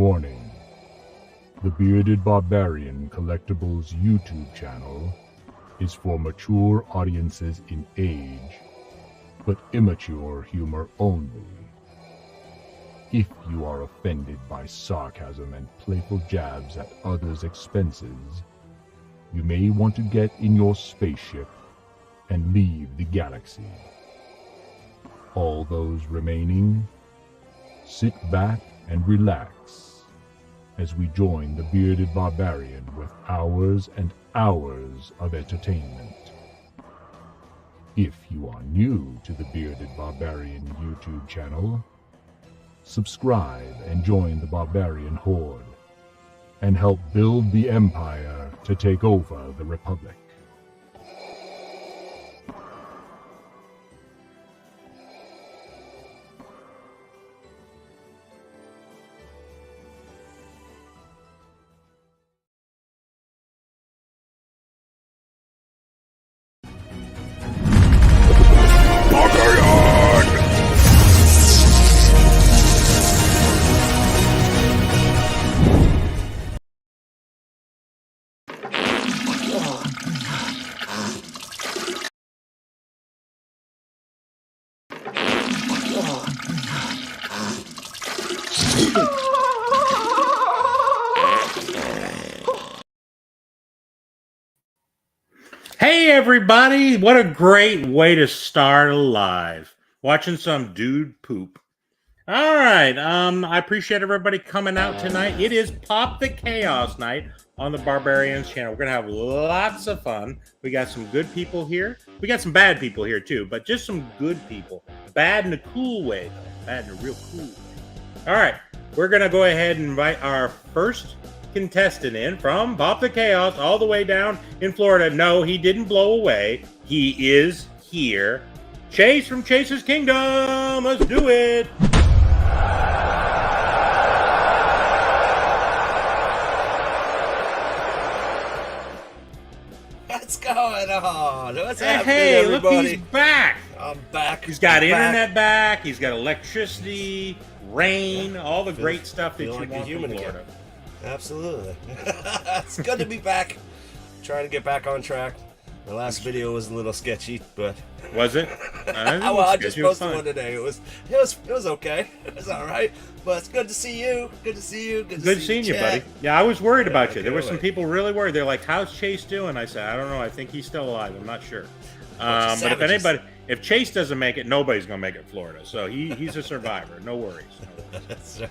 Warning. The Bearded Barbarian Collectibles YouTube channel is for mature audiences in age, but immature humor only. If you are offended by sarcasm and playful jabs at others' expenses, you may want to get in your spaceship and leave the galaxy. All those remaining, sit back and relax as we join the Bearded Barbarian with hours and hours of entertainment. If you are new to the Bearded Barbarian YouTube channel, subscribe and join the Barbarian Horde, and help build the Empire to take over the Republic. Hey everybody, what a great way to start a live. Watching some dude poop. All right, I appreciate everybody coming out tonight. It is Pop the Chaos night on the Barbarians channel. We're going to have lots of fun. We got some good people here. We got some bad people here too, but just some good people. Bad in a cool way though. Bad in a real cool way. All right, we're going to go ahead and invite our first contestant in from Pop the Chaos all the way down in Florida. No, he didn't blow away. He is here. Chase from Chase's Kingdom. Let's do it. What's going on? What's happening, Hey, everybody? look, he's back. I'm back. He's got internet back. He's got electricity, rain, all the great stuff that you like want a human from Florida. again. Absolutely. It's good to be back. Trying to get back on track. The last video was a little sketchy, but Was it? I just posted one today. It was okay. It was all right. But it's good to see you. Good to see you. Good seeing you, buddy. Yeah, I was worried about you. There were good some way. people really worried. They're like, "How's Chase doing?" I said, "I don't know. I think he's still alive. I'm not sure." But if Chase doesn't make it, nobody's gonna make it in Florida. So he's a survivor. No worries. That's right.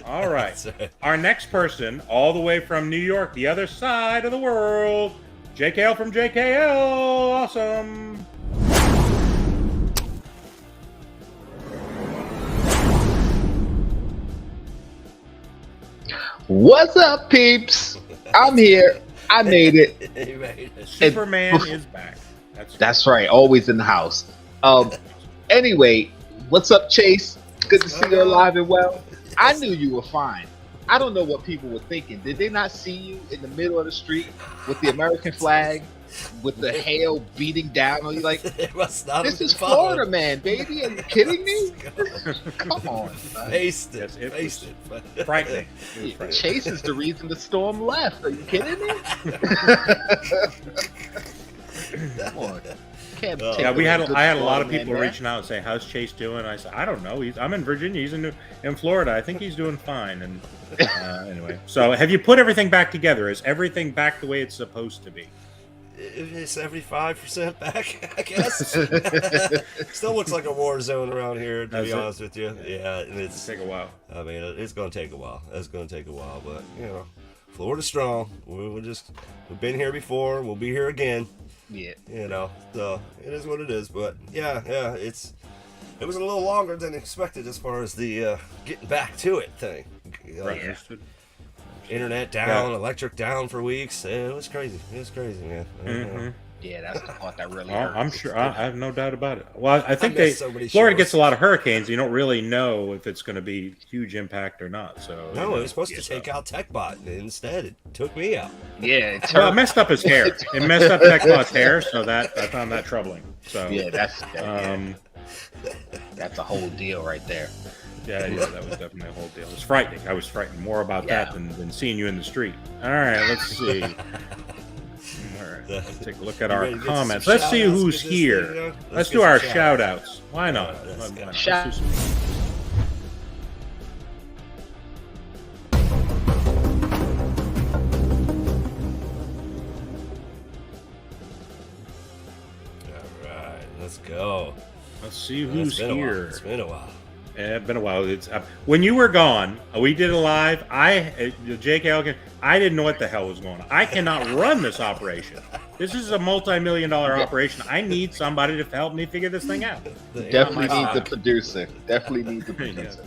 All right. That's right. Our next person, all the way from New York, the other side of the world, JKL from JKL. Awesome. What's up, peeps? I'm here. I made it. You made it. Superman is back. That's right. Always in the house. Anyway, what's up, Chase? Good to see you alive and well. I knew you were fine. I don't know what people were thinking. Did they not see you in the middle of the street with the American flag, with the hail beating down on you? Like, It must not this have is been followed. Florida, man, baby. Are you kidding me? Come on. son. Faced it. Yes, it Faced was it. frightening. It was frightening. Chase is the reason the storm left. Are you kidding me? Come on. Can't take Yeah, away I good had a lot of Florida people man, reaching out and say, "How's Chase doing?" I said, "I don't know. I'm in Virginia. He's in Florida. I think he's doing fine." And anyway, so have you put everything back together? Is everything back the way it's supposed to be? It's 75% back, I guess. Still looks like a war zone around here, to be honest with you. Yeah, and It's take a while. I mean, it's going to take a while. It's going to take a while, but you know, Florida's strong. We've been here before. We'll be here again. Yeah. You know, so it is what it is. But yeah, it was a little longer than expected as far as the getting back to it thing. You know, Right. Understood. internet down, electric down for weeks. It was crazy. It was crazy, man. Mm-hmm. Yeah, that's the part that really Well, hurts. I'm sure. I have no doubt about it. Well, I think miss so many Florida shows. gets a lot of hurricanes. You don't really know if it's going to be huge impact or not. So No, it was supposed to take out TechBot, and instead it took me out. Yeah, it's Well, it messed up his hair. It messed up TechBot's hair, so that I found that troubling. So Yeah, that's That's a whole deal right there. Yeah, that was definitely a whole deal. It was frightening. I was frightened more about that than seeing you in the street. All right, let's see. All right, let's take a look at our comments. Let's see who's here. Let's do our shout-outs. Why not? Why not? Shout- Let's do some- All right, let's go. Let's see who's here. It's been a while. Yeah, it's been a while. It's when you were gone. We did a live. Jake Elgin. I didn't know what the hell was going on. I cannot run this operation. This is a multi-million-dollar operation. I need somebody to help me figure this thing out. Definitely need the producer. Definitely need the producer.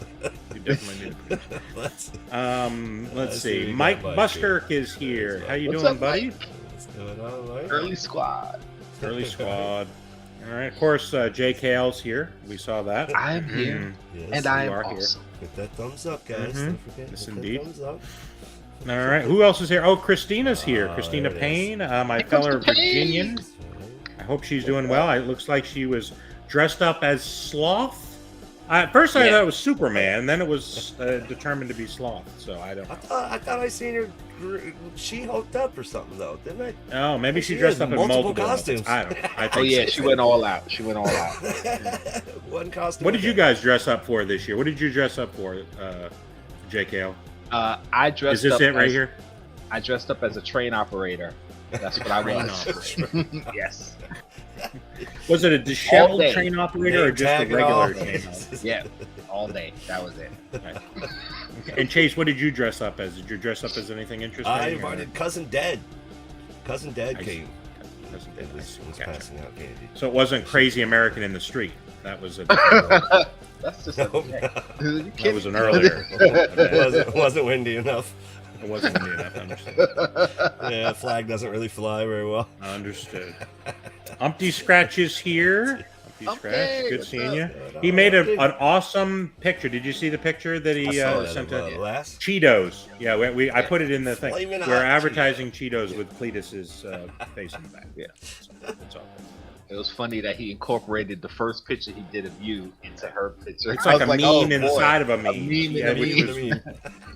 You definitely need a producer. Let's see. Mike Buskirk is here. How you What's doing, up, buddy? Mike? What's going on, Mike? Early squad. Early squad. All right. Of course, Jay Kale's here. We saw that. I'm here, Yes, and I you am are here. awesome. Hit that thumbs up, guys. Mhm. Don't forget. Yes, hit that indeed. Thumbs up. All right. Who else is here? Oh, Christina's here. Christina there it is. Payne, my Here comes fellow the Payne. Virginian. I hope she's doing well. It looks like she was dressed up as Sloth. At first, I Yeah. thought it was Superman, and then it was determined to be Sloth. So I don't know. I thought I seen her. She hooked up or something though, didn't I? Oh, maybe she She dressed had up in multiple multiple costumes. outfits. I don't know. I think Oh yeah, so. she went all out. She went all out. One costume. What did a you day. guys dress up for this year? What did you dress up for, JKL? I dressed Is this up it right as- here? I dressed up as a train operator. That's what I Train was. yes. Was it a disheveled All day. train operator or Name just a tag and all. regular train operator? Yeah. All day. That was it. Right. Okay. And Chase, what did you dress up as? Did you dress up as anything interesting? I or- invited Cousin Dad. Cousin Dad I see. came. Cousin Dad, I see. Was Gotcha. passing out candy. So it wasn't Crazy American in the Street. That was a different one. That's just No, That was an earlier. it wasn't windy enough. It wasn't windy enough. Understood. Yeah, flag doesn't really fly very well. Understood. Umpty Scratch is here. Umpty Scratch, Umpty, good what's seeing up? you. Good He made Umpty. an awesome picture. Did you see the picture that I he saw that sent about to last. Cheetos? Yeah, I put it in the thing. Flamin' We're hot advertising Cheetos with Cletus's face in the back. Yeah. So, that's all. It was funny that he incorporated the first picture he did of you into her picture. It's I like was a oh, meme boy. inside of a meme. meme Yeah, in a it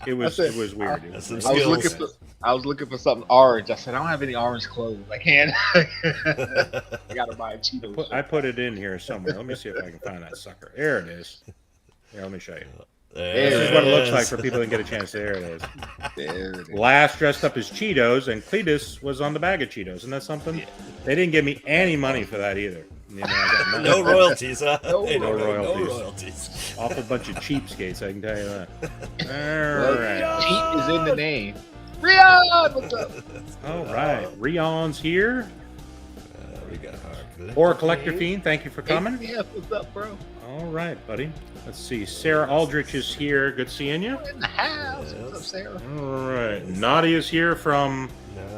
meme. was That's it was weird. It That's was some weird. skills. I was looking for something orange. I said I don't have any orange clothes. I can't. I gotta buy a Cheetos. I put it in here somewhere. Let me see if I can find that sucker. There it is. Here, let me show you. This is what it looks like for people that get a chance. There it is. There it is. Last dressed up as Cheetos, and Cletus was on the bag of Cheetos. Isn't that something? They didn't give me any money for that either. You know, I got No royalties, huh? No Hey, royalties. No royalties. Awful bunch of cheapskates, I can tell you that. Well, All right. Cheat is in the name. Rion, what's up? All right. Rion's here. We got our Or Collector Fiend, thank you for coming. Hey, yeah, what's up, bro? All right, buddy. Let's see. Sarah Aldrich is here. Good seeing you. In the house. What's up, Sarah? All right. Nadia's here from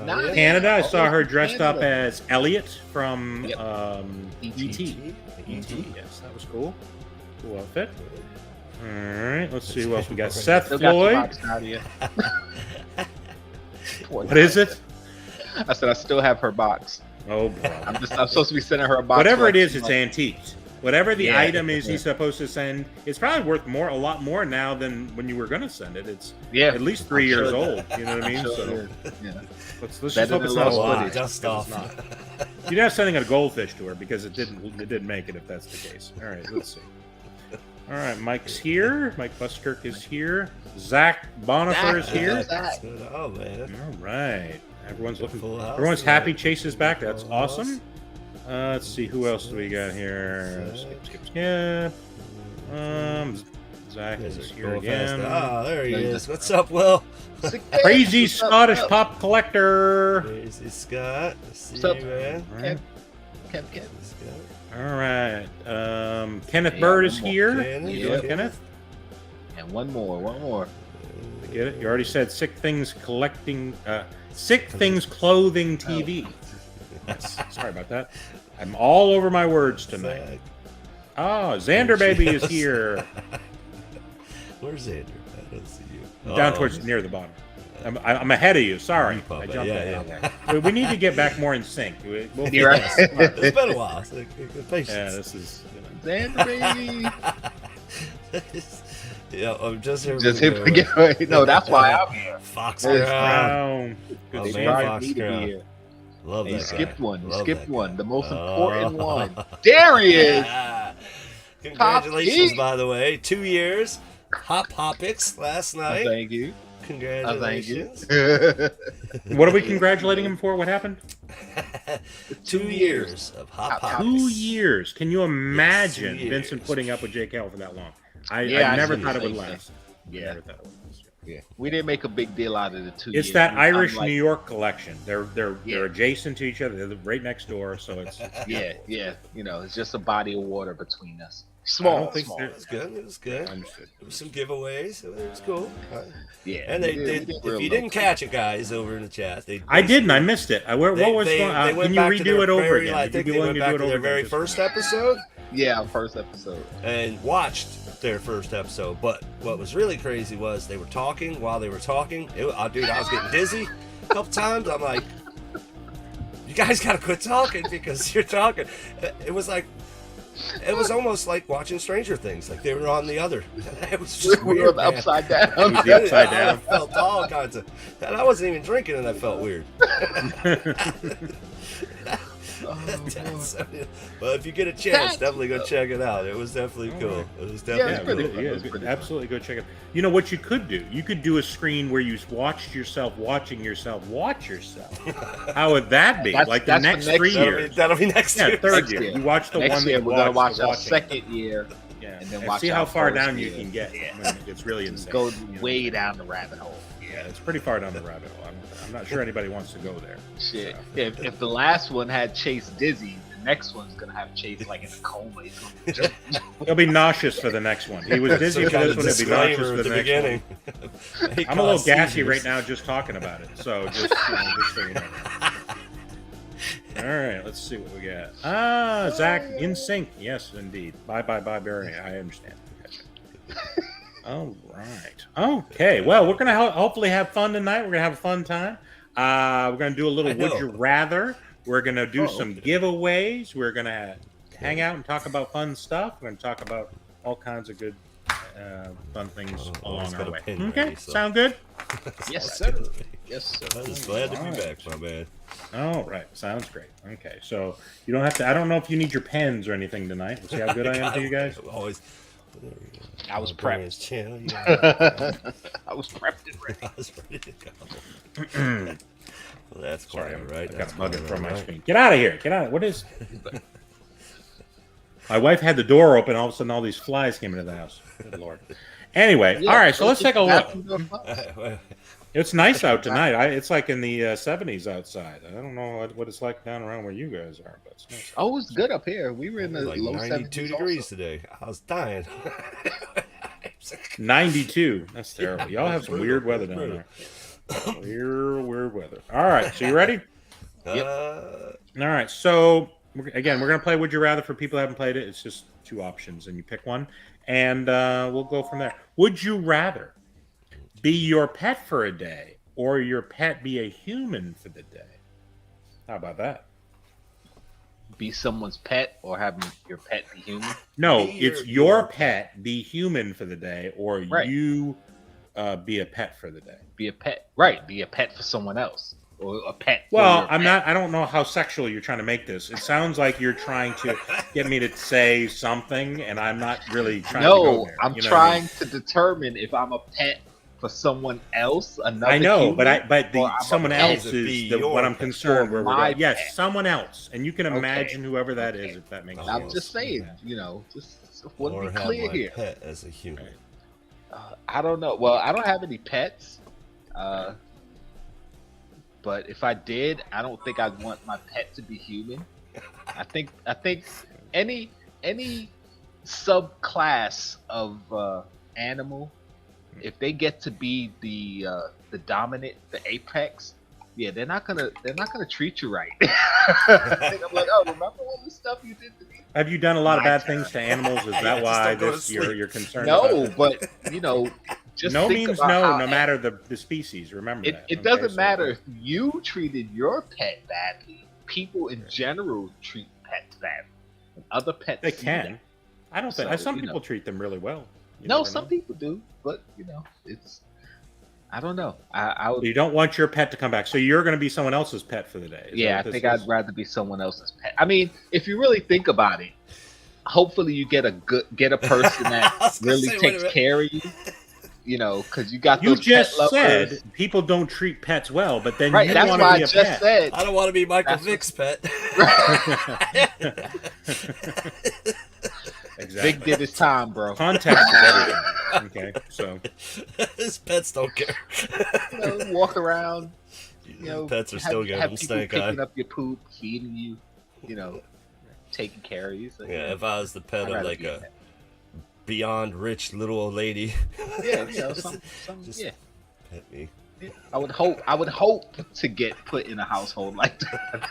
Nadia. Canada. I saw her Oh, dressed up Canada. as Elliot from Yep. E.T. E.T. Yes, that was cool. Cool outfit. All right. Let's see who else we got. Seth Still got your Floyd. box, Nadia. What is it? I said I still have her box. Oh, bro. I'm supposed to be sending her a box. Whatever for it is, a it's month. antiques. Whatever the Yeah. item is he's supposed to send, it's probably worth a lot more now than when you were going to send it. It's Yeah, at least 3 I'm years sure old. You know what I mean? Sure So it is. Yeah. let's just Better hope than it's not a lost lie. footage. Dust Because off. it's not. You're not sending a goldfish to her because it didn't make it if that's the case. All right, let's see. All right, Mike's here. Mike Buskirk is here. Zach Bonifer is here. Zach. Oh man. All right. Everyone's looking. Full house Everyone's tonight. happy. Chase is back. That's Full house. awesome. Let's see who else do we got here. Skip. Zach Guys is are here going fast. again. Ah, there he is. What's up, Will? Crazy What's up, Scottish up? pop collector. Crazy Scott. See What's up? you, man. All right. Kev. Scott. All right. Kenneth Yeah, Bird one is more. here. Kenneth. You doing, Kenneth? And one more. Get it? You already said sick things clothing TV. Yes. Sorry about that. I'm all over my words tonight. Zach. Oh, Xander baby is here. Where's Andrew? I don't see you. Down Oh, towards near the bottom. I'm ahead of you. Sorry, You pop I it. jumped Yeah, ahead yeah. there. We need to get back more in sync. We'll You're right. It's been a while. So good patience. Yeah, this is. You know. Xander, baby. Yeah, I'm just here. Just hit the giveaway. No, that's why I'm here. Fox It's Crown. Good Oh, to They see man, you. tried Fox me to be Crown. here. Love And you that skipped guy. one. You Love skipped that one. guy. The most Oh. important one. There he is. Congratulations, Top by the way. 2 years. Hot Topics last night. Thank you. Congratulations. What are we congratulating him for? What happened? 2 years of Hot Topics. 2 years. Can you imagine 2 years. Vincent putting up with Jake Hell for that long? I Yeah, I never said thought the it would same thing. last. Yeah. Never thought it would last. Yeah. We didn't make a big deal out of the 2 years. It's that I'm Irish like, New York collection. They're Yeah. adjacent to each other. They're right next door, so it's Yeah. You know, it's just a body of water between us. I Small, don't think small. It was good. It was good. understood. There was some giveaways. It was cool. Yeah. And we they did did. real If you low didn't key. catch it, guys, over in the chat, they. I didn't. I missed it. What was they going on? went Can you back to redo their it over very- again? I Would you think be they willing went to back do it to over their again very just first for- episode Yeah, first episode. and watched their first episode. But what was really crazy was they were talking while they were talking. Dude, I was getting dizzy a couple times. I'm like, you guys got to quit talking because you're talking. It was like. It was almost like watching Stranger Things. Like they were on the other. It was just We were weird, man. upside down. It was the upside down. I felt all kinds of. And I wasn't even drinking, and I felt weird. But if you get a chance, definitely go check it out. It was definitely cool. It was Yeah, definitely it's pretty cool. cool. Yeah, It's pretty absolutely go check it. You know what you could do? You could do a screen where you watched yourself watching yourself watch yourself. How would that be? That's- Like the that's for next next 3 year. years. That'll be next Yeah, year. third Next year. year. You watch the Next one year, that we're going to watch the our watching. second year. Yeah, and then and watch see our how far first down you year. can get. Yeah. I mean, it's really insane. Go You know? way down the rabbit hole. Yeah, it's pretty far down the rabbit hole. I'm not sure anybody wants to go there. Shit. So. If the last one had Chase dizzy, the next one's going to have Chase like in a coma. He's gonna jump. He'll be nauseous for the next one. He was dizzy for this one. He'll be nauseous for the next one. I'm a little gassy right now just talking about it. So just so you know. All right, let's see what we got. Zach, in sync. Yes, indeed. Bye, Barbarian. I understand. Gotcha. All right. Okay. Well, we're gonna hopefully have fun tonight. We're gonna have a fun time. We're gonna do a little Would You Rather. We're gonna do some giveaways. We're gonna hang out and talk about fun stuff. We're gonna talk about all kinds of good, fun things along our way. Okay. Sound good? Yes, sir. Yes, sir. I'm just glad to be back, my man. All right, sounds great. Okay, so you don't have to. I don't know if you need your pens or anything tonight. We'll see how good I am to you guys. Always. I was Barbarian's prepped. channel. Yeah. I was prepped and ready. I was ready to go. Well, that's Sorry, quiet, right? I got That's a bug quiet, from my right? screen. Get out of here! Get out! What is? My wife had the door open. All of a sudden, all these flies came into the house. Good lord. Anyway, all right. So let's take a look. It's nice out tonight. It's like in the 70s outside. I don't know what it's like down around where you guys are, but it's nice. Oh, it's good up here. We were in the Like low 92 70s degrees also. today. I was dying. 92. That's terrible. Y'all have some weird weather down there. Weird weather. All right. So you ready? All right. So again, we're gonna play Would You Rather for people who haven't played it. It's just 2 options, and you pick one, and we'll go from there. Would you rather be your pet for a day, or your pet be a human for the day? How about that? Be someone's pet or have your pet be human? No, Be it's your your pet be human for the day, or Right. you be a pet for the day. Be a pet. Right. Be a pet for someone else. Or a pet. for Well, your I'm pet. not. I don't know how sexual you're trying to make this. It sounds like you're trying to get me to say something, and I'm not really trying to go No, there. I'm You know what I mean? trying to determine if I'm a pet for someone else. Another I know, but human, or I'm a someone pet else to be is your what I'm pet. concerned For where we're my going. Yes, pet. someone else, and you can Okay. imagine whoever that is, Okay. if that makes I'm sense. just saying, just want Or to be have clear my here. pet as a human. I don't know. Well, I don't have any pets. But if I did, I don't think I'd want my pet to be human. I think any subclass of animal, if they get to be the dominant, the apex, yeah, they're not gonna treat you right. I'm like, oh, remember all the stuff you did to me? Have you done a lot of My bad turn. things to animals? Is Yeah, that just why don't go to this you're sleep. concerned? No, about but just no think means about no, how no matter the species. Remember It, that. it okay? doesn't So- matter if you treated your pet badly. People in general treat pets badly. When other pets They see can. that, I don't think So, some you people know. treat them really well. You No, never some know. people do, but it's. I don't know. I would. You don't want your pet to come back, so you're going to be someone else's pet for the day. Is that Yeah, I what this think is? I'd rather be someone else's pet. I mean, if you really think about it, hopefully you get a person that I was gonna really say, wait a takes minute. care of you. Because you got You those pet just lovers. said people don't treat pets well, but then Right, you that's want why to I be a just pet. said. I don't want to be Michael That's Vick's pet. Exactly. Vic did his time, bro. Context is everything. Okay, so His pets don't care. Walk around. Pets are still giving have him people stank eye. picking up your poop, feeding you, taking care of you. So, Yeah, if I was the pet I'd of rather like be a a pet. beyond rich little old lady, Yeah, Just- yeah. pet me. I would hope to get put in a household like that.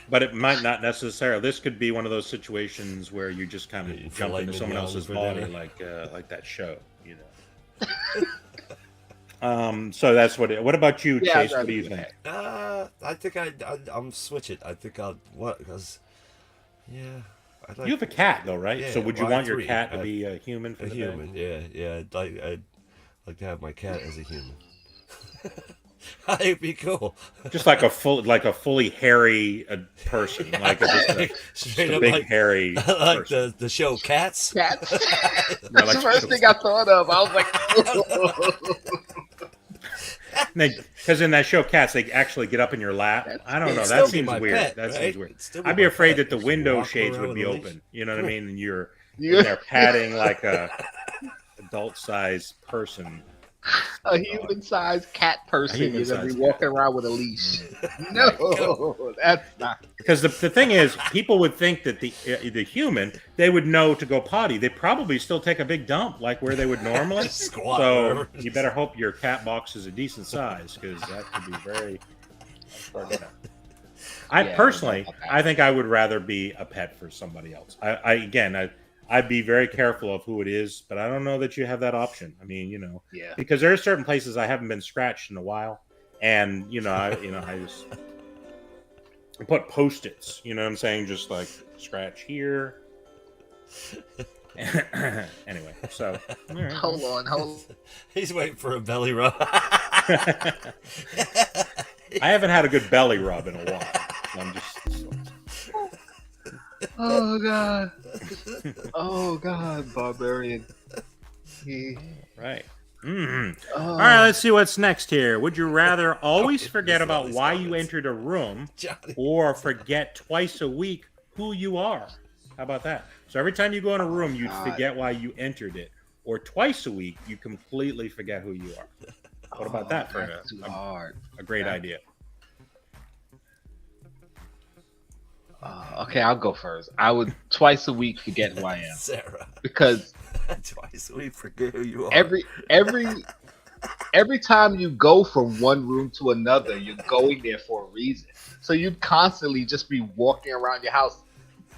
but it might not necessarily. This could be one of those situations where you just kind You of feel jump like into someone mignon else's for body, dinner. like that show, So that's what about you, Yeah, I'd Chase? What rather do you be a think? I think I'm switch it. I think I'll because I'd like You have a cat, though, right? Yeah, So would you well, I want have your three. cat I- to be a human for a the human. day? Yeah. I'd like to have my cat as a human. It'd be cool. Just like a fully hairy person, like just Straight a up big like, hairy like person. the show Cats. Cats. I That's like the first to- thing I thought of. I was like, Because in that show, Cats, they actually get up in your lap. I don't know. It'd That still be seems my weird. pet, That right? seems weird. It'd still I'd be my afraid pet. that the Just window walk shades around would be with a leash. open. You know what I mean? And you're Yeah. in there patting like a adult-sized person. a human-sized cat person. You're gonna human-sized be walking around with a leash. No, that's not. Because the thing is, people would think that the human, they would know to go potty. They probably still take a big dump like where they would normally. Just squat So wherever. you better hope your cat box is a decent size, because that could be very hard to know. Yeah, Personally, okay. I think I would rather be a pet for somebody else. I'd be very careful of who it is, but I don't know that you have that option. I mean, Yeah. because there are certain places I haven't been scratched in a while, and I just put Post-its. You know what I'm saying? Just like scratch here. Anyway, so all right. Hold on. He's waiting for a belly rub. I haven't had a good belly rub in a while. I'm just. Oh god. Oh god, Barbarian. Right. Mhm. Oh. All right, let's see what's next here. Would you rather always Okay, forget this is all about these why you comments. entered a room Johnny. or forget twice a week who you are? How about that? So every time you go in a room, you'd God. forget why you entered it. Or twice a week, you completely forget who you are. What about that for That's too hard. a great Yeah. idea? Okay, I'll go first. I would twice a week forget who I am Sarah. because Twice a week, forget who you are. every time you go from one room to another, you're going there for a reason. So you'd constantly just be walking around your house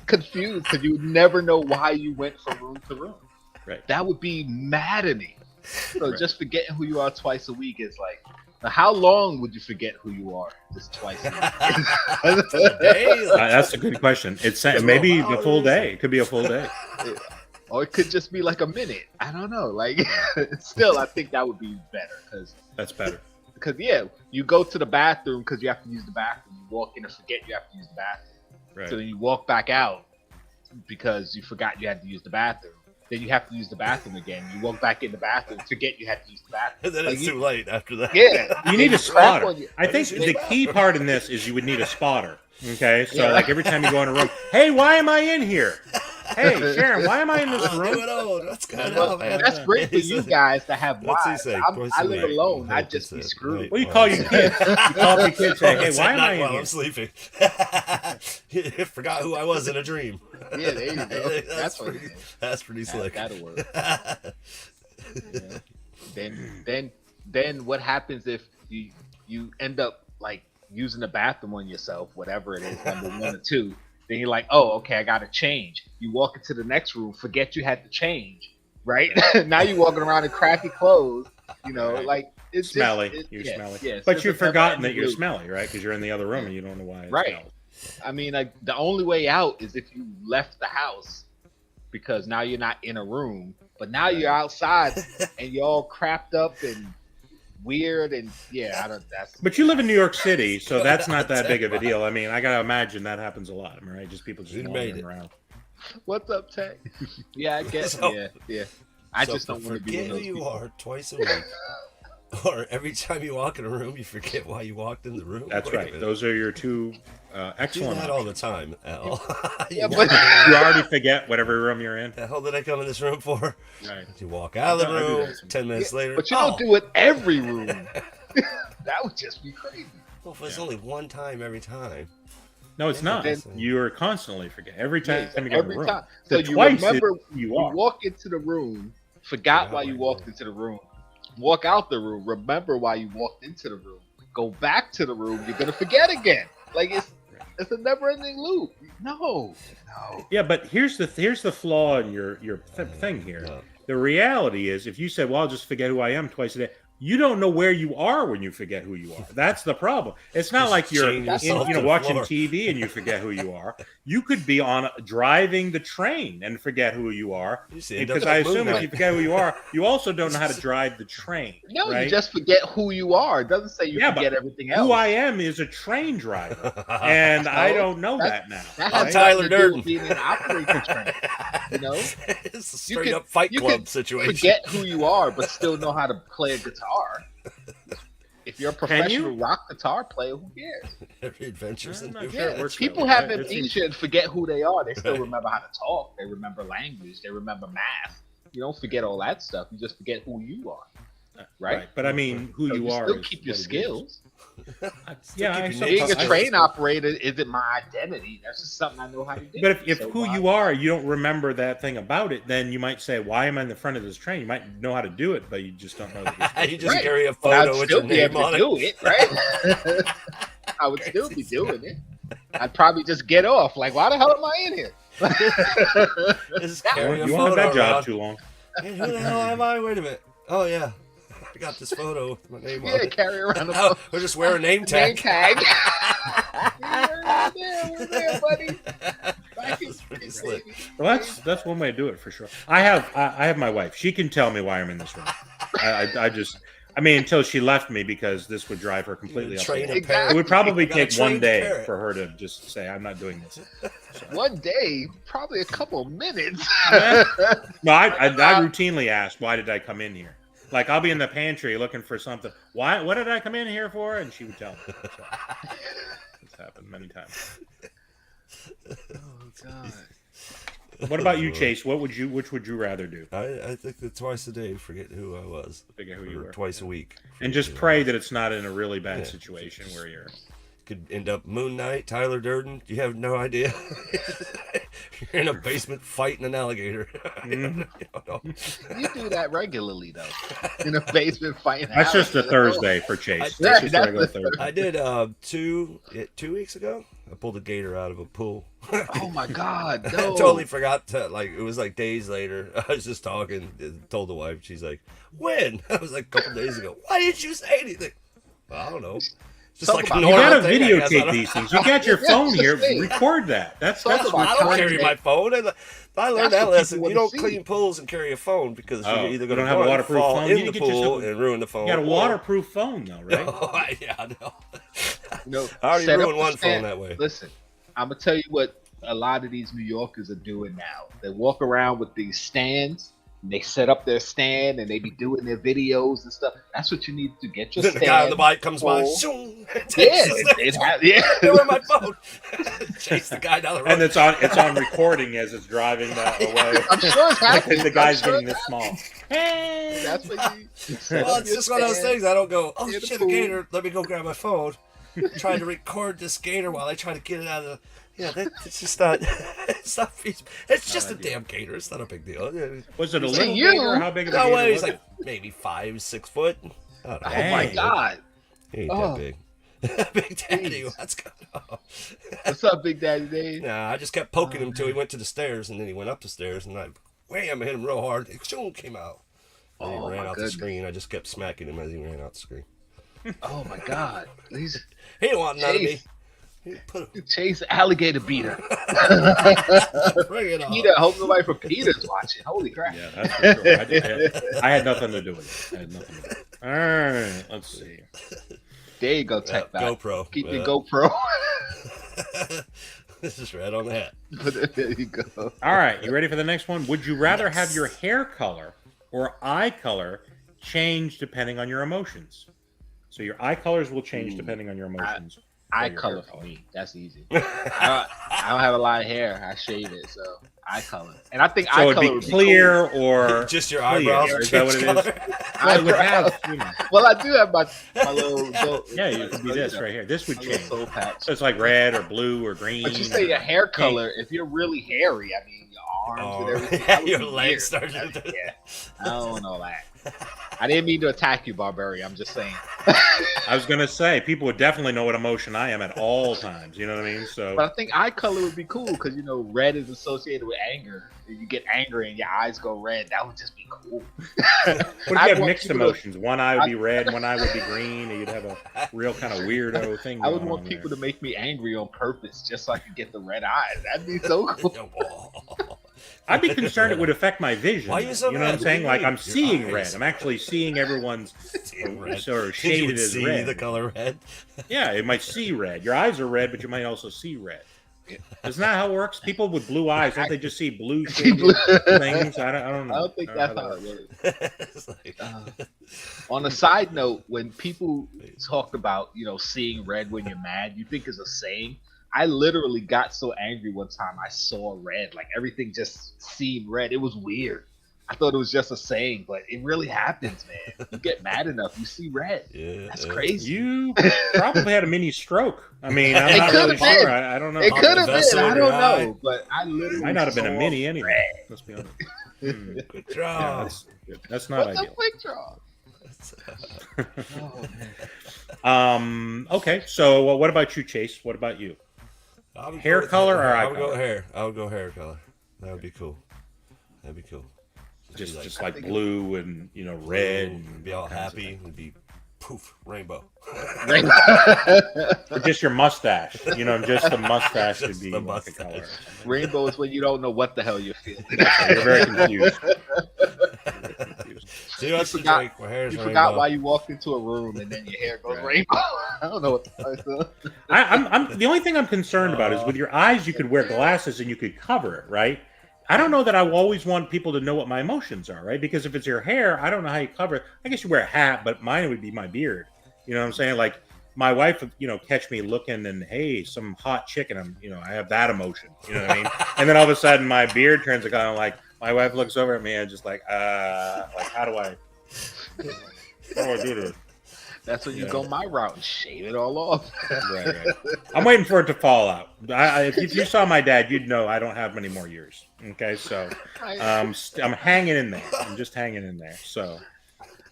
confused because you would never know why you went from room to room. Right. That would be maddening. So Right. just forgetting who you are twice a week is like, now how long would you forget who you are just twice a week? Hey, like, That's a good question. It's maybe the full day. It could be a full day. Or it could just be like a minute. I don't know. Like, still, I think that would be better That's better. because yeah, you go to the bathroom because you have to use the bathroom. You walk in and forget you have to use the bathroom. Right. So then you walk back out because you forgot you had to use the bathroom. Then you have to use the bathroom again. You walk back in the bathroom, forget you had to use the bathroom. and then Like, it's you- too late after that. Yeah, You need a And crap spotter. on you. I think the key part in this is you would need a spotter. Okay, so Yeah. like every time you go in a room, hey, why am I in here? Hey, Sharon, why am I in this Oh, room? do it all. What's going Well, on, man? that's great for you guys to have What's he wives. say? I Twice a live week. alone. I I'd hope just be it's a screwed. night Well, you call your kids. You call up your kids, say, hey, It's why at am night I in while here? I'm sleeping. Forgot who I was in a dream. Yeah, there you go. That's what it pretty. is. That's pretty slick. That'll work. Yeah. Then what happens if you end up like using the bathroom on yourself, whatever it is, number 1 or 2? Then you're like, oh, okay, I gotta change. You walk into the next room, forget you had to change, right? Now you're walking around in crappy clothes, Right. like it's Smelly. Just, You're yeah, smelly. yeah, it's But just you've a never forgotten that ending you're loop. smelly, right? Because you're in the other room and you don't know why it Right. smells. I mean, like the only way out is if you left the house because now you're not in a room, but now you're outside and you're all crapped up and weird and I don't. That's. But you live in New York City, so that's not that big of a deal. I mean, I gotta imagine that happens a lot. Am I right? Just people just wandering around. What's up, Tay? Yeah, I guess. Yeah. I just don't want to be one of those who you people. are twice a week. Or every time you walk in a room, you forget why you walked in the room. That's right. Those are your two excellent. Do that all the time, Al. Yeah, but you already forget whatever room you're in. The hell did I come in this room for? Right. You walk out of the room. 10 minutes later. But you don't do it every room. That would just be crazy. Well, if it's only one time every time. No, it's not. You are constantly forget every time you go in the room. Time. So you remember you walk into the room, forgot why you walked into the room. Walk out the room, remember why you walked into the room. Go back to the room, you're gonna forget again. Like it's a never-ending loop. No. Yeah, but here's the flaw in your thing here. No. The reality is, if you said, "Well, I'll just forget who I am twice a day," you don't know where you are when you forget who you are. That's the problem. It's not like you're watching TV and you forget who you are. You could be driving the train and forget who you are. Because I assume if you forget who you are, you also don't know how to drive the train. No, right? You just forget who you are. It doesn't say you forget everything else. Who I am is a train driver, and I don't know that now. That has Tyler Durden being an operator train. You know, it's a straight up Fight Club situation. Forget who you are, but still know how to play a guitar. If you're a professional rock guitar player, who cares? Every adventure's in people have amnesia and forget who they are. They still remember how to talk. They remember language. They remember math. You don't forget all that stuff. You just forget who you are. Right? But I mean, who you are. Still keep your skills. Being a train operator isn't my identity. That's just something I know how to do. But if who you are, you don't remember that thing about it, then you might say, "Why am I in the front of this train?" You might know how to do it, but you just don't know. You just carry a photo with your name on it. Do it, right? I would still be doing it. I'd probably just get off. Like, why the hell am I in here? You won't have that job too long. Hey, who the hell am I? Wait a minute. Oh yeah. I got this photo with my name on it. Carry around a we'll just wear a name tag. We're there, buddy. Well, that's one way to do it for sure. I have my wife. She can tell me why I'm in this room. I mean, until she left me, because this would drive her completely up. It would probably take one day for her to just say, "I'm not doing this." So. One day, probably a couple minutes. No, I routinely ask, "Why did I come in here?" Like, I'll be in the pantry looking for something. Why? What did I come in here for? And she would tell me. So, it's happened many times. Oh God. What about you, Chase? Which would you rather do? I think that twice a day, forget who I was. Forget who you were. Twice a week. And just pray that it's not in a really bad situation where you're... Could end up Moon Knight, Tyler Durden. You have no idea. You're in a basement fighting an alligator. Mm-hmm. You do that regularly, though. In a basement fighting. That's just a Thursday for Chase. That's just a regular Thursday. I did 2 weeks ago. I pulled a gator out of a pool. Oh my God! No. I totally forgot to it was like days later. I was just talking, told the wife. She's like, "When?" I was like, a couple days ago. Why didn't you say anything? Well, I don't know. Just like you gotta videotape these things. You got your phone here. Record that. That's I don't carry my phone. I learned that lesson. You don't clean pools and carry a phone because you're either going to have a waterproof phone in the pool and ruin the phone. You got a waterproof phone, though, right? No. I already ruined one phone that way. Listen, I'm gonna tell you what a lot of these New Yorkers are doing now. They walk around with these stands. And they set up their stand and they be doing their videos and stuff. That's what you need to get your stand. The guy on the bike comes by. Yeah. my phone. Chase the guy down the road. And it's on recording as it's driving away. I'm sure it's happening. The guy's getting this small. Hey, that's what you. Well, it's just one of those things. I don't go, "Oh shit, a gator! Let me go grab my phone." Trying to record this gator while I try to get it out of the. It's just not. It's not. It's just a damn gator. It's not a big deal. Was it a little gator? How big of a gator? No, he's like maybe 5, 6 foot. Oh my God! He ain't that big. Big Daddy, what's going on? What's up, Big Daddy Dave? Nah, I just kept poking him till he went to the stairs, and then he went up the stairs, and I wham, hit him real hard. It soon came out. And he ran out the screen. I just kept smacking him as he ran out the screen. Oh my God! He didn't want none of me. Chase alligator beater. Bring it on. Peter, I hope nobody from Peter's watching. Holy crap. Yeah, that's for sure. I had nothing to do with it. I had nothing to do with it. All right, let's see. There you go, Tech Back. GoPro. Keep your GoPro. This is red on the hat. There you go. All right, you ready for the next one? Would you rather have your hair color or eye color change depending on your emotions? So your eye colors will change depending on your emotions. Eye color for me. That's easy. I don't have a lot of hair. I shave it, so eye color. And I think so eye it'd color be clear cool. or just your clear. eyebrows. Is that what it color? is? I would have. You know. Well, I do have my little. Yeah, it could be this right here. This would my little change. soul patch. So it's like red or blue or green. But you say your hair color. If you're really hairy, I mean your arms and everything. That would Your be legs weird. start to. Yeah, I don't know that. I didn't mean to attack you, Barbarian. I'm just saying. I was gonna say people would definitely know what emotion I am at all times. You know what I mean? So, But I think eye color would be cool because red is associated with anger. If you get angry and your eyes go red, that would just be cool. what if you have mixed emotions? One eye would be red, one eye would be green, and you'd have a real kind of weirdo thing. I would going want on people there. to make me angry on purpose just so I could get the red eyes. That'd be so cool. I'd be concerned it would affect my vision. Why are you so know what I'm red? saying? What Like do you mean? I'm seeing Your red. eyes. I'm actually seeing everyone's red. sort of You shaded would as see red. the color red. Yeah, it might see red. Your eyes are red, but you might also see red. Isn't that how it works? People with blue eyes, don't they just see blue shaded things? I don't know. I don't think that's how it works. It's like- On a side note, when people talk about seeing red when you're mad, you think it's a saying. I literally got so angry one time I saw red. Like everything just seemed red. It was weird. I thought it was just a saying, but it really happens, man. You get mad enough, you see red. Yeah, That's yeah. crazy. You probably had a mini stroke. I mean, I'm It not really could've been. sure. I don't know. It could have vessel been. I in don't your eye. know, but I literally Might not have been a saw mini anyway. red. Let's be honest. Hmm. Good Yeah, draw. that's not What's a ideal. quick draw? Oh, man. Okay, so what about you, Chase? What about you? I would Hair go with color or eye I would color? go hair. I would go hair color. That would be cool. That'd be cool. Just like blue and red. And be all happy and be poof rainbow. Or just your mustache. Just the mustache would Just be the like a mustache. color. Rainbow is when you don't know what the hell you're feeling. You're very confused. See what's the forgot- drink? My hair's You rainbow. forgot why you walked into a room and then your hair goes Right. rainbow. I don't know what the fuck. I'm the only thing I'm concerned about is with your eyes. You could wear glasses and you could cover it, right? I don't know that I always want people to know what my emotions are, right? Because if it's your hair, I don't know how you cover it. I guess you wear a hat, but mine would be my beard. You know what I'm saying? Like my wife would, catch me looking and hey, some hot chicken. I have that emotion. You know what I mean? And then all of a sudden my beard turns kind of like my wife looks over at me and just like how do I do this? That's when you go my route and shave it all off. Right. I'm waiting for it to fall out. If you saw my dad, you'd know I don't have many more years. Okay, so I'm hanging in there. I'm just hanging in there. So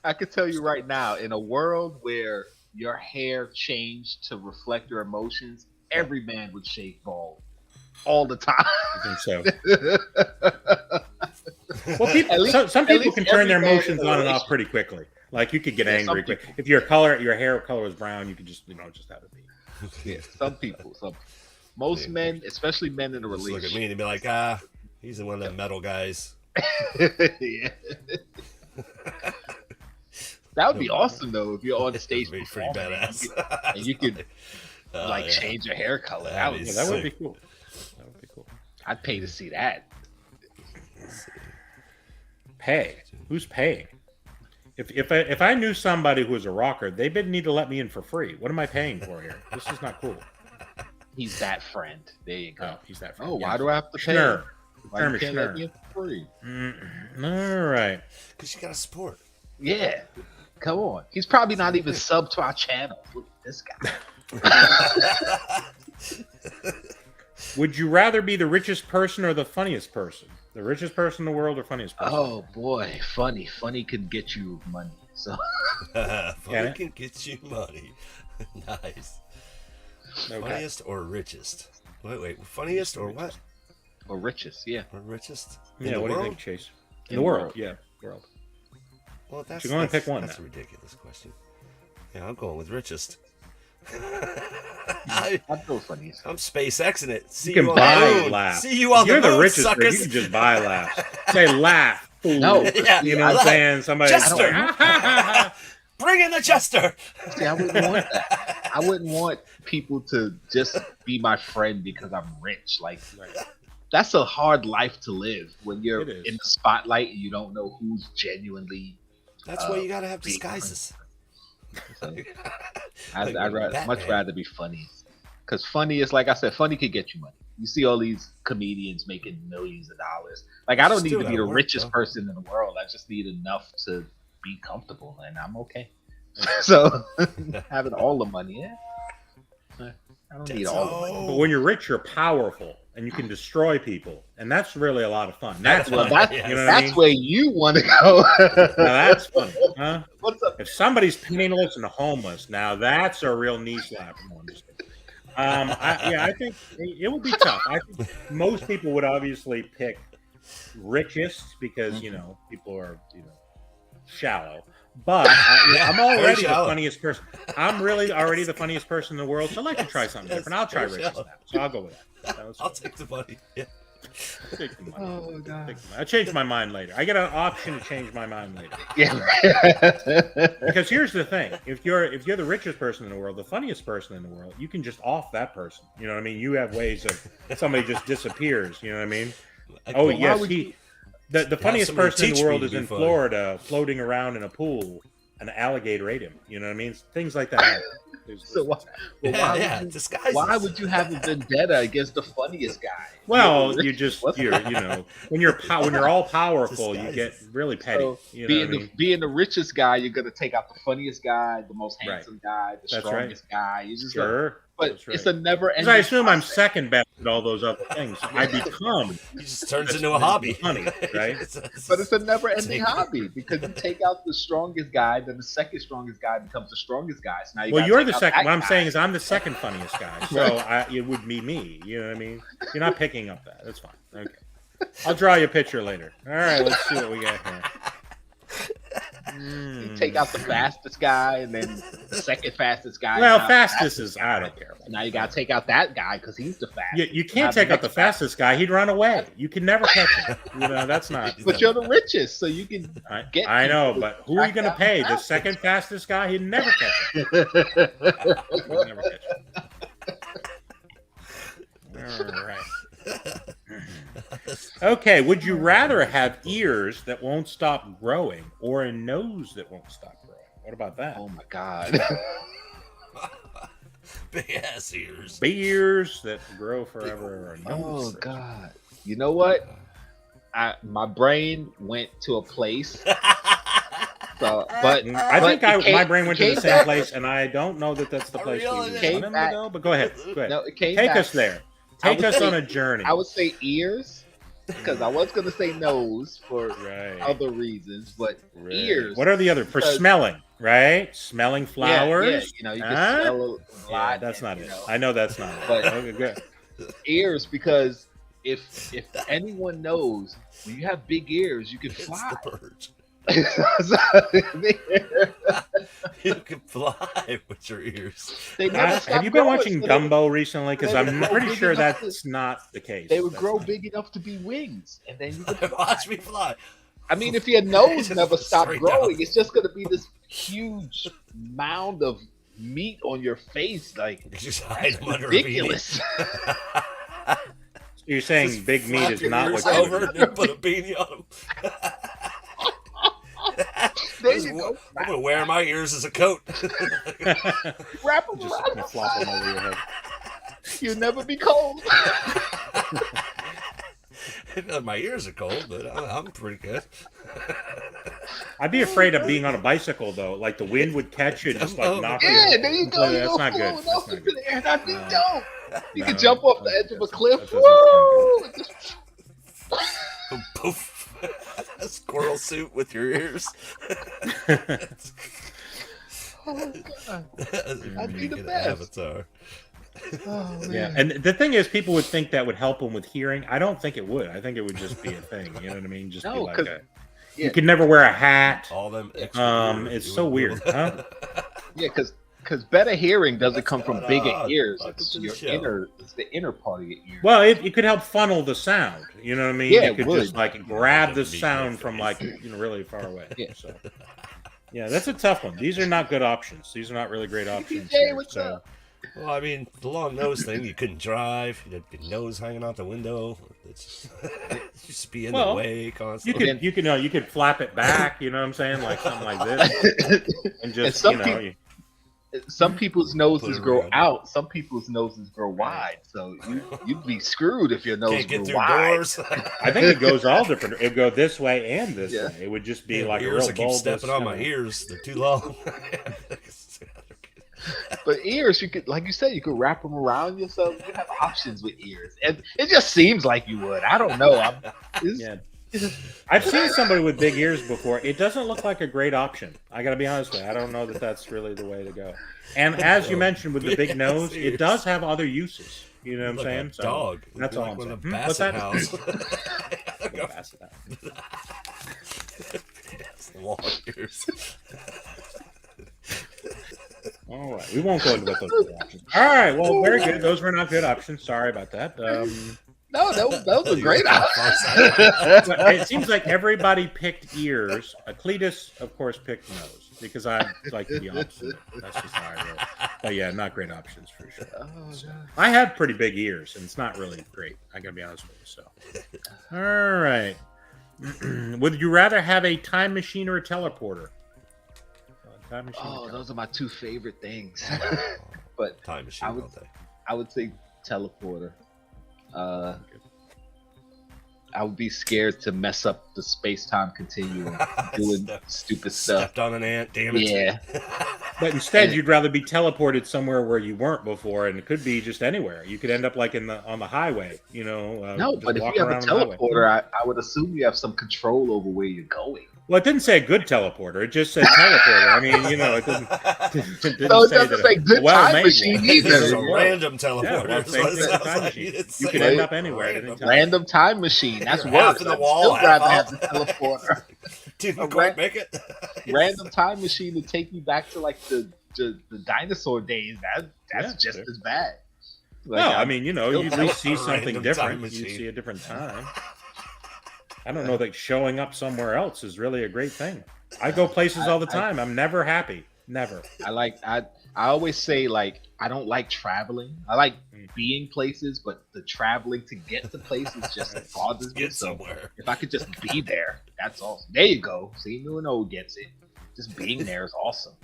I can tell you right now, in a world where your hair changed to reflect your emotions, every man would shave bald all the time. I think so. Well, least- some at people least can turn their every man emotions in a on and off relationship. pretty quickly. Like you could get Yeah, some angry quick. people. If your hair color is brown, you could just just have it be. Yeah, some people. Most Yeah. men, especially men in a Just look at relationship. me and be like, he's one of them metal guys. Yeah. That would be awesome though if you're on stage That'd be pretty performing badass. and you could Yeah. change your hair color. That'd be Yeah, that would be sick. cool. That would be cool. I'd pay to see that. Pay? Who's paying? If I knew somebody who was a rocker, they didn't need to let me in for free. What am I paying for here? This is not cool. He's that friend. There you go. Oh, he's that. Oh, why do I have to pay? Schnurr. Why you Term is can't let schnurr. me in for free? All right. Because you got to support. Yeah. Come on. He's probably not even sub to our channel. Look at this guy. Would you rather be the richest person or the funniest person? The richest person in the world or funniest person? Oh boy, funny. Funny could get you money. So Funny can get you money. Nice. Okay. Funniest or richest? Wait. Funniest or what? or richest, yeah. Or richest? Yeah, the what do you world? think, Chase? In In the the world, world. yeah, world. Well, that's, You can only pick one That's now. a ridiculous question. Yeah, I'm going with richest. I, I feel funny. I'm SpaceXing it. See You can on the buy moon. laughs. See you on You're the the moon, richest person. suckers. You can just buy laughs. Say laugh, fool. No, Yeah, You know what I'm saying? Somebody. Jester. Bring in the jester. See, I wouldn't want that. I wouldn't want people to just be my friend because I'm rich. Like, that's a hard life to live when you're It is. in the spotlight and you don't know who's genuinely. That's why you gotta have disguises. I'd Like much Batman. rather be funny, because funny is, like I said, funny could get you money. You see all these comedians making millions of dollars. Like, I don't need Still to be the gotta work, richest though. person in the world. I just need enough to be comfortable, and I'm okay. So having all the money, I don't need all the money. But when you're rich, you're powerful and you can destroy people, and that's really a lot of fun. That's Well, fun. that's, You know what I that's mean? where you want to go. Now that's fun, huh? What's up? If somebody's penniless and homeless, now that's a real knee slapper. No, I'm just kidding. I think it would be tough. I think most people would obviously pick richest because people are shallow. But I'm already the shallow. funniest person. I'm really already the funniest person in the world. So I'd like to try something different. I'll try very richest shallow. now. So I'll go with that. I'll take the money. Yeah. I'll take the money. Oh god. I'll change my mind later. I get an option to change my mind later. Yeah. Because here's the thing: if you're the richest person in the world, the funniest person in the world, you can just off that person. You know what I mean? You have ways of somebody just disappears. You know what I mean? Oh Well, yes, would the funniest somebody person in teach the world me is to be in funny? Florida, floating around in a pool. An alligator ate him. You know what I mean? Things like that. So why, well, Yeah, why, yeah, would you, disguises. why would you have a vendetta against the funniest guy? Well, You're you rich. just What's when you're all powerful, you get Disguises. really petty. So You know being what I mean? being the richest guy, you're gonna take out the funniest guy, the most Right. handsome guy, the That's strongest guy. You just gonna, Sure. but That's right. it's a never Because ending. I assume I'm second best at all those other things. I become It just turns That's into a hobby. funny, right? But it's a never ending Take- hobby because you take out the strongest guy, then the second strongest guy becomes the strongest guy. So now you well, gotta you're take the out second. that What I'm guy. saying is I'm the second funniest guy, so it would be me. You know what I mean? You're not picking up that. That's fine. Okay. I'll draw you a picture later. All right, let's see what we got here. You take out the fastest guy, and then the second fastest guy. Well, is not the fastest is I don't care. Now you gotta take out that guy because he's the fastest. You can't Not take out the next guy. fastest guy. He'd run away. You can never catch him. That's not. But you're the richest, so you can get. I know, people but who are you going to track pay? down The fastest. second fastest guy? He'd never catch him. He'd never catch him. All right. Okay, would you rather have ears that won't stop growing or a nose that won't stop growing? What about that? Oh my god. Big ass ears. Ears that grow forever or a nose? Oh that- god. You know what? My brain went to a place. So, but I think my brain went to the came same back- place, and I don't know that that's the place we Really? wanted Came to back- go. But go ahead. Go ahead. No, it came Take back. us there. I Take would us say- on a journey. I would say ears because I was gonna say nose for Right. other reasons, but Right. ears. What are the other for Because- smelling? Right, smelling flowers. Yeah, you know, you can Huh? smell a Yeah, lot. that's and, not you it. know, I know that's not it. But- Okay, good. ears because if anyone knows when you have big ears, you can It's fly. the birds. They You can fly with your ears. never stop Have you been growing, watching so they- Dumbo recently? Because they I'm would grow pretty big sure enough that's not the case. They would That's grow not- big enough to be wings, and then you could fly. Watch me fly. I mean, if your nose Just never stopped straight growing, down. it's just going to be this huge mound of meat on your face. Like, You just hide them under a beanie. ridiculous. You're saying Just big meat flap is your not ears what you over and then put a beanie on them. There you go. I'm gonna wear my ears as a coat. Wrap them just around. gonna flop them over your head. You'll never be cold. My ears are cold, but I'm pretty good. I'd be afraid of being on a bicycle though. Like the wind would catch you and just like knock you. Yeah, there you go. Yeah, You that's go not good. floating That's off not into good. the air. That'd be No. dope. You No, could jump off the that edge of a doesn't- cliff. that doesn't Woo! Just- Poof. A squirrel suit with your ears. Oh, God. That'd be the an best. Avatar. Oh, man. Yeah, and the thing is, people would think that would help them with hearing. I don't think it would. I think it would just be a thing. You know what I mean? Just be No, like 'cause- a. yeah. You could never wear a hat. All them extra ears It's you so would- weird, huh? Yeah, because Because better hearing doesn't What's come from going bigger on? ears. Welcome It's to the your show. inner. It's the inner part of your ear. Well, it could help funnel the sound. You know what I mean? Yeah, you it could would. just like grab the That'd be sound good from for like you. really far away. Yeah. So, yeah, that's a tough one. These are not good options. These are not really great options. Jay, Here, what's so. up? Well, I mean, the long nose thing, you couldn't drive. You had your nose hanging out the window. It's just be in the way You constantly. you could flap it back. You know what I'm saying? Like something like this, and just some some people's noses Put it grow around. out. Some people's noses grow wide. So you'd be screwed if your nose Can't get grew through wide. doors. I think it goes all different. It would go this way and this Yeah. way. It would just be Yeah, like a ears, real I keep bulbous stepping on my kinda- ears. They're too long. But ears, you could, like you said, you could wrap them around yourself. You have options with ears, and it just seems like you would. I don't know. Yeah. I've seen somebody with big ears before. It doesn't look like a great option. I got to be honest with you. I don't know that that's really the way to go. And as you mentioned with the big nose, it does have other uses. You know what I'm Like saying? a dog. That's all I'm Like saying. one of What's the that? Basset Go pass it out. Yes, long ears. All right, we won't go into what those are options. All right, well, very good. Those were not good options. Sorry about that. No, that was a great option. But it seems like everybody picked ears. Cletus, of course, picked nose because I like the opposite. That's just how I roll. But yeah, not great options for sure. So, I have pretty big ears, and it's not really great. I gotta be honest with you. So, all right. Would you rather have a time machine or a teleporter? Time machine. Oh, those are my two favorite things. But Time machine, don't they? I would say teleporter. I would be scared to mess up the space-time continuum doing stupid stuff. Stepped on an ant, damn it. Yeah. But instead, you'd rather be teleported somewhere where you weren't before, and it could be just anywhere. You could end up like on the highway, you know. No, just but if walking you have a around on the highway. teleporter, I would assume you have some control over where you're going. Well, it didn't say a good teleporter. It just said teleporter. I mean, you know, it didn't No, it doesn't say good time well-made machine one. This is either. a random Yeah, teleporter. well, is same what it thing with sounds time like. machine. It's You like could end up anywhere at random. any time. Random time machine. That's You're worse. half in the I'd wall, still half rather out. have the teleporter. Didn't quite make it. Random time machine to take you back to like the dinosaur days. That's Yeah, just sure. as bad. Like, No, I mean, you know, you at least see A something random different. time You machine. see a different time. I don't know that showing up somewhere else is really a great thing. I go places all the time. I'm never happy. Never. I always say, like, I don't like traveling. I like being places, but the traveling to get to places just bothers me. Get So somewhere. if I could just be there, that's awesome. There you go. See, new and old gets it. Just being there is awesome.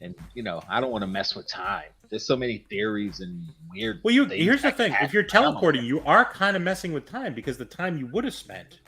And you know, I don't want to mess with time. There's so many theories and weird. Well, things here's the that thing. happen. If you're I don't know. teleporting, you are kind of messing with time because the time you would have spent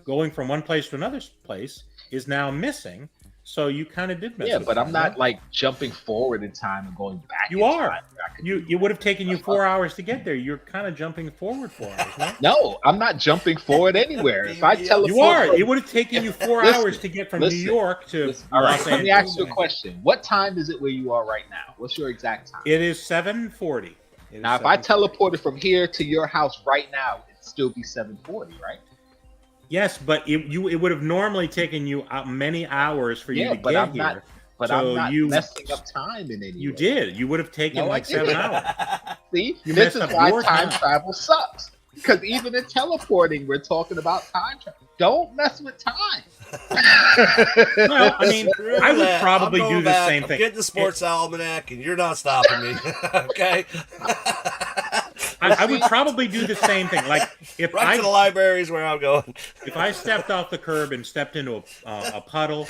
going from one place to another place is now missing. So you kind of did mess Yeah, with but time, I'm not right? like jumping forward in time and going back. You in are. time. I could You would have taken you 4 hours to get there. You're kind of jumping forward 4 hours, no? No, I'm not jumping forward anywhere. If I teleport, You are. It would have taken you 4 Listen, hours to get from listen, New York to All right, Los let me Angeles. ask you a question. What time is it where you are right now? What's your exact time? It is 7:40. It is Now, if I 7:40. teleported from here to your house right now, it'd still be 7:40, right? Yes, but it would have normally taken you many hours for you Yeah, to but get I'm here. not. But So I'm not you- messing up time in any You way. did. You would have taken No, I like 7 didn't. hours. See, You this messed is up why your time time. travel sucks. Because even in teleporting, we're talking about time travel. Don't mess with time. Well, I mean, I would Roulette. probably I'm do going the back. same I'm thing. getting the sports almanac, and you're not stopping me. Okay. I would probably do the same thing. Like if Right to the library is where I'm going. if I stepped off the curb and stepped into a puddle,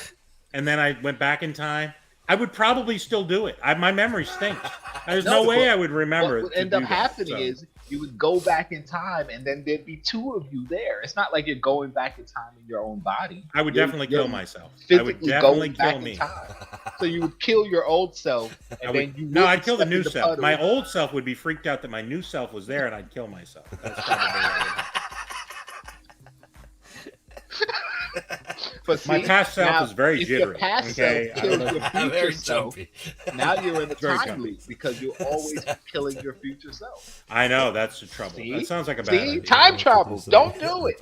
and then I went back in time, I would probably still do it. My memory stinks. There's no way I would remember. What would to end do up that, happening so. is you would go back in time, and then there'd be two of you there. It's not like you're going back in time in your own body. I would You're- definitely you're kill myself. I would physically definitely going kill back me. in time. So you would kill your old self, and I then would, you no, wouldn't I'd kill the step in new self. puddle. My old self would be freaked out that my new self was there, and I'd kill myself. That's probably what would happen. But see, My past self now, is very if jittery. your past Okay, self I don't kills know. your future Very self, jumpy. now you're in the Very time jumpy. loop because you're always killing your future self. I know that's the trouble. See? That sounds like a bad See, idea. time travel. Don't do it.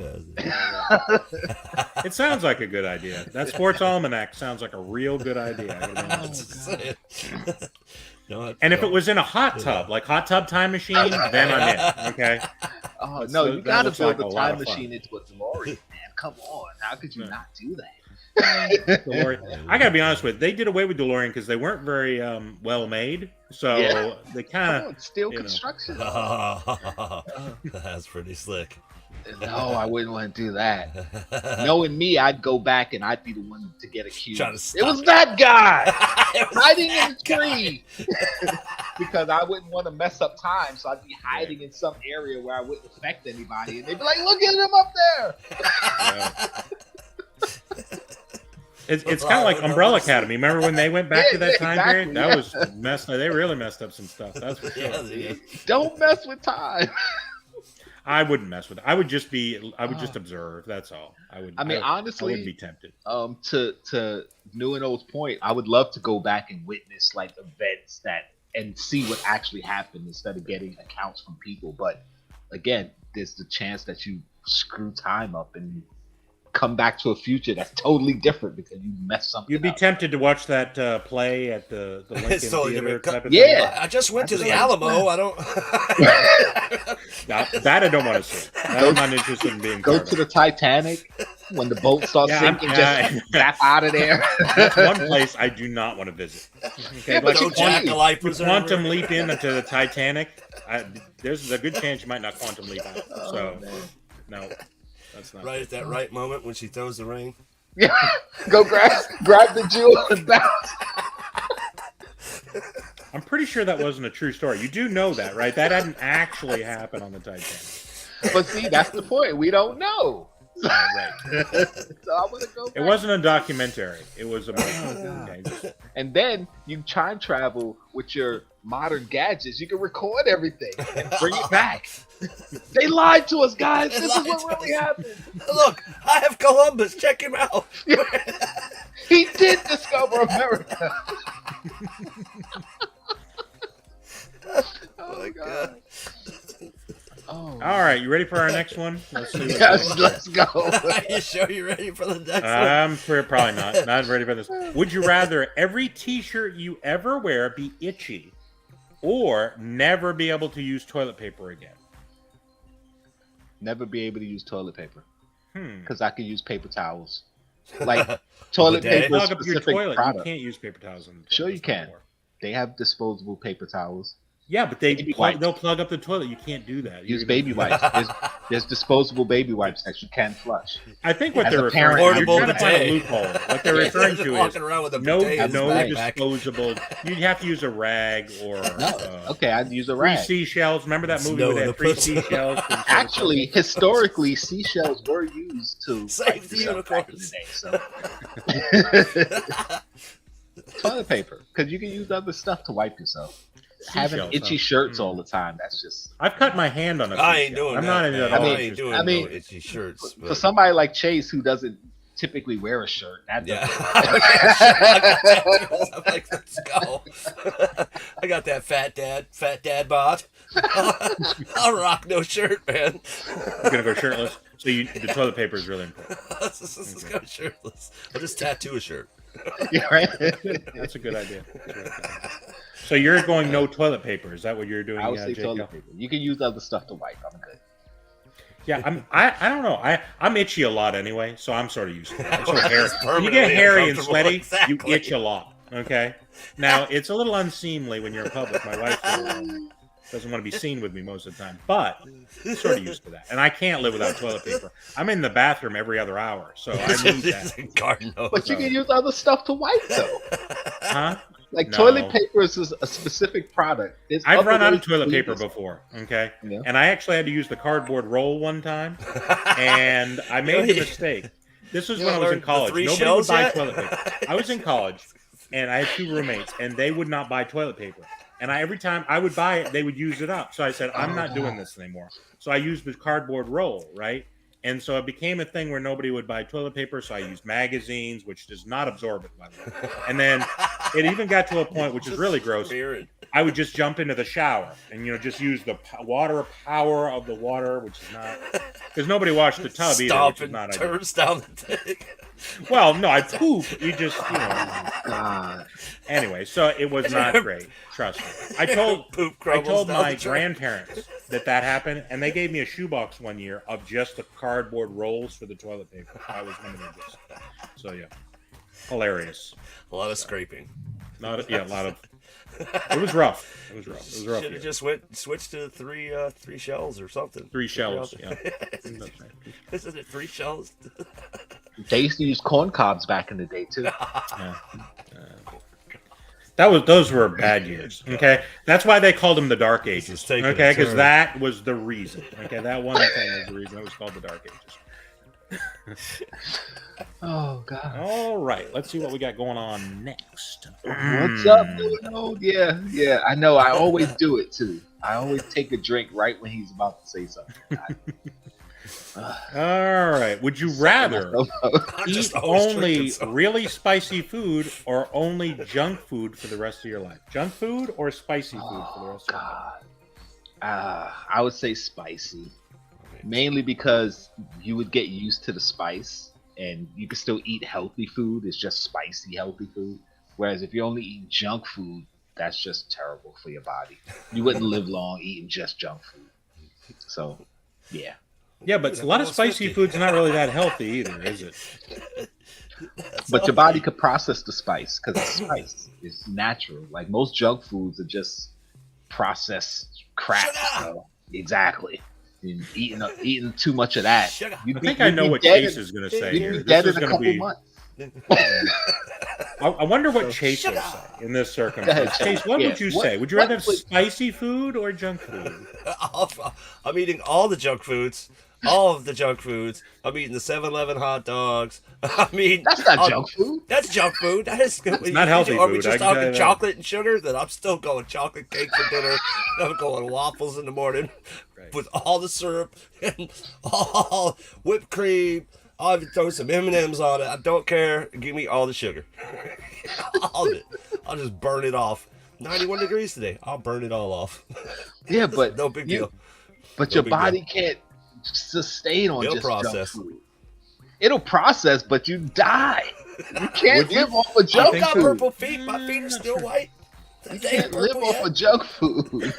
It sounds like a good idea. That sports almanac sounds like a real good idea. I gotta be honest with you. And if it was in a hot tub, like hot tub time machine, then I'm in. Okay. Oh That's- no, that you gotta looks build like a a lot time of fun. machine into a DeLorean, man. Come on, how could you Yeah. not do that? DeLorean. I gotta be honest with you, they did away with DeLorean because they weren't very well made. So Yeah. they Come kind of on, steel you know. construction. That's pretty slick. No, I wouldn't want to do that. Knowing me, I'd go back and I'd be the one to get accused. Trying to It stop was it. that guy It was hiding in that the tree. Because I wouldn't want to mess up time, so I'd be hiding in some area where I wouldn't affect anybody, and they'd be like, "Look at him up there." It's kind of like Umbrella Academy. Remember when they went back to that time exactly, period? That was messed. They really messed up some stuff. That's for sure. Yeah, Don't mess with time. I wouldn't mess with it. I would just observe. That's all. I would. I mean, I honestly, wouldn't be tempted. To New and Old's point, I would love to go back and witness like events and see what actually happened instead of getting accounts from people. But again, there's the chance that you screw time up and come back to a future that's totally different because you messed something You'd be up. tempted to watch that play at the Lincoln It's totally Theater different. type of Yeah. thing. I just went to That's the like- Alamo. I don't. That I don't want to see. That I'm not interested in being Go part to of. the Titanic when the boat starts Yeah, sinking, I'm- just zap out of there. That's one place I do not want to visit. Okay, Yeah, but like you No can. jackalipers. you quantum leap into the Titanic. There's a good chance you might not quantum leap out. So no, that's not. Right at that right moment when she throws the ring. Yeah, go grab the jewel and bounce. I'm pretty sure that wasn't a true story. You do know that, right? That hadn't actually happened on the Titanic. But see, that's the point. We don't know. Right. So I want to go back. It wasn't a documentary. It was a movie. God. Okay. And then you time travel with your modern gadgets. You can record everything and bring it back. They lied to us, guys. They This is lied what to really us. happened. Look, I have Columbus. Check him out. He did discover America. Oh my god. Oh. All right, you ready for our next one? Let's see. What Yes, let's go. Are you sure you're ready for the next one? Probably not. Not ready for this. Would you rather every T-shirt you ever wear be itchy, or never be able to use toilet paper again? Never be able to use toilet paper Hmm. because I can use paper towels. Like toilet Bidet? paper is Plug up your specific toilet. You product. can't use paper towels in the toilet. Sure you can. anymore. They have disposable paper towels. Yeah, but Baby wipes. they'll plug up the toilet. You can't do that. Use You're baby gonna- wipes. There's disposable baby wipes that you can flush. I think what As they're a referring parent, to, you're Portable trying to find a bidet. loophole. What they're referring Just to is walking around with a no bidet in his backpack. disposable. You'd have to use a rag or Okay, I'd use a three rag. seashells. Remember that movie Snow with in that the three pussy. seashells? Actually, historically, seashells were used to Save wipe the yourself back in unicorns. the day. So toilet paper, because you can use other stuff to wipe yourself. Having Seashells, itchy huh? shirts all the time, that's just I've cut my hand on a I ain't seashell. doing I'm that. not into man. that. I mean- I ain't doing I mean, no itchy shirts. for but- somebody like Chase who doesn't typically wear a shirt. That Yeah. doesn't- I'm like, let's go. I got that fat dad bod. I'll rock no shirt, man. I'm gonna go shirtless. So the toilet paper is really important. Let's go shirtless. I'll just tattoo a shirt. Yeah, right? That's a good idea. That's a good idea. So you're going no toilet paper? Is that what you're doing? I would say Jacob? toilet paper. You can use other stuff to wipe. I'm good. Yeah, I don't know. I'm itchy a lot anyway, so I'm sort of used to it. I'm sort of hairy. It's When you get permanently hairy and uncomfortable. sweaty, Exactly. you itch a lot. Okay. Now it's a little unseemly when you're in public. My wife doesn't want to be seen with me most of the time, but I'm sort of used to that. And I can't live without toilet paper. I'm in the bathroom every other hour, so I need that. Garden hose. But you can use other stuff to wipe though. Huh? Like No. toilet paper is a specific product. There's I've other run out of ways to toilet use paper this. before, okay? Yeah. And I actually had to use the cardboard roll one time, and I made the mistake. This was You when I was in learned the college. three Nobody would shells buy yet? toilet paper. I was in college, and I had 2 roommates, and they would not buy toilet paper. And every time I would buy it, they would use it up. So I said, I'm not doing this anymore. So I used the cardboard roll, right? And so it became a thing where nobody would buy toilet paper. So I used magazines, which does not absorb it, by the way. And then it even got to a point, which is really gross. I would just jump into the shower and, just use the water power of the water, which is not, because nobody washed the tub either, which is not ideal. Turns down the dick. Well, no, I poop. You just, Anyway, so it was not great. Trust me. I told my grandparents that happened, and they gave me a shoebox one year of just the cardboard rolls for the toilet paper. I was one of their gifts. So yeah, hilarious. A lot of scraping. A lot of. It was rough. It was rough. Should have just switched to three shells or something. 3 shells. Yeah. Isn't it 3 shells? They used to use corn cobs back in the day too. Yeah. Those were bad years. Okay, that's why they called them the Dark Ages. Okay, because that was the reason. Okay, that one thing was the reason it was called the Dark Ages. Oh God! All right, let's see what we got going on next. What's up? Oh yeah. I know. I always do it too. I always take a drink right when he's about to say something. All right. Would you rather eat only really spicy food or only junk food for the rest of your life? Junk food or spicy food for the rest of your life? I would say spicy, mainly because you would get used to the spice, and you can still eat healthy food. It's just spicy healthy food. Whereas if you only eat junk food, that's just terrible for your body. You wouldn't live long eating just junk food. So, yeah. Yeah, but a lot of spicy food's not really that healthy either, is it? But your body could process the spice because it's spice. It's natural. Like most junk foods are just processed crap. So, exactly. And eating too much of that. I think I know what Chase is going to say here. You'd be dead in a couple months. I wonder what Chase will say in this circumstance. Chase, what would you say? Would you rather have spicy food or junk food? I'm eating all the junk foods. All of the junk foods. I'm eating the 7-Eleven hot dogs. That's not junk food. That's junk food. That is it's not healthy Are food. we just talking chocolate and sugar? Then I'm still going chocolate cake for dinner. I'm going waffles in the morning with all the syrup and all whipped cream. I'll even throw some M&Ms on it. I don't care. Give me all the sugar. All of it. I'll just burn it off. 91 degrees today. I'll burn it all off. Yeah, but no big deal. But your body can't sustain on It'll just process. junk food. It'll process, but you die. You can't live off of junk food. I've got purple feet. My feet are still white. You can't live off of junk food.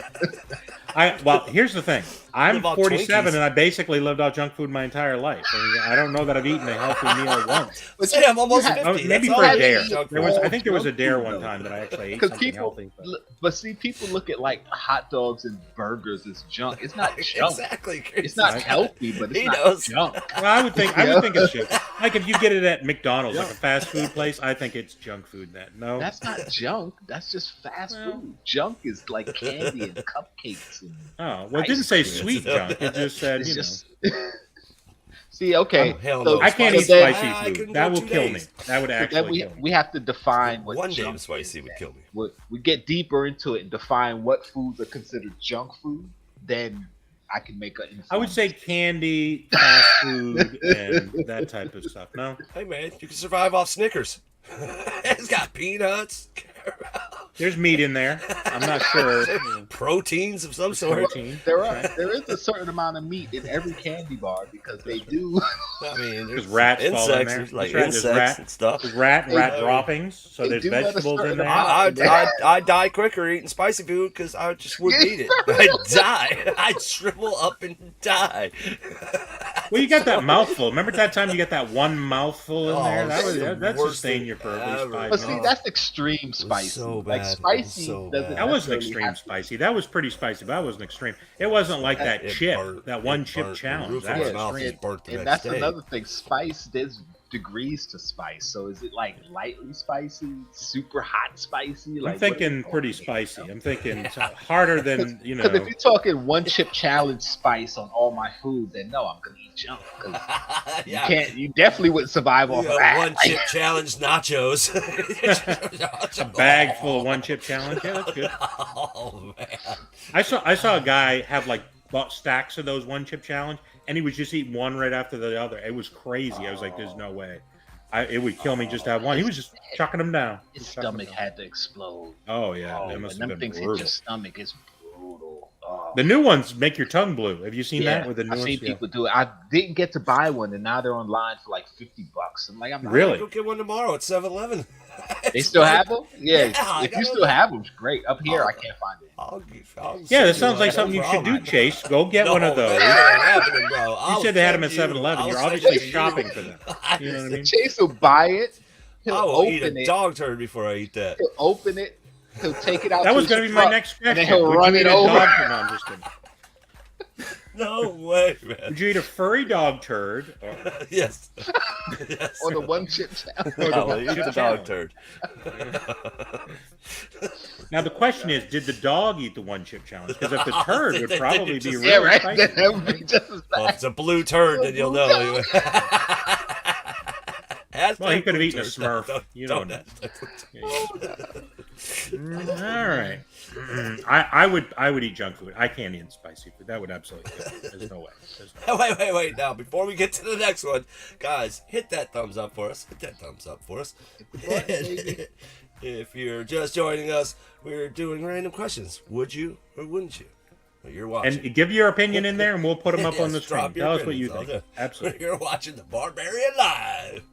Well, here's the thing. I'm 47 and I basically lived off junk food my entire life. I don't know that I've eaten a healthy meal once. But say I'm almost 50. Maybe for a dare. I think there was a dare one time that I actually ate something healthy. But see, people look at like hot dogs and burgers as junk. It's not junk. Exactly. It's not healthy, but it's not junk. Well, I would think it's junk. Like if you get it at McDonald's, like a fast food place, I think it's junk food. No, that's not junk. That's just fast food. Junk is like candy and cupcakes. And it didn't say sweet junk. It just said, See, okay. So I can't eat spicy food. That will kill me. That would actually kill me. We have to define what one junk damn spicy would kill me. We get deeper into it and define what foods are considered junk food. Then I can make a. I would say candy, fast food, and that type of stuff. No. Hey man, you can survive off Snickers. It's got peanuts. There's meat in there. I'm not sure. Proteins of some sort. There is a certain amount of meat in every candy bar because they do. I mean, there's rats, insects, like insects and stuff. There's rat droppings. So there's vegetables in there. I die quicker eating spicy food because I just wouldn't eat it. I'd die. I'd shrivel up and die. Well, you got that mouthful. Remember that time you got that one mouthful in there? That sustained you for at least 5 minutes. But see, that's extreme spicy. So bad. Like spicy doesn't. That wasn't extreme spicy. That was pretty spicy, but that wasn't extreme. It wasn't like that chip, that one chip challenge. That was extreme. And that's another thing. Spice, there's degrees to spice. So is it like lightly spicy, super hot spicy? I'm thinking pretty spicy. I'm thinking harder than, Because if you're talking one chip challenge spice on all my food, then no, I'm gonna eat junk. You definitely wouldn't survive off of that. One chip challenge nachos. A bag full of one chip challenge. Yeah, that's good. Oh man. I saw a guy have bought stacks of those one chip challenge, and he was just eating one right after the other. It was crazy. I was like, "There's no way." It would kill me just to have one. He was just chucking them down. His stomach had to explode. Oh yeah, Oh, that when must them have been things hit brutal. your stomach, it's brutal. Oh. The new ones make your tongue blue. Have you seen that with the I've newest? seen people do it. I didn't get to buy one, and now they're online for like $50. I'm like, I'm not Really? Go get one tomorrow at 7-Eleven. They still have them? Yeah. I If got you still them. have them, it's great. Up here, Oh. I can't find it. I'll Yeah, send that sounds like one. something you No should do, problem. Chase. Go get one of No, those. that ain't happening, bro. You I'll said they had them at send 7-Eleven. I'll You're send obviously you. shopping for them. You know what I mean? Chase will buy it. He'll I will open eat a it. dog turd before I eat that. He'll open it. He'll take it out. That was going going to to be my next and question. then he'll Would run you it eat a over. dog turd? No, I'm just kidding. No way, man. Would you eat a furry dog turd? Or, Yes. Yes. Or the one chip challenge. I'll eat the dog turd. now the question is, did the dog eat the one chip challenge? Because if the turd would They probably be just- really Yeah, right. spicy. That would be just as Well, if bad. it's a blue turd, then you'll know. Well, he could have eaten a Smurf. Don't- You don't know. don't- All right. I would eat junk food. I can't eat spicy food. That would absolutely kill me. There's no way. There's no way. Wait. Now, before we get to the next one, guys, hit that thumbs up for us. Hit that thumbs up for us. If you're just joining us, we're doing random questions. Would you or wouldn't you? Well, you're watching. And give your opinion in there, and we'll put them up on the Yes, screen. drop your Tell us what you opinions. think. Okay. Absolutely. You're watching the Barbarian Live.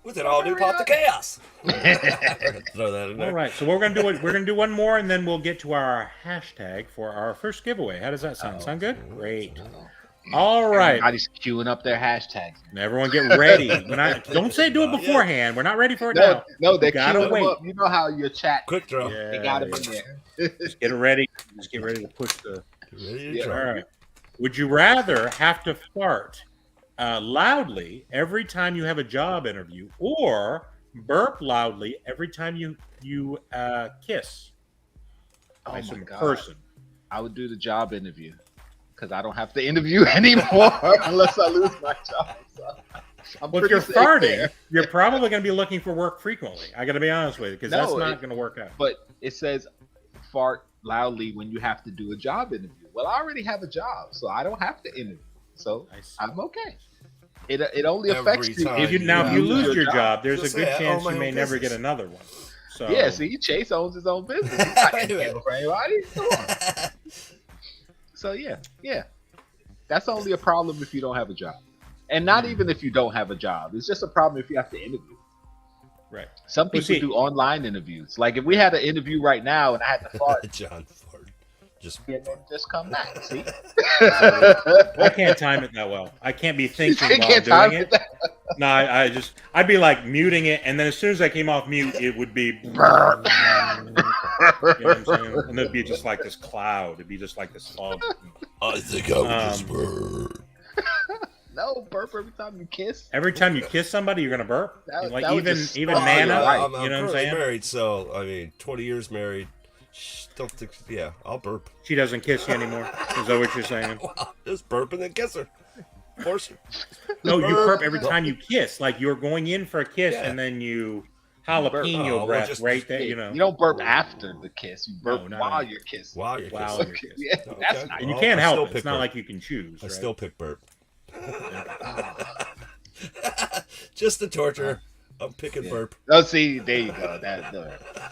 With an all new Pop the Chaos. Throw that in there. All right. So we're gonna do one more, and then we'll get to our hashtag for our first giveaway. How does that sound? Sound good? Great. All right. Everybody's queuing up their hashtags. Everyone get ready. Don't say do it beforehand. We're not ready for it now. No, they're gotta queuing them wait. up. You know how your chat, Quick draw. Yeah, they got them yeah. in there. Just get ready. Just get ready to push the. Ready to Yeah. draw. All right. Would you rather have to fart loudly every time you have a job interview, or burp loudly every time you kiss Oh by my some God. person? I would do the job interview because I don't have to interview anymore unless I lose my job. So I'm Well, if pretty you're safe farting, there. you're probably going to be looking for work frequently. I got to be honest with you, because that's No, not it- going to work out. But it says fart loudly when you have to do a job interview. Well, I already have a job, so I don't have to interview. So I see. I'm okay. It only Every affects you time If you you now, if you have lose your job, there's Just a good say, I own chance my you may own never get business. another one. So Yeah, see, Chase owns his own business. He's not gonna handle for anybody. Come on. So yeah. That's only a problem if you don't have a job. And not even if you don't have a job. It's just a problem if you have to interview. right. Some Well, people see- do online interviews. Like if we had an interview right now and I had to fart, John Ford. Just and then just come back. See? I can't time it that well. I can't be thinking You while can't doing time it. it that- No, I'd be like muting it, and then as soon as I came off mute, it would be. You know Burp. what I'm saying? And it'd be just like this cloud. It'd be just like this fog. I think I would just Um, burp. No, burp every time you kiss. Every time you kiss somebody, you're gonna burp. That- Like that would even just even spoil Nana, your life. I'm you know what I'm currently saying? married, so I mean, 20 years married. Don't think, yeah, I'll burp. She doesn't kiss you anymore. Is that what you're saying? Wow, just burp and then kiss her. Force her. No, you burp every time you kiss. Like you're going in for a kiss, Yeah. and then you jalapeno Oh, well, breath just- right there. You know. You don't burp after the kiss. You burp No, not while after. you're kissing. Wow, you're Wow, kissing. you're kissing. Yeah, that's Okay. not. And you Well, can't I help still it. It's pick not burp. like you can choose. I Right? still pick burp. Just the torture. I'm picking Yeah. burp. Oh, see, there you go. That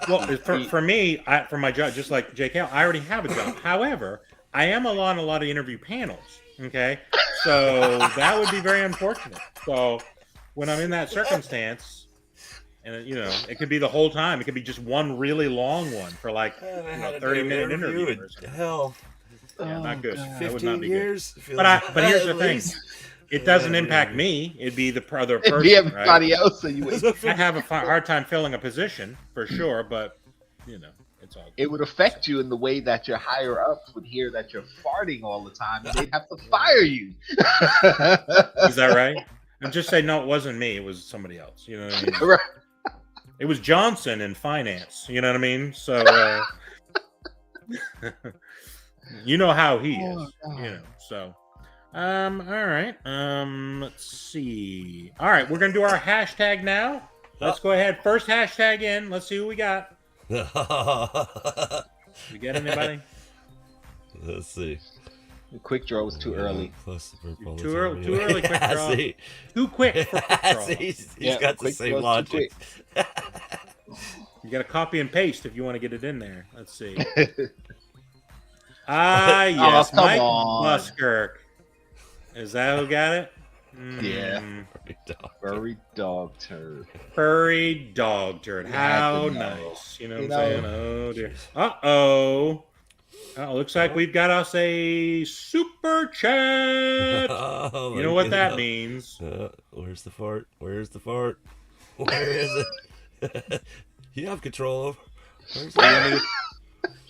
Well, for me, for my job, just like JK, I already have a job. However, I am on a lot of interview panels. Okay, so that would be very unfortunate. So when I'm in that circumstance, and you know, it could be the whole time. It could be just one really long one for like I you know, had a 30-minute damn interview. in or something. hell, Yeah, not good. God. That would 15 not be good. years. But here's the At thing: least. it doesn't Yeah, impact yeah. me. It'd be the other It'd person. be right? everybody else, so you would. I have a hard time filling a position for sure, but you know, it's all good. It would affect you in the way that your higher ups would hear that you're farting all the time, and they'd have to fire you. Is that right? And just say no, it wasn't me. It was somebody else. You know what I mean? Right. It was Johnson in finance. You know what I mean? So you know how he is. Oh, God. You know. So all right. Let's see. All right, we're gonna do our hashtag now. let's go ahead. First hashtag in. Let's see who we got. We got anybody? Let's see. The quick draw was too early. Plus Too early. Too early. Quick draw. See? Too quick for quick draw. He's Yeah, got the quick same draw's logic. too You got to copy and paste if you want to get it in there. Let's see. Ah, yes, come Mike on. Buskirk. Is that who got it? Yeah. Furry dog. Furry dog turd. Furry dog turd. You had How to know. nice. You know You what I'm saying? Oh, dear. Uh-oh. Looks like we've got us a super chat. Oh, You know what that means. Where's the fart? Where's the fart? Where is it? You have control of. Where's it?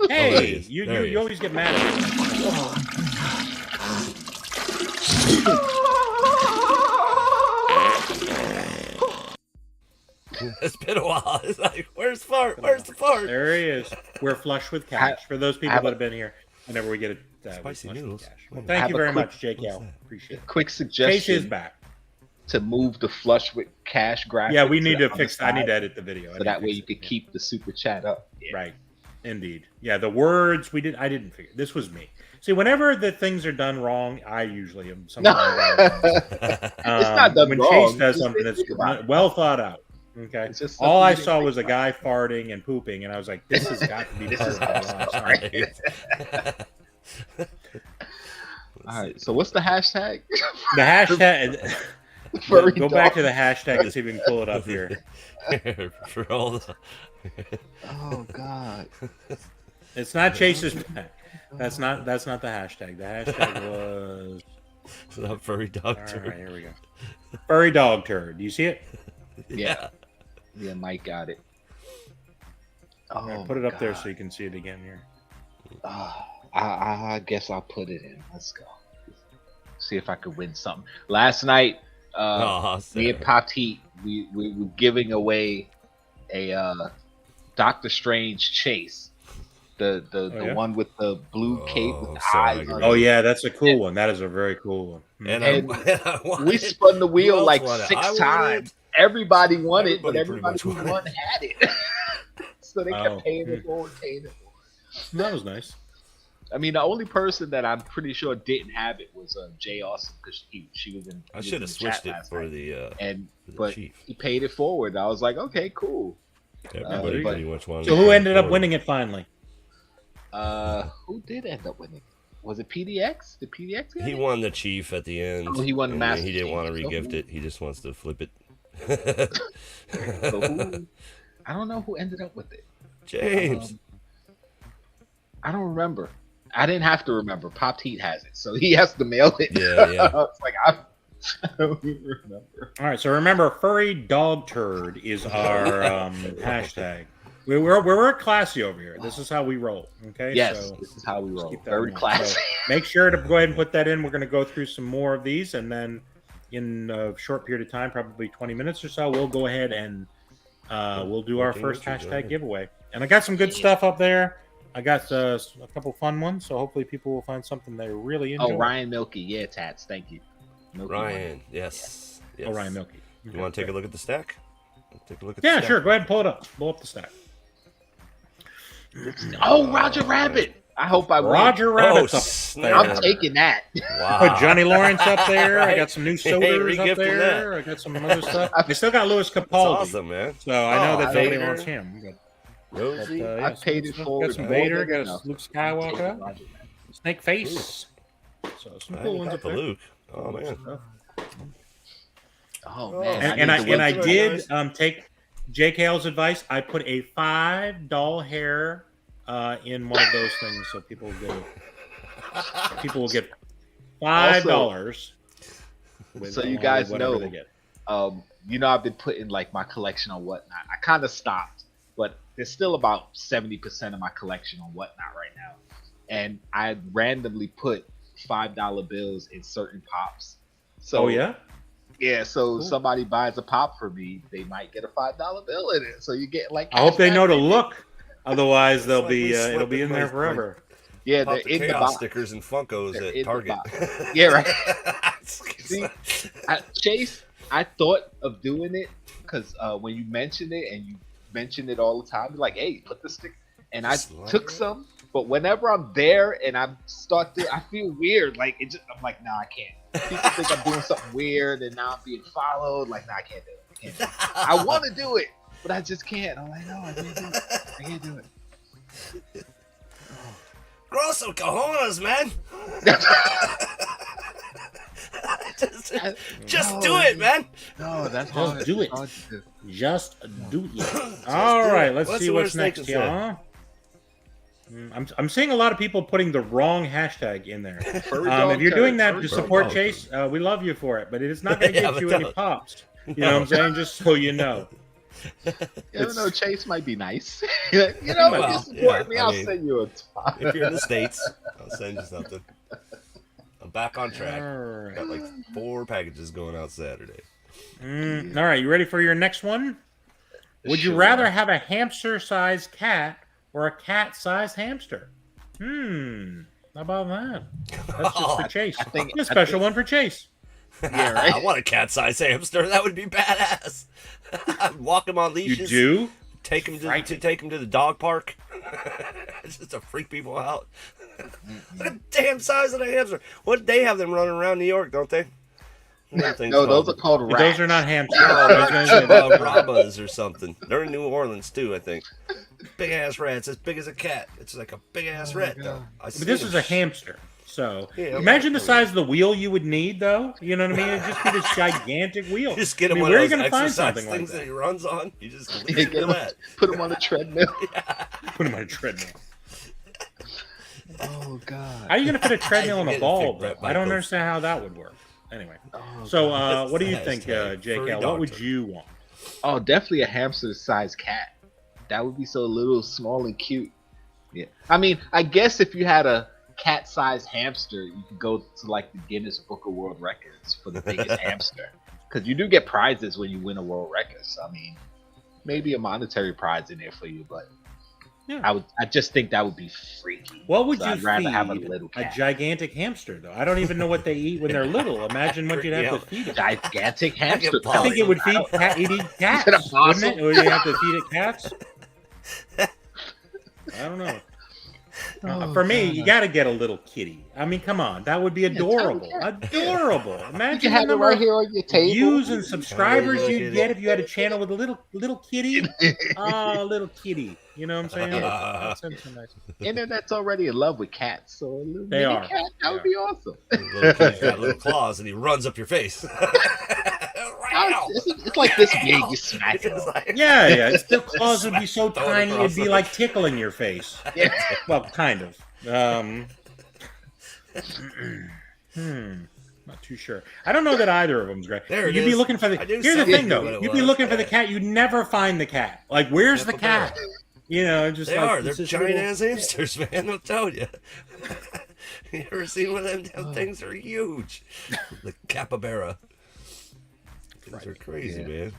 Hey, there he is. you There he you is. always get mad at me. It's been a while. It's like, where's fart? Where's the fart? There he is. We're flush with cash. For those people that have been here, whenever we get it, Spicy flush with noodles. cash. Well, I thank have you a very quick- much, Jake what's L. that? Appreciate it. Quick Chase is suggestion back. to move the flush with cash graphic. Yeah, we need to on the fix. I need side, to edit the video. I so need that to way fix you it, could yeah. keep the super chat up. Yeah. Right. Indeed. Yeah, the words we did. I didn't figure. This was me. See, whenever the things are done wrong, I usually am No, it's not done when wrong. Chase does Just something think that's about it. well thought out. Okay. It's just All I something you saw didn't was a think guy farting and pooping, and I was like, "This has got to be This part is of the awesome. last Right. All right. So what's the hashtag? The hashtag. Furry Go back to dog. the hashtag and see if we can pull it up here. For all the. Oh God. It's not Chase's back. That's not the hashtag. The hashtag was. That furry dog All turd. right, here we go. Furry dog turd. Do you see it? Yeah. Yeah, Mike got it. All right, Oh, put it up there God. so you can see it again here. I guess I'll put it in. Let's go. See if I could win something. Last night, Oh, me and Patit, we were giving away a Doctor Strange chase. The yeah? one with the blue cape with Oh, the so eyes. I on agree. it. Oh yeah, that's a cool one. That is a very cool one. And, And I wanted, We spun the who wheel else like wanted it? 6 I wanted times. it. Everybody won it, but Everybody everybody pretty who much won had it. So they kept Oh. paying it forward, paying it forward. That was nice. I mean, the only person that I'm pretty sure didn't have it was Jay Austin because she was in. I he should was have in the switched chat it last for night. the And for the but chief. he paid it forward. I was like, okay, cool. Everybody but- pretty much wanted. So it who going ended up forward. winning it finally? Who did end up winning? Was it PDX? Did PDX get He it? won the chief at the end. Oh, he won and Master He didn't Chief. want to So regift who- it. He just wants to flip it. So who? I don't know who ended up with it. James. I don't remember. I didn't have to remember. Pop Heat has it, so he has to mail it. Yeah, yeah. I was like, I don't even remember. All right. So remember, furry dog turd is our hashtag. We're classy over here. This is how we roll. Okay. Yes, So this is how we roll. keep that Very in mind. classy. So make sure to go ahead and put that in. We're going to go through some more of these, and then in a short period of time, probably 20 minutes or so, we'll go ahead and we'll do our Okay, first Richard, go hashtag ahead. giveaway. And I got some good stuff up there. I got a couple fun ones, so hopefully people will find something they really enjoy. Oh, Ryan Milky. Yeah, Tats. Thank you. Milky Ryan. Yes. Yes. Oh, Ryan Milky. You want to take a look at the stack? Take a look at. Yeah, the stack. sure. Go ahead and pull it up. Pull up the stack. Oh, Roger Rabbit. I hope I win. Roger Rabbit's up snap. there. I'm taking that. Wow. Put Johnny Lawrence up there. I Right. got some new He ain't sodas up regifting there. that. I got some other stuff. I still got Louis That's Capaldi. awesome, man. So I know Oh, that nobody Vader. wants him. But, Rosie. yeah, I paid it some- forward Got some more Vader. than Got enough. a Luke I'm taking Skywalker. Roger Rabbit. Snake Face. So some I cool ain't ones got up the there. Luke. Oh man. Oh Oh, man, And I need to and I look did nice. take JKL's advice. I put a $5 hair in one of those things, so people will get $5. with So you along guys with whatever know- they get. you know, I've been putting like my collection on Whatnot. I kind of stopped, but there's still about 70% of my collection on Whatnot right now. And I randomly put $5 bills in certain pops. So Oh yeah. yeah. So Cool. somebody buys a pop for me, they might get a $5 bill in it. So you get like. I hope they cash know to back. look. Otherwise, they'll like be we slip it'll be it in there like- forever. Yeah, Pop they're the in the chaos box. stickers and Funkos They're in at the Target. box. Yeah, right. See, Chase, I thought of doing it because when you mention it and you mention it all the time, you're like, hey, put the stick. And I took some, but whenever I'm there and I feel weird. Like I'm like, nah, I can't. People think I'm doing something weird and now I'm being followed. Like, nah, I can't do it. I can't do it. I want to do it, but I just can't. I'm like, no, I can't do it. I can't do it. Grow some cojones, man. just do it, man. No, that's Just hard. do it. Hard to do. Just do it. All right, let's see the what's worst they next can here. I'm seeing a lot of people putting the wrong hashtag in there. If you're doing that to support Chase, we love you for it, but it is not going to get you any pops. You know what I'm saying? Just so you know. You never know, Chase might be nice. You know, if you support me, I'll send you a top. If you're in the States, I'll send you something. I'm back on track. Right. Got like 4 packages going out Saturday. All right, you ready for your next one? Would you rather have a hamster-sized cat or a cat-sized hamster? How about that? That's just for Chase. A special one for Chase. Yeah, right? I want a cat-sized hamster. That would be badass. I'd walk him on leashes. You do? Take him to the dog park. Just to freak people out. Look at the damn size of the hamster. What they have them running around New York, don't they? No, those are called rats. Those are not hamsters. Brahmas or something. They're in New Orleans too, I think. Big ass rats, as big as a cat. It's like a big ass rat, though. But this is a hamster. So imagine the size of the wheel you would need, though. You know what I mean? It'd just be this gigantic wheel. Just get him one of those exercise things that he runs on. You just leave him that. Put him on a treadmill. Put him on a treadmill. Oh God! How are you going to fit a treadmill on a ball? I don't understand how that would work. Anyway, so what do you think, JK? What would you want? Oh, definitely a hamster-sized cat. That would be so little, small, and cute. Yeah, I mean, I guess if you had a cat-sized hamster, you could go to like the Guinness Book of World Records for the biggest hamster, because you do get prizes when you win a world record. So I mean, maybe a monetary prize in there for you, but yeah. I just think that would be freaky. What would you I'd rather feed have a little cat. A gigantic hamster, though? I don't even know what they eat when they're little. Imagine what you'd have to feed it. Gigantic hamster. I think it would feed eating cats, wouldn't it? Or you have to feed it cats? I don't know. For me, you got to get a little kitty. I mean, come on, that would be adorable. Adorable. Imagine you have it right here on your table. Views and subscribers you'd get if you had a channel with a little kitty. Oh, little kitty. You know what I'm saying? That sounds so nice. Internet's already in love with cats, so a little they are. cat, that would be awesome. Little kitty's got little claws and he runs up your face. It's like this big, you smack it. Yeah. The claws would be so tiny, it'd be like tickling your face. Yeah. Well, kind of. Not too sure. I don't know that either of them's great. You'd be looking for the. Here's the thing, though. You'd be looking for the cat. You'd never find the cat. Like, where's the cat? You know, just they like, are. They're giant ass hamsters, man. I'm telling you. You ever seen one of them damn things? They're huge. The capybara. These are crazy, man.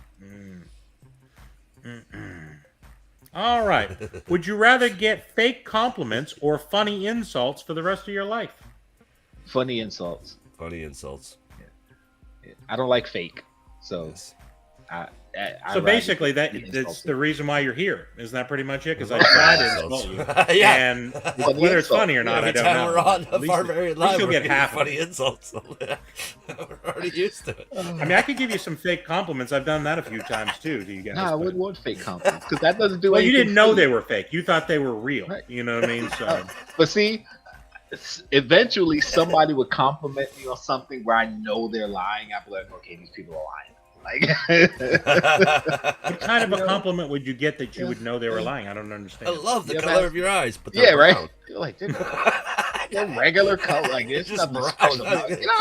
All right. Would you rather get fake compliments or funny insults for the rest of your life? Funny insults. Funny insults. Yeah. I don't like fake, so. Yes. So basically, that's the reason why you're here. Isn't that pretty much it? Because I tried to insult you. Yeah. And whether it's funny or not, I don't know. We're on a Barbarian Live, you'll get half funny insults. We're already used to it. I mean, I could give you some fake compliments. I've done that a few times too. Do you guys? No, I wouldn't want fake compliments because that doesn't do anything. Well, you didn't know they were fake. You thought they were real. Right. You know what I mean? So, but see, eventually somebody would compliment me on something where I know they're lying. I'd be like, okay, these people are lying. What kind of a compliment would you get that you would know they were lying? I don't understand. I love the color of your eyes, but they're brown. Right. You're like, they're regular color, like it's just brown.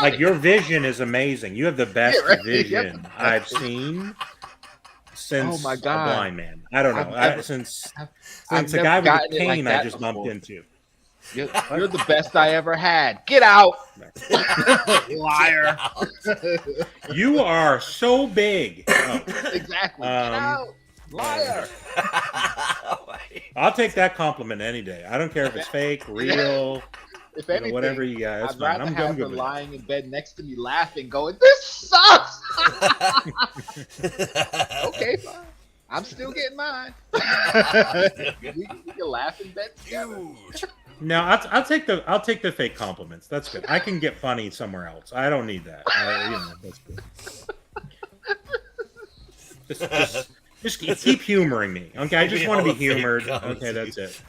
Like your vision is amazing. You have the best vision I've seen since a blind man. I don't know. Since a guy with a cane I just bumped into. You're the best I ever had. Get out, liar! You are so big. Oh. Exactly. Get out, liar! I'll take that compliment any day. I don't care if it's fake, real, if anything, whatever you guys. I'd rather have them lying in bed next to me, laughing, going, "This sucks." Okay, fine. I'm still getting mine. we can laugh and bet together. Huge. No, I'll take the fake compliments. That's good. I can get funny somewhere else. I don't need that. That's good. Just keep humoring me. Okay, I just want to be humored. Okay, that's it.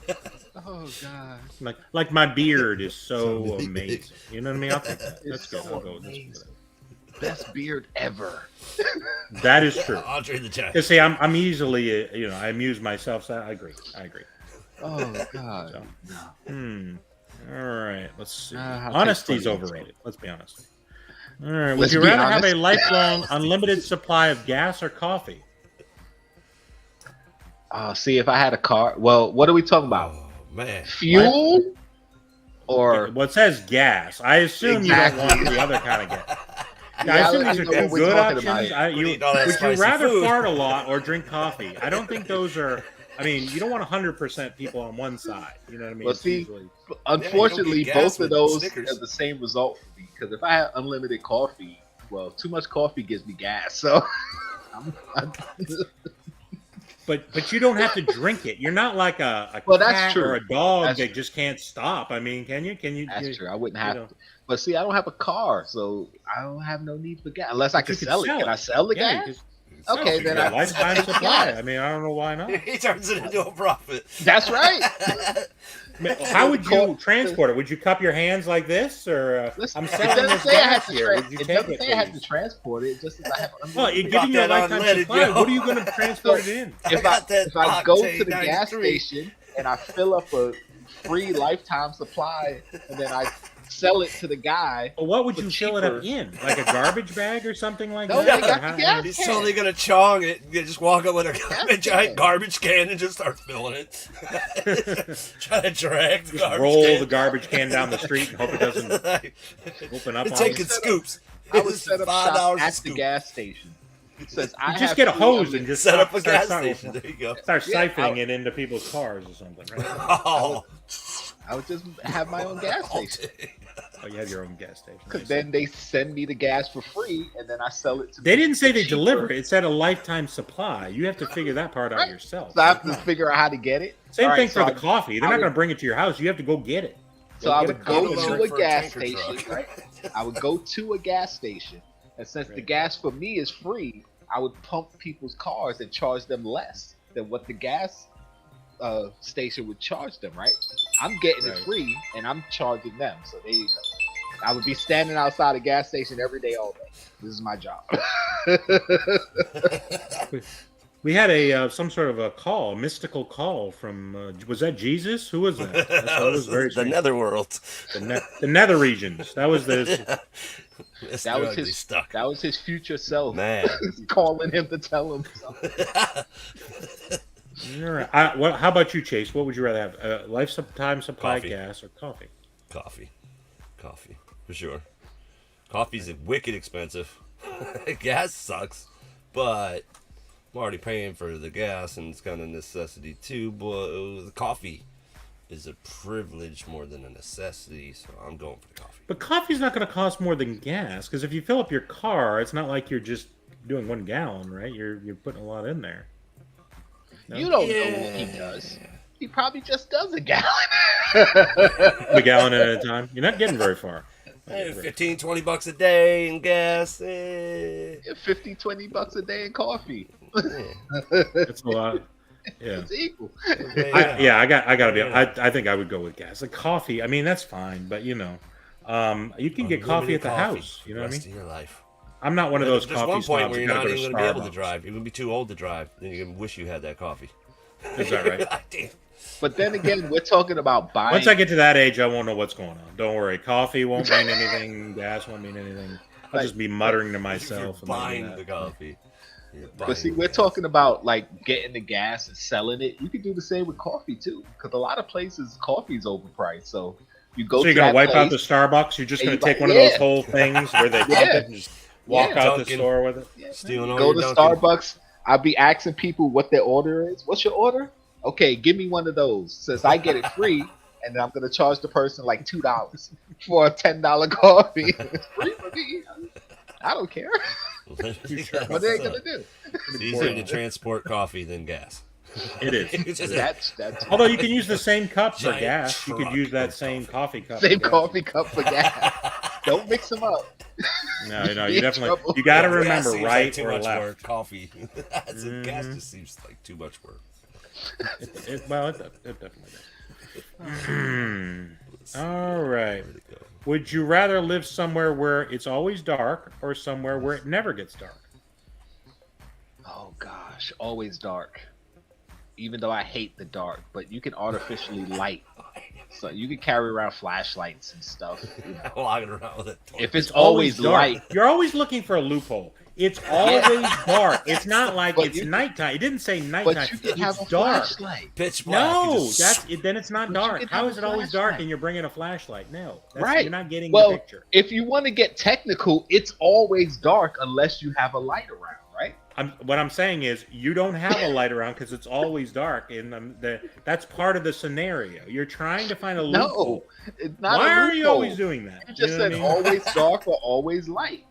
Oh God! Like my beard is so amazing. You know what I mean? I'll take that. That's good. So I'll go with this. Best beard ever. That is true. Andre the Giant. You see, I'm easily, I amuse myself. So I agree. Oh God! So, All right. Let's see. I'll Honesty's take 20. overrated. Let's be honest. All right. Would Let's you be rather have a honest. lifelong, unlimited supply of gas or coffee? See, if I had a car. Well, what are we talking about? Oh man. Fuel? Or Well, it says gas. I assume you don't want Exactly. the other kind of gas. Yeah, I assume I these are know two what we're good talking options. about. Would eat all that Would you spicy rather food. fart a lot or drink coffee? I don't think those are. I mean, you don't want 100% people on one side. You know what I mean? Well, It's see, usually- unfortunately, Yeah, you don't get gas both of with those Snickers. have the same result for me. Because if I had unlimited coffee, well, too much coffee gives me gas. So, But you don't have to drink it. You're not like a Well, cat that's true. or a dog That's that true. just can't stop. I mean, can you? that's true. I wouldn't have know. to. But see, I don't have a car, so I don't have no need for gas unless I But you could could sell it. sell Can it. I sell the Yeah, gas? you just- Okay, you then got I lifetime take supply. gas. I mean, I don't know why not. He turns it into a profit. That's right. How would you transport it? Would you cup your hands like this, or Listen, I'm it selling doesn't this say I have gas to. here? Would you It take doesn't it, say I have to please? transport it. Just as I have. Well, you're Got giving you a that lifetime unleaded, supply. Joe. What are you going to transport it in? I If got that if I go Octane to the gas 93. station and I fill up a free lifetime supply and then I sell it to the guy. Well, what would For you fill it up cheaper. in? Like a garbage bag or something like No, that? they got Or how- the gas. He's totally gonna chong it. You just walk up with a giant can. garbage can and just start filling it. Try to drag the Just garbage roll can. the garbage can down the street and hope it doesn't open up on Taking you. scoops. I would It's set up $5 shop a at the scoop. gas station. It says I You just have get a free hose unlimited- and just Set up a start- gas start- station. There you go. Start Yeah, siphoning it into people's cars or something, right? Oh, I would just have my own gas station. Oh, you have your own gas station. Because then they send me the gas for free, and then I sell it to. They didn't say they cheaper. deliver it. It said a lifetime supply. You have to figure that part out Right. yourself. So I have to figure out how to get it. Same All right, thing so for the coffee. They're I not would- going to bring it to your house. You have to go get it. So I get would a go container to a for a gas tanker station, truck. right? I would go to a gas station, and since the Right. gas for me is free, I would pump people's cars and charge them less than what the gas station would charge them, right? I'm getting Right. it free, and I'm charging them. So there you go. I would be standing outside a gas station every day, all day. This is my job. We had a some sort of a call, mystical call from was that Jesus? Who was that? That was very the strange. netherworld. The nether regions. That was the Mr. That was Ugly his stuck. That was his future self Man. calling him to tell him something. All right. How about you, Chase? What would you rather have? Lifetime supply Coffee. gas or coffee? Coffee, for sure. Coffee's wicked expensive. Gas sucks, but I'm already paying for the gas, and it's kind of a necessity too. But the coffee is a privilege more than a necessity, so I'm going for the coffee. But coffee's not going to cost more than gas because if you fill up your car, it's not like you're just doing 1 gallon, right? You're putting a lot in there. No? You don't know what he does. He probably just does a gallon. A gallon at a time. You're not getting very far. Hey, $15-20 a day in gas. 50, $20 a day in coffee. That's a lot. Yeah. It's equal. I got to be. I think I would go with gas. Like coffee, I mean that's fine, but you can get coffee at the house. You know what I rest mean? of your life. I'm not one of those There's coffee one point snobs where who you're gotta not go even to going to be able to Starbucks. drive. You're going to be too old to drive. Then you're going to wish you had that coffee. Is that right? Damn. But then again, we're talking about buying. Once I get to that age, I won't know what's going on. Don't worry. Coffee won't mean anything. Gas won't mean anything. I'll just be muttering to myself. You're buying and the coffee. You're But see, buying we're the talking about like getting the gas and selling it. You can do the same with coffee too, because a lot of places coffee's overpriced. So you go. So you're to gonna that wipe out the place, Starbucks? You're just and gonna you take buy- one of those yeah. whole things where they pump Yeah. it and just walk Yeah. out the Dunkin'. store with it? Stealing all go your to Dunkin'. Starbucks. I'll be asking people what their order is. What's your order? Okay, give me one of those. Since I get it free, and then I'm gonna charge the person like $2 for a $10 coffee. It's free for me. I don't care. What are they gonna do? It's easier to transport coffee than gas. It is. It's just That's Although you can use the same cup for Giant gas. You could truck use that of same coffee cup. same for gas. coffee cup for gas. Don't mix them up. No, Be you in definitely trouble. you got to Gas remember seems right like too or much left. work. Coffee. Gas just seems like too much work. It definitely does. All right. Where'd it go? Would you rather live somewhere where it's always dark or somewhere where it never gets dark? Oh gosh, always dark. Even though I hate the dark, but you can artificially light. So you can carry around flashlights and stuff. You know. Walking around with it. If it's always dark. light, You're always looking for a loophole. It's always dark. It's not like But it's you- nighttime. It didn't say nighttime. but you can It's have a dark. flashlight. Pitch black. you No, just- then it's not But you dark. can How have is a it always dark flashlight. and you're bringing a flashlight? No, Right. You're not getting Well, the picture. if you want to get technical, it's always dark unless you have a light around, right? What I'm saying is you don't have a light around because it's always dark, and that's part of the scenario. You're trying to find a loophole. No, it's not. Why a are you loophole. always doing that? You just know what said I mean? always dark or always light.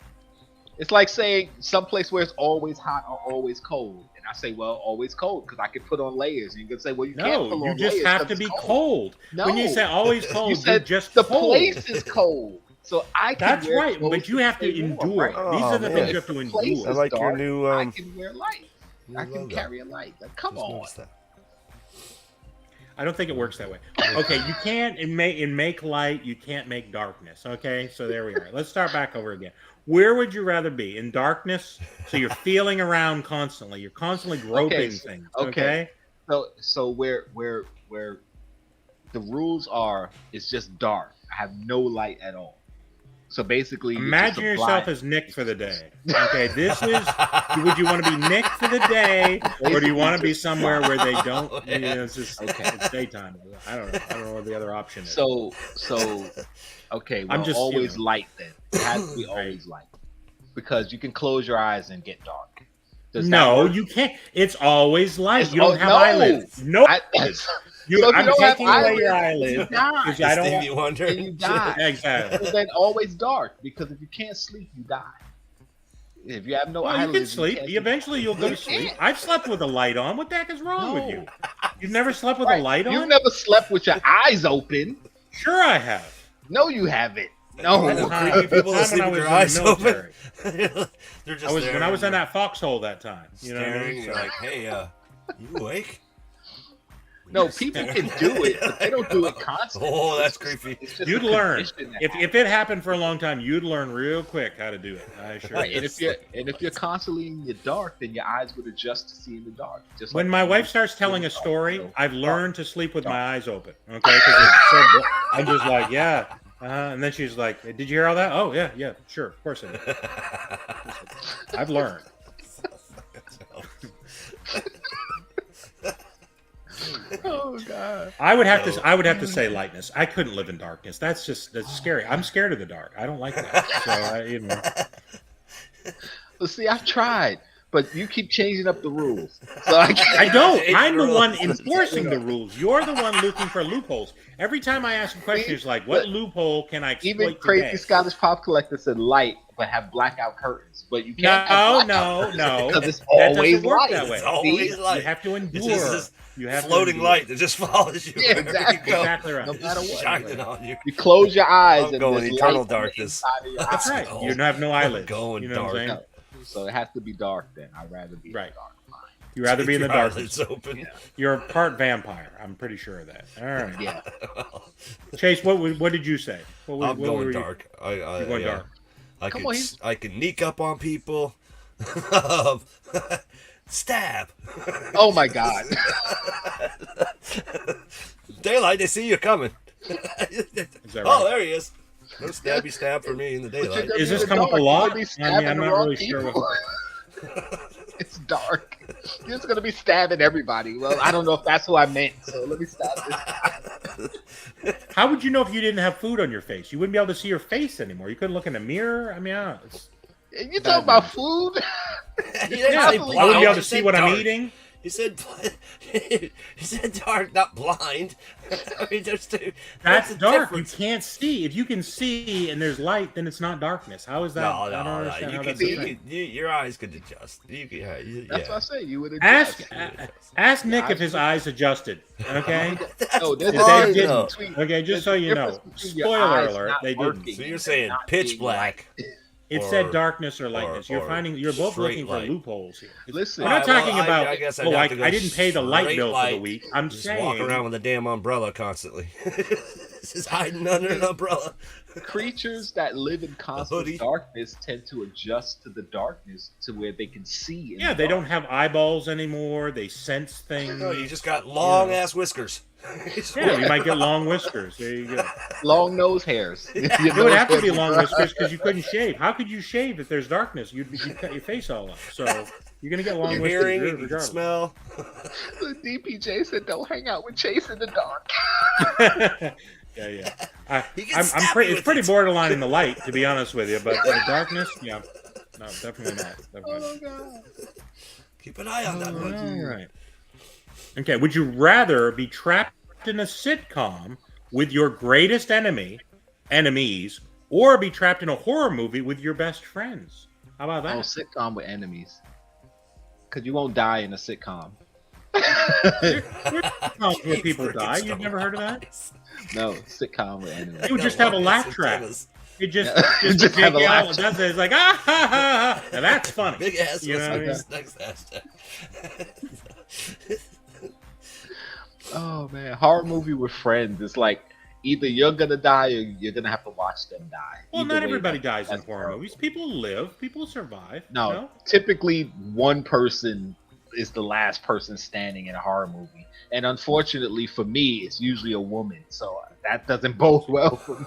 It's like saying someplace where it's always hot or always cold. And I say, well, always cold because I can put on layers. And you can say, well, you can't put No, on you just layers have 'cause to it's be cold. No. When you say always cold, You you're said just the cold. place is cold. So I can That's wear right, clothes but you have to stay warm, endure. right? Oh, These are the man. things you have to If the place endure. I is like your dark, new, I can wear light. I can logo. carry a light. Like, come Just on. noticed that. I don't think it works that way. Okay, you can't in make light, you can't make darkness. Okay, so there we are. Let's start back over again. Where would you rather be? In darkness? So you're feeling around constantly. You're constantly groping things. Okay. So where the rules are, it's just dark. I have no light at all. So basically, you're Imagine just yourself blind. as Nick for the day. Okay, this is. Would you want to be Nick for the day, or do you want to be somewhere where they don't? You know, it's just it's daytime. I don't know. I don't know what the other option is. So okay. Well, I'm just, always you know. light then. It has to be always light because you can close your eyes and get dark. Does that No, work? you can't. It's always light. It's You don't have eyelids. Nope. So if I'm you don't have taking away your eyelids, eyelids. you die. Because I don't Stevie want, Wonder. And you die. exactly. So then always dark because if you can't sleep, you die. If you have no Well, you eyelids, can sleep. can't Eventually, you'll go to You sleep. can't. I've slept with a light on. What the heck is wrong with No. you? You've never slept with Right. a light on? You've never slept with your eyes open. Sure, I have. No, you haven't. No. I know Time- creepy people that time when sleep I with their was in eyes the open. military. They're just there When I was in and that foxhole that time. You know what I staring, mean? you're like, hey, you awake? No, people can do it, but they don't do it constantly. Oh, that's creepy. It's just You'd a learn. condition that If it happened for a long time, you'd learn real quick how to do it. I assure Right, you. and if you're constantly in the dark, then your eyes would adjust to see in the dark. Just When like my you wife do starts in telling the a dark. story, So, I've learned to sleep with Dark. my eyes open. Okay, because I'm just like, yeah. And then she's like, "Did you hear all that? Oh yeah, sure, of course I did." I've learned. Oh god. I would have to say lightness. I couldn't live in darkness. That's scary. I'm scared of the dark. I don't like that. So Well, see, I've tried, but you keep changing up the rules. So I can't. I don't. Hate I'm the rules. one enforcing the rules. You're the one looking for loopholes. Every time I ask a question, it's like, what But loophole can I exploit Even crazy today? Scottish pop collector said light, but have blackout curtains. But you No, can't. have no, blackout no. because it's That always doesn't work light. that way. It's always See? light. You have to It's endure. just this You have floating to endure. light that just follows you. Yeah, wherever exactly. You go. Exactly right. No matter what. Shining on you. You close your eyes I'm and going there's eternal light on the darkness. inside of your That's eyes. right. Oh, You have no eyelids. going You know what I'm dark. saying? No. So it has to be dark then. I'd rather be Right. in the dark. Fine. You'd rather be in the Your darkness. eyelids open. You're a part vampire. I'm pretty sure of that. All right. Yeah. Chase, what did you say? What I'm were going you- dark. You're going dark. Come on, he's- I can sneak up on people. Stab. Oh my god. Daylight, they see you coming. that Oh, right? there he is. No stabby stab for me in the daylight. Is this It's come up a dark. lot? You're gonna be stabbing I'm the not wrong really sure people. It's dark. You're just gonna be stabbing everybody. Well, I don't know if that's who I meant, so let me stab this. How would you know if you didn't have food on your face? You wouldn't be able to see your face anymore. You couldn't look in a mirror. I mean, You talking about food? He didn't yeah, say I black, wouldn't be able to he see said what I'm dark. eating. He said dark, not blind. I mean, there's two. That's dark. difference. You can't see. If you can see and there's light, then it's not darkness. How is that? I don't understand how that's a thing. Your eyes could adjust. That's what I say. You would Ask Nick if his eyes adjusted. Okay. No, If they didn't. Okay, just so you know. Spoiler alert, they didn't. So you're saying pitch black. It said darkness or lightness. You're both looking for loopholes here. Listen, we're not talking about. I guess I didn't pay the light bill for the week. I'm just saying. walk around with a damn umbrella constantly. This is hiding under an umbrella. Creatures that live in constant darkness tend to adjust to the darkness to where they can see. Yeah, they don't have eyeballs anymore. They sense things. No, you just got long ass whiskers. Yeah, you might get long whiskers. There you go. Long nose hairs. It would have to be long whiskers because you couldn't shave. How could you shave if there's darkness? You'd cut your face all up. So you're gonna get long whiskers hearing, you regardless. smell. The DPJ said, "Don't hang out with Chase in the dark." Yeah. It's pretty borderline in the light, to be honest with you. But darkness, yeah, no, definitely not. Definitely not. God. Keep an eye on that one. All right. Okay. Would you rather be trapped in a sitcom with your greatest enemies, or be trapped in a horror movie with your best friends? How about that? Oh, sitcom with enemies. Because you won't die in a sitcom. There's sitcoms where people die. You've never heard of that? No, sitcom with enemies. You would just have a laugh track. You just have a laugh track. It's like ha ha ha. Now that's funny. Big ass. You know what I mean? Next hashtag. Oh man, horror movie with friends. It's like either you're gonna die or you're gonna have to watch them die. Well, Either not way, everybody dies in that's horror horrible. movies. People live. People survive. No, You know? typically one person is the last person standing in a horror movie, and unfortunately for me, it's usually a woman. So that doesn't bode well for me.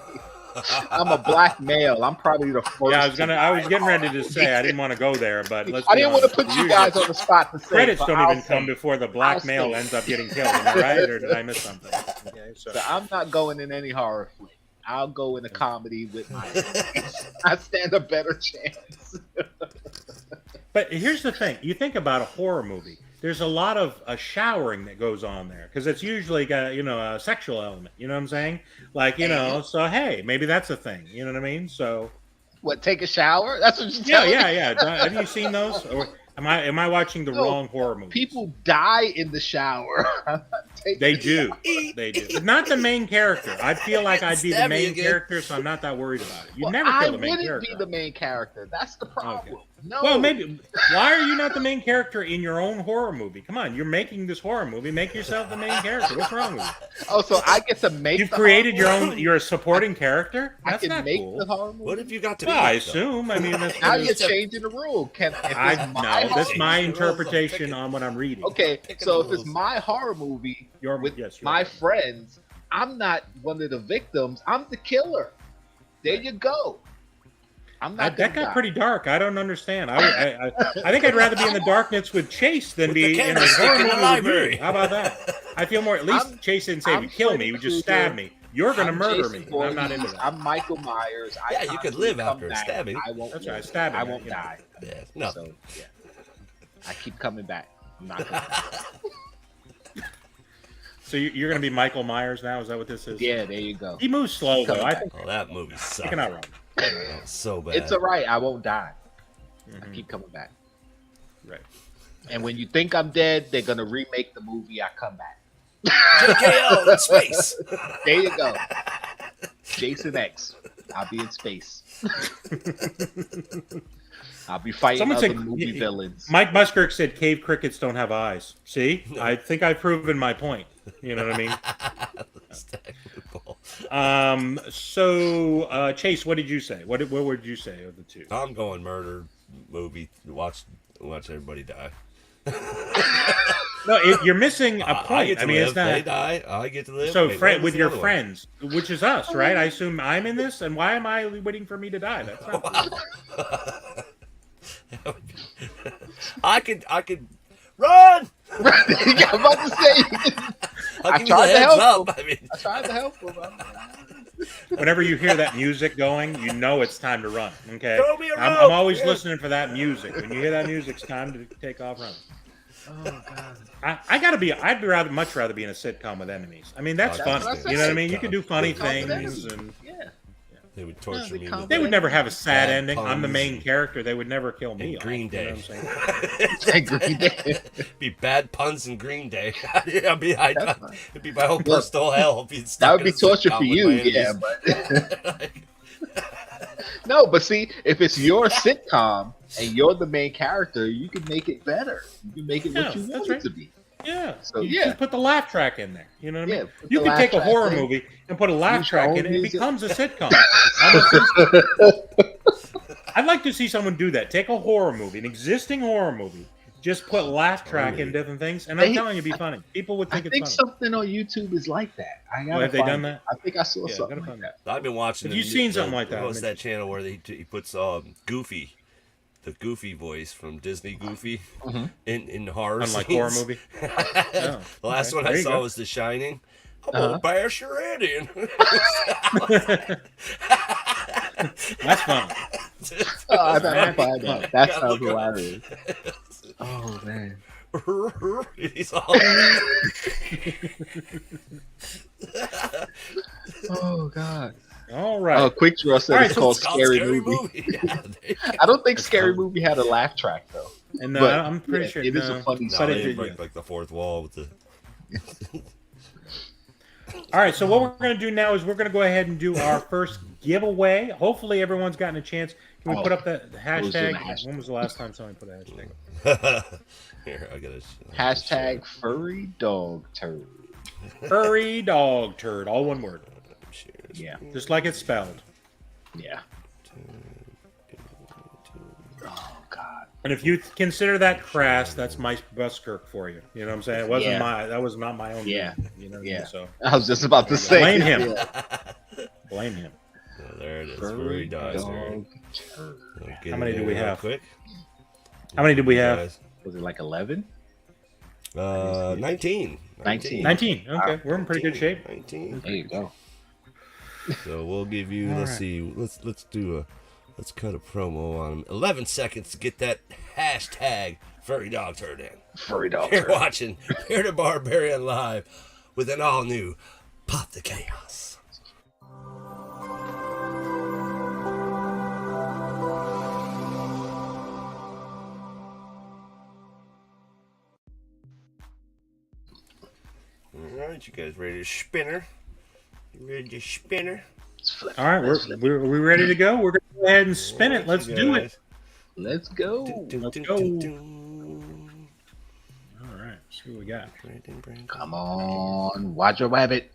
I'm a black male. I'm probably the first. Yeah, I was getting ready to say I didn't want to go there, but let's. I didn't want to put you guys on the spot to say. Credits but don't I'll even come say, before the black I'll male say. ends up getting killed. Am I right, or did I miss something? Okay, So I'm not going in any horror flick. I'll go in a comedy with my. I stand a better chance. But here's the thing: you think about a horror movie. There's a lot of showering that goes on there because it's usually got a sexual element. You know what I'm saying? Like so hey, maybe that's a thing. You know what I mean? So What? Take a shower? That's what you're telling me? yeah. Have you seen those? Or am I watching the wrong horror movie? People die in the shower. They do. They do. Not the main character. I feel like I'd be the Stab me main again. character, so I'm not that worried about it. You'd Well, never I kill the main wouldn't character. be the main character. That's the problem. Okay. No. Well, maybe. Why are you not the main character in your own horror movie? Come on, you're making this horror movie. Make yourself the main character. What's wrong with you? Oh, so I get to make. You've the created horror your own. movie? You're a supporting character. I That's can not make cool. the horror movie. What have you got to be? Well, I like, though? assume. I mean, that's Now what you're it is. changing the rule. If it's I my no. horror- That's my The rules I'm interpretation picking. on what I'm reading. Okay, Picking so the if it's rules. my horror movie with Yes, you're my right. friends, I'm not one of the victims. I'm the killer. There you go. I'm not. That got pretty dark. I don't understand. I think I'd rather be in the darkness with Chase than With be the in a candlestick horror in the movie with library. you. How about that? I feel more. At least I'm- Chase didn't say I'm you kill me. Freddy You just Krueger. stab me. You're gonna I'm murder Jason me. and Voorhees. I'm not into that. I'm Michael Myers. Yeah, you could live after back. stabbing. I won't. That's right, live. stabbing, I won't you know. die. Yeah, no. So yeah, I keep coming back. I'm not. Gonna So you're gonna be Michael Myers now? Is that what this is? Yeah, there you go. He moves slow though. I think Oh, that movie sucked. you're not wrong. That was so bad. It's alright. I won't die. I Mhm. keep coming back. Right. And when you think I'm dead, they're gonna remake the movie. I come back. JKO in space. There you go. Jason X. I'll be in space. I'll be fighting Someone other said- movie villains. Mike Muskirk said cave crickets don't have eyes. See, I think I've proven my point. You know what I mean? Stack football. So Chase, what did you say? What would you say of the two? I'm going murder movie. Watch everybody die. No, you're missing a I point. get to I mean, live. it's They not. die. I get to live. So, Wait, friend what was with the your other one? friends, which is us, right? I assume I'm in this, and why am I waiting for me to die? That's not. Wow. I could run. Yeah, I'm about to say. I'll give you the tried to heads help up. I mean, I tried to help him. Whenever you hear that music going, you know it's time to run. Okay, Throw me a I'm rope. always Yeah. listening for that music. When you hear that music, it's time to take off running. Oh God. I'd much rather be in a sitcom with enemies. I mean, that's Oh, funny. that's what I You know what I mean? You sitcom. can do funny Sitcom with things, enemies. and Yeah. They would torture me. they they would never have a sad Bad ending. I'm the puns main character. They would never kill and me. Green off, you know Day. what I'm saying? Green Day. Be bad puns and Green Day. It'd be my whole Well, personal hell. Being That stuck would in be a torture sitcom for with you, my yeah. enemies. But no, but see, if it's your sitcom and you're the main character, you can make it better. You can make it what you Yeah, want that's it right. to be. Yeah. So, you yeah. just put the laugh track in there. You know what I Yeah, mean? put You the can laugh take a track horror in. movie and put a laugh Use your track own in it, and it music. becomes a sitcom. I'd like to see someone do that. Take a horror movie, an existing horror movie, just put laugh track in different things, and I'm telling you, it'd be funny. People would I think it's think funny. something on YouTube is like that. Have they done that? I think I saw Yeah, something gotta like find that. I've been watching. Have you seen something like that? What's that channel where he puts Goofy, the Goofy voice from Disney Goofy, in horror Unlike scenes? horror movie. The last one There I you saw go. was The Shining. I'm gonna bash your head in. That's fun. Oh, I gotta find funny. that. That Gotta sounds look up. hilarious. Oh man. He's all. Oh God. All right. Oh, Quick Draw said All right, it's so called It's called Scary Movie. Yeah, there you go. I don't think Scary Movie had a laugh track though. And but, I'm pretty yeah, sure it is a funny No, but they it didn't did, break yeah. like the fourth wall with the. All right, so what we're going to do now is we're going to go ahead and do our first giveaway. Hopefully, everyone's gotten a chance. Can we put up the hashtag? hashtag. When was the last time somebody put a hashtag? Here, I gotta. Hashtag furry dog turd. Furry dog turd, all one word. Yeah. Just like it's spelled. Yeah. Oh God. And if you consider that crass, that's Mike Buskirk for you. You know what I'm saying? It wasn't that was not my own. Yeah. Name, you know what I mean? So I was just about to say. blame him. Yeah. Blame him. Oh, there it is. Furry Furry dog dog turd. turd. How many do we have? Quick. How many did we have? Guys. Was it like 11? 19. 19. Okay, we're in pretty good shape. 19. There you go. So we'll give you. All let's right. see. Let's cut a promo on 11 seconds to get that hashtag furry dog turd in. Furry dog You're turd. watching Here to Barbarian Live with an all new Pop the Chaos. All right, you guys ready to spinner? You ready to spinner? All right, are we ready to go? We're going to go ahead and spin it. Let's do it. Let's go. Let's go. All right, see what we got. Come on, watch your rabbit.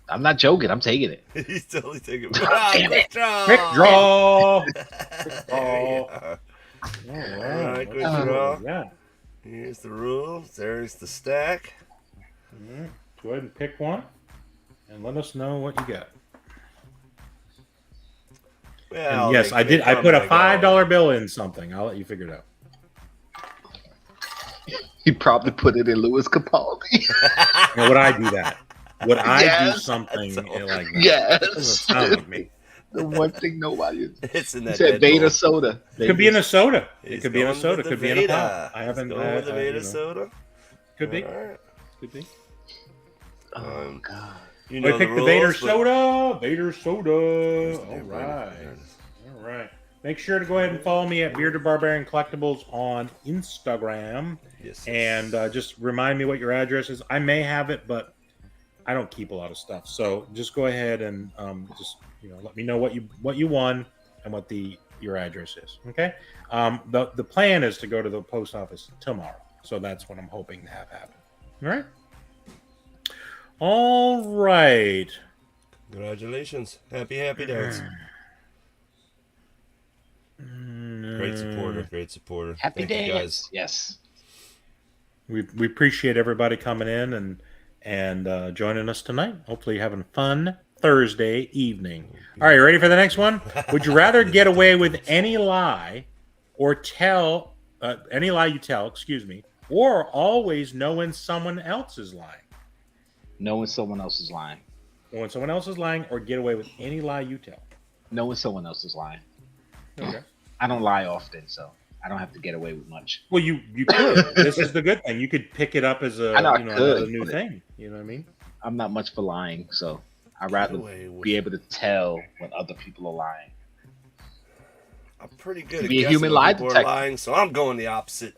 I'm not joking. I'm taking it. He's totally taking Damn it. Quick draw. Quick There you draw. are. All right, quick let's see draw. what we got. Here's the rules. There's the stack. All right, go ahead and pick one, and let us know what you got. Well, And yes, I did. I put a $5 bill in something. I'll let you figure it out. He probably put it in Louis Capaldi. Now, would I do that? Would I do Yes. something like that? Yes. That doesn't sound like me. The one thing nobody is. It's in He that. said Deadpool. Beta soda. Could be in a soda. It He's could be in a going soda. with the Could be in a Veda. pop. I He's haven't. going with the you Veda know. soda. Could be. All right. Could be. Oh God. You We know picked the rules, Vader but- soda. Vader soda. All There right. it is. All right. Make sure to go ahead and follow me at Bearded Barbarian Collectibles on Instagram. Yes. And just remind me what your address is. I may have it, but I don't keep a lot of stuff. So just go ahead and just let me know what you won and what your address is. Okay. The plan is to go to the post office tomorrow, so that's what I'm hoping to have happen. All right. All right. Congratulations. Happy days. Great supporter. Great supporter. Happy Thank you guys. days. Yes. We appreciate everybody coming in and joining us tonight. Hopefully, you're having a fun Thursday evening. All right, you ready for the next one? Would you rather get away with any lie, or tell any lie you tell? Excuse me, or always know when someone else is lying? Knowing someone else is lying. Know when someone else is lying, or get away with any lie you tell? Knowing someone else is lying. Okay. I don't lie often, so I don't have to get away with much. Well, you could. This is the good thing. You could pick it up as a I know I another could, new but- thing. You know what I mean? I'm not much for lying, so I'd rather away with- be able to tell when other people are lying. I'm pretty good at Be a guessing human when lie people are detector. lying, so I'm going the opposite.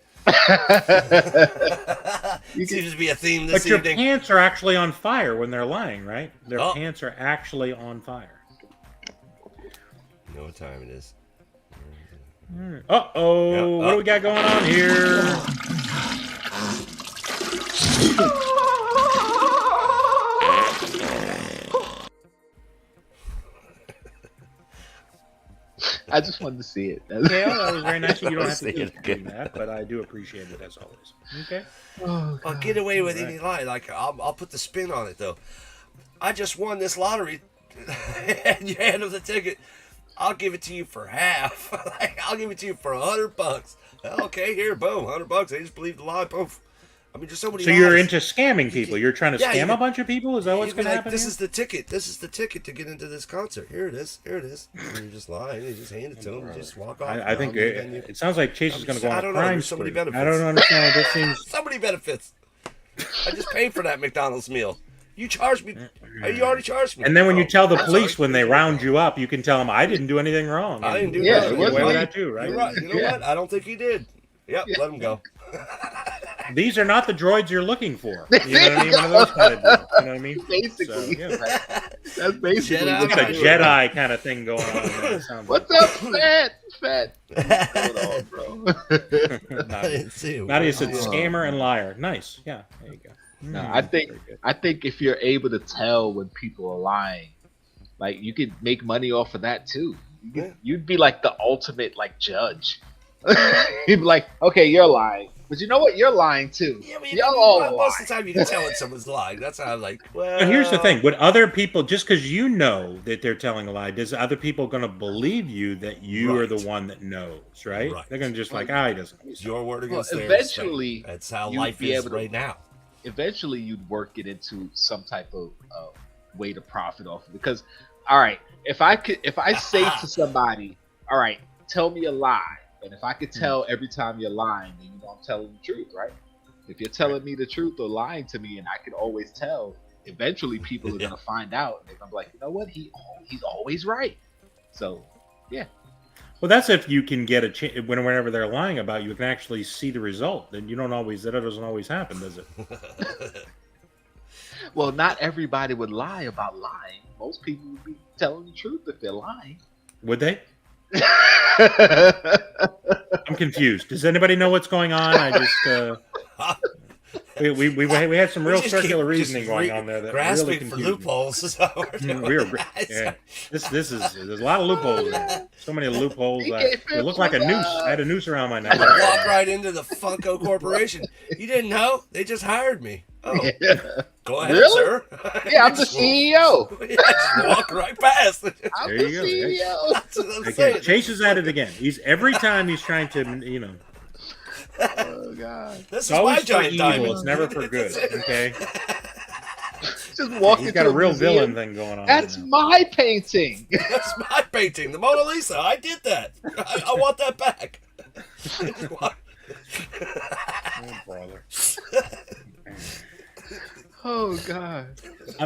Seems to be a theme this But your evening. pants are actually on fire when they're lying, right? Their Oh. pants are actually on fire. You know what time it is. Uh-oh. Yep. What do we got going on here? I just wanted to see it. Kale, that was very nice. You don't have to See do it again. that, but I do appreciate it as always. Okay. Oh, I'll get away with any lie. Like I'll put the spin on it though. I just won this lottery, and you hand them the ticket. I'll give it to you for half. Like, I'll give it to you for $100. Okay, here, boom, $100. They just believe the lie. Poof. I mean, just so many. So you're lies. into scamming people. You're trying to Yeah, scam you- a bunch of people? Is that what's You'd be going to like, happen this here? is the ticket. This is the ticket to get into this concert. Here it is. Here it is. And you just lie. You just hand it to them. You just walk off. I think I'll leave and you- it sounds like Chase is going to go I on a don't know. crime There's so many spree. benefits. I don't understand what this seems... So many benefits. I just paid for that McDonald's meal. You charged me. You already charged me. And then when you Oh, tell the I'm police sorry. when they round you up, you can tell them, I didn't do anything wrong. I didn't do Yeah, nothing. it was Away with me. that too, right? You're right. You know Yeah. what? I don't think he did. Yep, let him go. These are not the droids you're looking for. You know what I mean? One of those kind of deals. You know what I mean? Basically, So, yeah. that's basically. Jedi. It's what a I do. Jedi kind of thing going on. There, it sounds What's up, fat? What's going on, bro? like. I didn't see him. Nadia said Oh. scammer and liar. Nice. Yeah, there you go. No, Mm, I think very good. I think if you're able to tell when people are lying, like you could make money off of that too. You'd be like the ultimate like judge. You'd be like, okay, you're lying, but you know what? You're lying too. Yeah, but Y'all all most lie. of the time you can tell when someone's lying. That's how I'm like, well. But here's the thing: would other people, just because you know that they're telling a lie, does other people going to believe you that you are the Right. one that knows? Right? Right. They're going to just like, he doesn't. It's your word Well, against theirs. eventually, That's how you'd life be is able to- right now. Eventually, you'd work it into some type of way to profit off of it. Because, all right, if I say to somebody, all right, tell me a lie, and if I could tell every time you're lying, then you know I'm telling the truth, right? If you're telling me the truth or lying to me, and I can always tell, eventually people are Yeah. gonna find out, and they're gonna be like, you know what, he's always right. So, yeah. Well, that's if you can get a whenever they're lying about you, can actually see the result. Then you don't always. That doesn't always happen, does it? Well, not everybody would lie about lying. Most people would be telling the truth if they're lying. Would they? I'm confused. Does anybody know what's going on? I just we had some real We just circular keep reasoning just going on there that grasping really for confused me. loopholes is how we're doing. Yeah. This is there's a lot of loopholes. There. So many loopholes. It It looked like a noose. I had a noose around my neck. Walk right into the Funko Corporation. You didn't know? They just hired me. Oh, go ahead, Really? sir. Yeah, I'm the CEO. Yeah, just walk right past. I'm There the you go. CEO. That's what I'm Okay, saying. Chase is at it again. He's every time he's trying to, Oh God! This it's is my always for giant evil. diamond. It's never for good. Okay, Just walk he's into got a real museum. villain thing going on. That's right my painting. That's my painting, the Mona Lisa. I did that. I want that back. Just walk- now. Oh, brother. Oh God!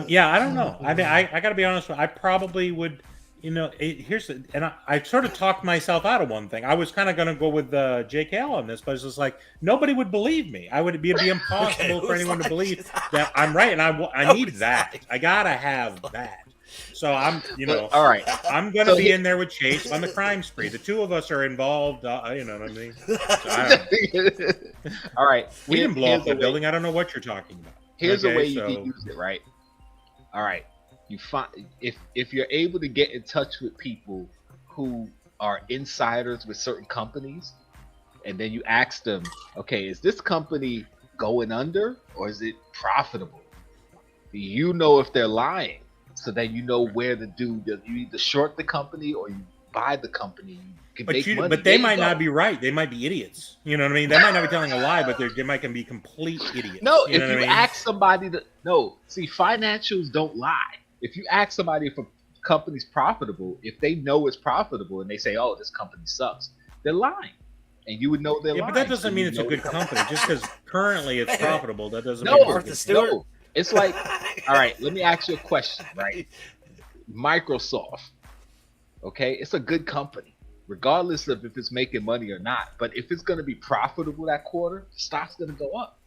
Yeah, I don't know. I mean, I got to be honest with you. I probably would, here's the, and I sort of talked myself out of one thing. I was kind of going to go with JKL on this, but it's just like nobody would believe me. It'd be impossible Okay, for who's anyone to like- believe that I'm right, and I need Who's that. like- I gotta have that. So I'm, All right. I'm gonna So be he- in there with Chase on the crime spree. The two of us are involved. You know what I mean? So I don't know. All right. We didn't blow up Here's the building. I don't know what you're talking about. Here's a Okay, way you so- can use it, right? All right. You find if you're able to get in touch with people who are insiders with certain companies, and then you ask them, okay, is this company going under or is it profitable? You know if they're lying, so then you know where to do. You either short the company or you buy the company. You can make money. But they There you might go. not be right. They might be idiots. You know what I mean? They might not be telling a lie, but they might can be complete idiots. No, you if know you what I mean? ask somebody to see, financials don't lie. If you ask somebody if a company's profitable, if they know it's profitable and they say, "Oh, this company sucks," they're lying. and you would know they're Yeah, lying. but that doesn't so mean you it's a know good they're- company. Just because currently it's profitable, that doesn't No, mean it's a Martha good Stewart. no. It's like, all right, let me ask you a question, right? Microsoft, okay, it's a good company, regardless of if it's making money or not. But if it's going to be profitable that quarter, the stock's going to go up.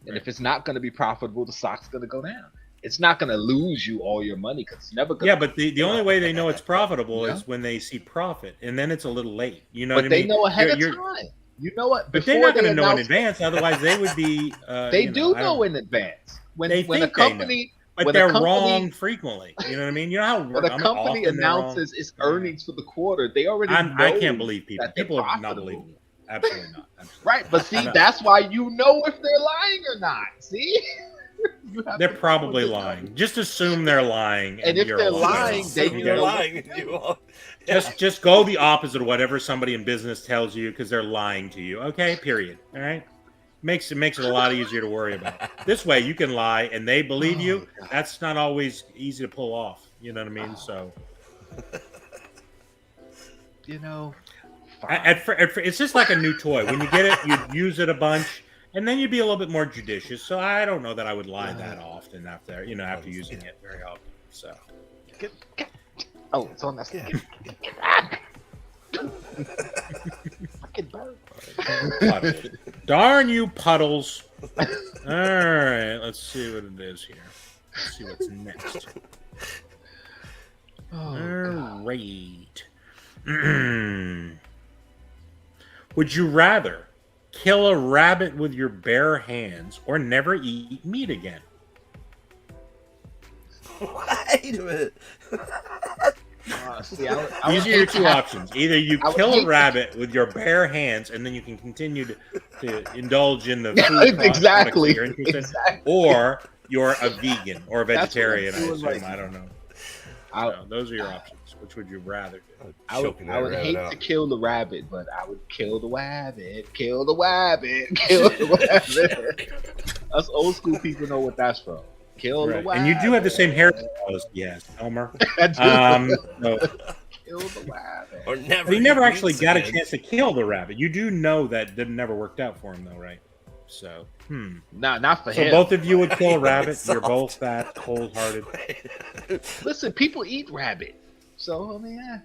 And Right. if it's not going to be profitable, the stock's going to go down. It's not going to lose you all your money because it's never going to. Yeah, but the only way they know it's profitable Yeah. is when they see profit, and then it's a little late. You know But what I they mean? know ahead of You're- time. You know what? But they're Before not going to know in announce- advance. Otherwise, they would be. They you do I know don't- in advance. When They when a think they know. company but when a they're company- wrong frequently. You know what I mean? You know how when a I mean, company often they're wrong? announces its earnings for the quarter, they already know I can't believe people. that they're People are not profitable. believing it. Absolutely not. Absolutely. Right, but see, No. that's why you know if they're lying or not. See, You have They're to know probably what they're lying. doing. Just assume they're lying. And if you're they're a liar. lying, then You you get You're it? know- lying. You are. Just go the opposite of whatever somebody in business tells you because they're lying to you. Okay, period. All right, makes it a lot easier to worry about. This way, you can lie and they believe you. Oh, God. That's not always easy to pull off. You know what I mean? So You know, it's just like a new toy. When you get it, you use it a bunch, and then you'd be a little bit more judicious. So I don't know that I would lie that often after using it very often. So get- oh, it's on that. Yeah. Fucking bird. Puddles. Darn you, puddles! All right, let's see what it is here. Let's see what's next. Oh, All God. right. Would you rather kill a rabbit with your bare hands or never eat meat again? Wait a minute. See, I would These are your hate to two have- options. Either you I would kill hate a to- rabbit with your bare hands and then you can continue to indulge in the food products exactly. that you're interested in, Exactly. or you're a vegan or a That's what I'm vegetarian, I doing assume. right I don't know. I, So those are your options. Which would you rather do? I would hate to kill the rabbit, but I would kill the wabbit. Kill the wabbit. Kill the wabbit. Us old school people know what that's from. Kill the Right. wabbit. And you do have the same hair as yes, Elmer. I do. No, Kill the wabbit. Or never. but he never eat actually meats got a again. chance to kill the rabbit. You do know that never worked out for him, though, right? So, Nah, not for So him. both of you would kill a It's rabbit. You're soft. both that cold-hearted. Listen, people eat rabbit. So, I mean, yeah.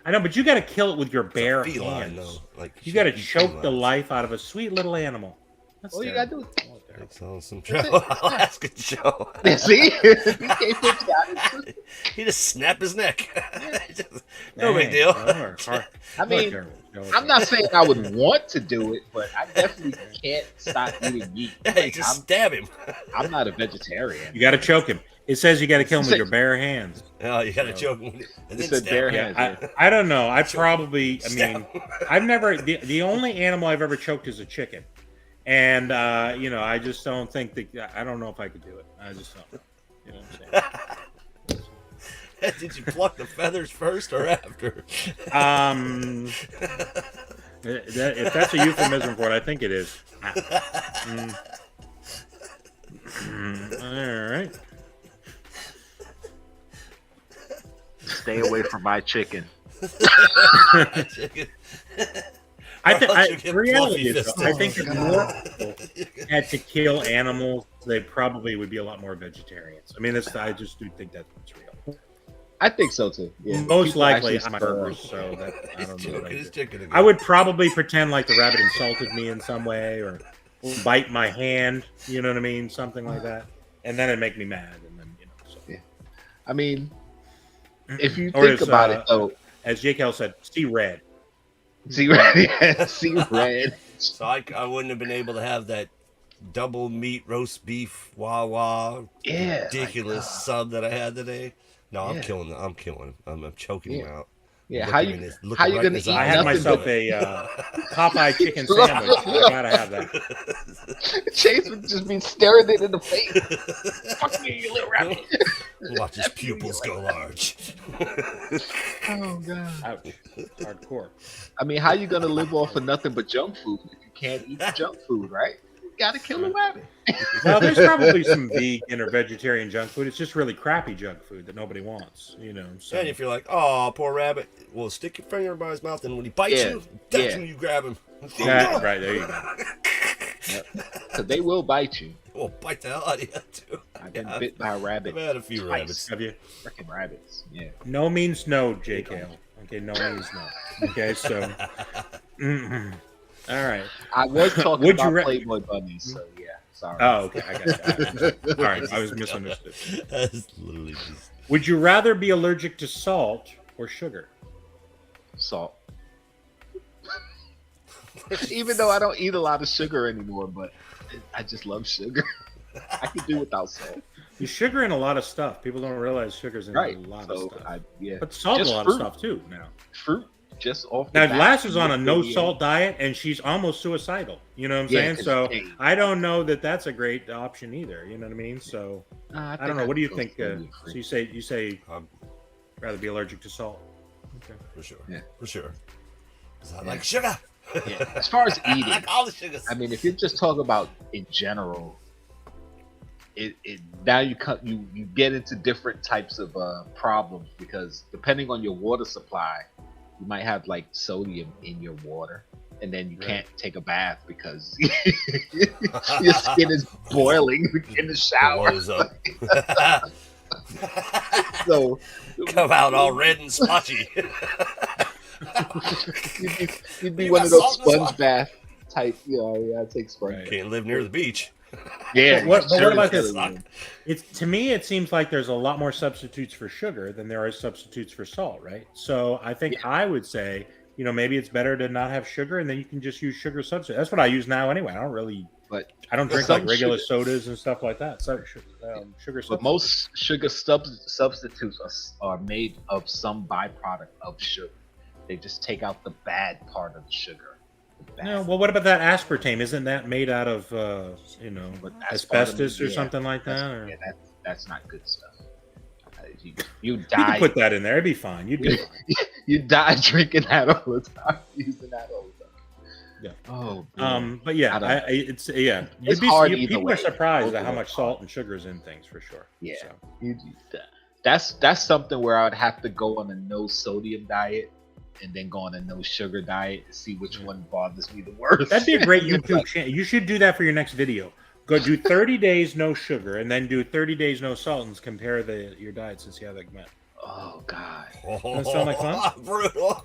I know, but you got to kill it with your bare Feline, hands. though. Like You got to should choke be the felines. life out of a sweet little animal. That's All you terrible. gotta do That's terrible. It's on some That's trouble. it. I'll ask a Joe. is see. He can't put that. He just snapped his neck. No Dang, big deal. Elmer, hard- I mean, terrible. I'm not saying I would want to do it, but I definitely can't stop eating meat. Yeah, you Like, just stab him. I'm not a vegetarian. You got to choke him. It says you got to kill him with Say- your bare hands. Oh, you gotta choke him. And It's then a stab bare him. hand. Yeah, I don't know. I probably, I Stab mean, him. I've never, the only animal I've ever choked is a chicken. And, I just don't think that, I don't know if I could do it. I just don't know. You know what I'm saying? Did you pluck the feathers first or after? If that's a euphemism for it, I think it is. All right. Stay away from my chicken. Chicken. I think, Chicken reality fluffy is, though, I think fisted. if more people had to kill animals, they probably would be a lot more vegetarians. I mean, I just do think that's real. I think so too. Yeah, Most people likely, actually I'm burgers, so that I don't know. What Choking I his do. chicken again. I would probably pretend like the rabbit insulted me in some way, or bite my hand. You know what I mean? Something like that, and then it'd make me mad, and then So. I mean, if you Or think as, about it, though, As Jake L said, see red. see red, see red. So I wouldn't have been able to have that double meat roast beef Wawa Yeah, ridiculous sub that I had today. No, I'm Yeah. killing him. I'm killing him. I'm choking him out. Yeah, Looking how in you his- looking how you right in gonna his eat eye. I had nothing myself but a Popeye chicken sandwich. I gotta have that. Chase would just be staring it in the face. Fuck me, you little rabbit. Watch his pupils go large. Oh god. Ouch. Hardcore. I mean, how you gonna live off of nothing but junk food if you can't eat the junk food, right? Gotta kill a rabbit. Well, there's probably some vegan or vegetarian junk food. It's just really crappy junk food that nobody wants, you know. So. And if you're like, oh, poor rabbit, well, stick your finger by his mouth, and when he bites you, that's when you grab him. Right, there you go. Because they will bite you. Well, bite the hell out of you, too. I've been bit by a rabbit. I've had a few rabbits. Have you? Freaking rabbits. Yeah. No means no, JK. Okay, no means no. Okay, so. All right. I was talking Would you about Playboy bunnies, so yeah. Sorry. Oh, okay. I got you. All right, I was misunderstood. That's literally just... Would you rather be allergic to salt or sugar? Salt. Even though I don't eat a lot of sugar anymore, but I just love sugar. I could do without salt. There's sugar in a lot of stuff. People don't realize sugar's in a lot of stuff. But salt in a lot of stuff too now. Fruit. Just off the now, Lass is on a no salt diet, and she's almost suicidal. You know what I'm saying? So I don't know that that's a great option either. You know what I mean? So I don't know. What do you think? So you say rather be allergic to salt? Okay, for sure. Yeah, for sure. Because I like sugar. Yeah. As far as eating, I like all the sugars. I mean, if you just talk about in general, it now you get into different types of problems because depending on your water supply. You might have like sodium in your water, and then you can't take a bath because your skin is boiling in the shower. So come out all red and smudgy. you'd be one of those sponge bath type. I take sponge. Right. Can't live near the beach. Yeah. What about this? To me, it seems like there's a lot more substitutes for sugar than there are substitutes for salt, right? So I think I would say, maybe it's better to not have sugar, and then you can just use sugar substitute. That's what I use now anyway. I don't drink like regular sodas and stuff like that. So sugar. But most sugar substitutes are made of some byproduct of sugar. They just take out the bad part of the sugar. No, well, what about that aspartame? Isn't that made out of, asbestos or something like that? Yeah, that's not good stuff. You die. You can put that in there; it'd be fine. You die drinking that all the time, using that all the time. Yeah. Oh. But yeah, it's hard. People are surprised at how much salt and sugar is in things for sure. Yeah. So. That's something where I would have to go on a no sodium diet. And then go on a no sugar diet to see which one bothers me the worst. That'd be a great YouTube channel. You should do that for your next video. Go do 30 days no sugar and then do 30 days no salt and compare your diets and see how they went. Oh God. Doesn't that sound like fun? Brutal.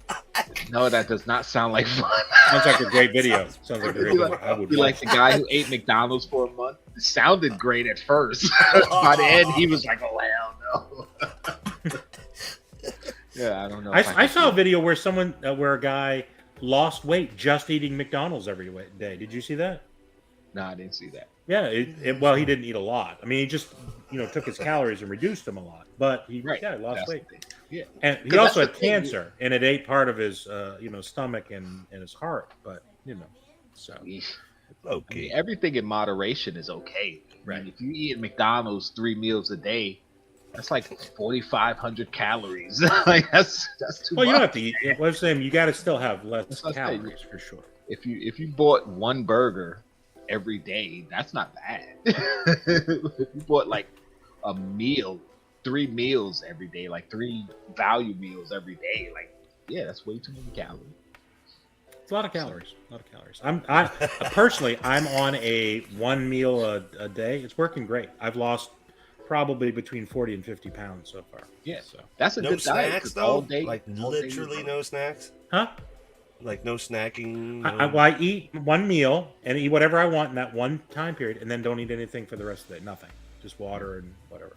No, that does not sound like fun. Sounds like a great video. Sounds like a great video. I would be like the guy who ate McDonald's for a month. It sounded great at first. By the end, he was like, "Oh hell no." Yeah, I don't know. I saw a video where where a guy lost weight just eating McDonald's every day. Did you see that? No, I didn't see that. Yeah, well, he didn't eat a lot. I mean, he just took his calories and reduced them a lot. But he lost weight. Yeah, and he also had cancer, and it ate part of his stomach and his heart. But so okay. I mean, everything in moderation is okay. Right. I mean, if you eat at McDonald's 3 meals a day. That's like 4,500 calories. Like that's too much. Well, you don't have to eat. I'm saying you got to still have less calories for sure. If you bought one burger every day, that's not bad. If you bought like a meal, 3 meals every day, like 3 value meals every day, like that's way too many calories. It's a lot of calories. I personally, I'm on a 1 meal a day. It's working great. I've lost probably between 40 and 50 pounds so far. Yeah, so that's a good snacks diet. Though, all day, like literally no snacks. Huh? Like no snacking. I eat 1 meal and eat whatever I want in that one time period, and then don't eat anything for the rest of the day. Nothing, just water and whatever.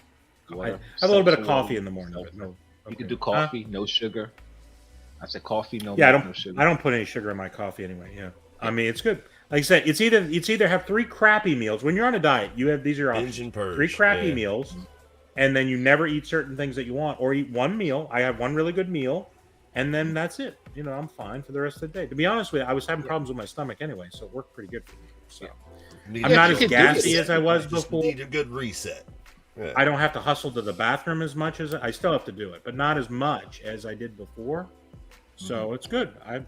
I have a little bit of coffee in the morning. But no, you can do coffee, no sugar. I said coffee, no. Yeah, no sugar. I don't put any sugar in my coffee anyway. Yeah, I mean it's good. Like I said, it's either have 3 crappy meals. When you're on a diet, these are your options. 3 crappy meals, and then you never eat certain things that you want, or eat 1 meal. I have 1 really good meal, and then that's it. I'm fine for the rest of the day. To be honest with you, I was having problems with my stomach anyway, so it worked pretty good for me. So I'm not as gassy as I was before. Need a good reset. Yeah. I don't have to hustle to the bathroom as much as I still have to do it, but not as much as I did before. So it's good. I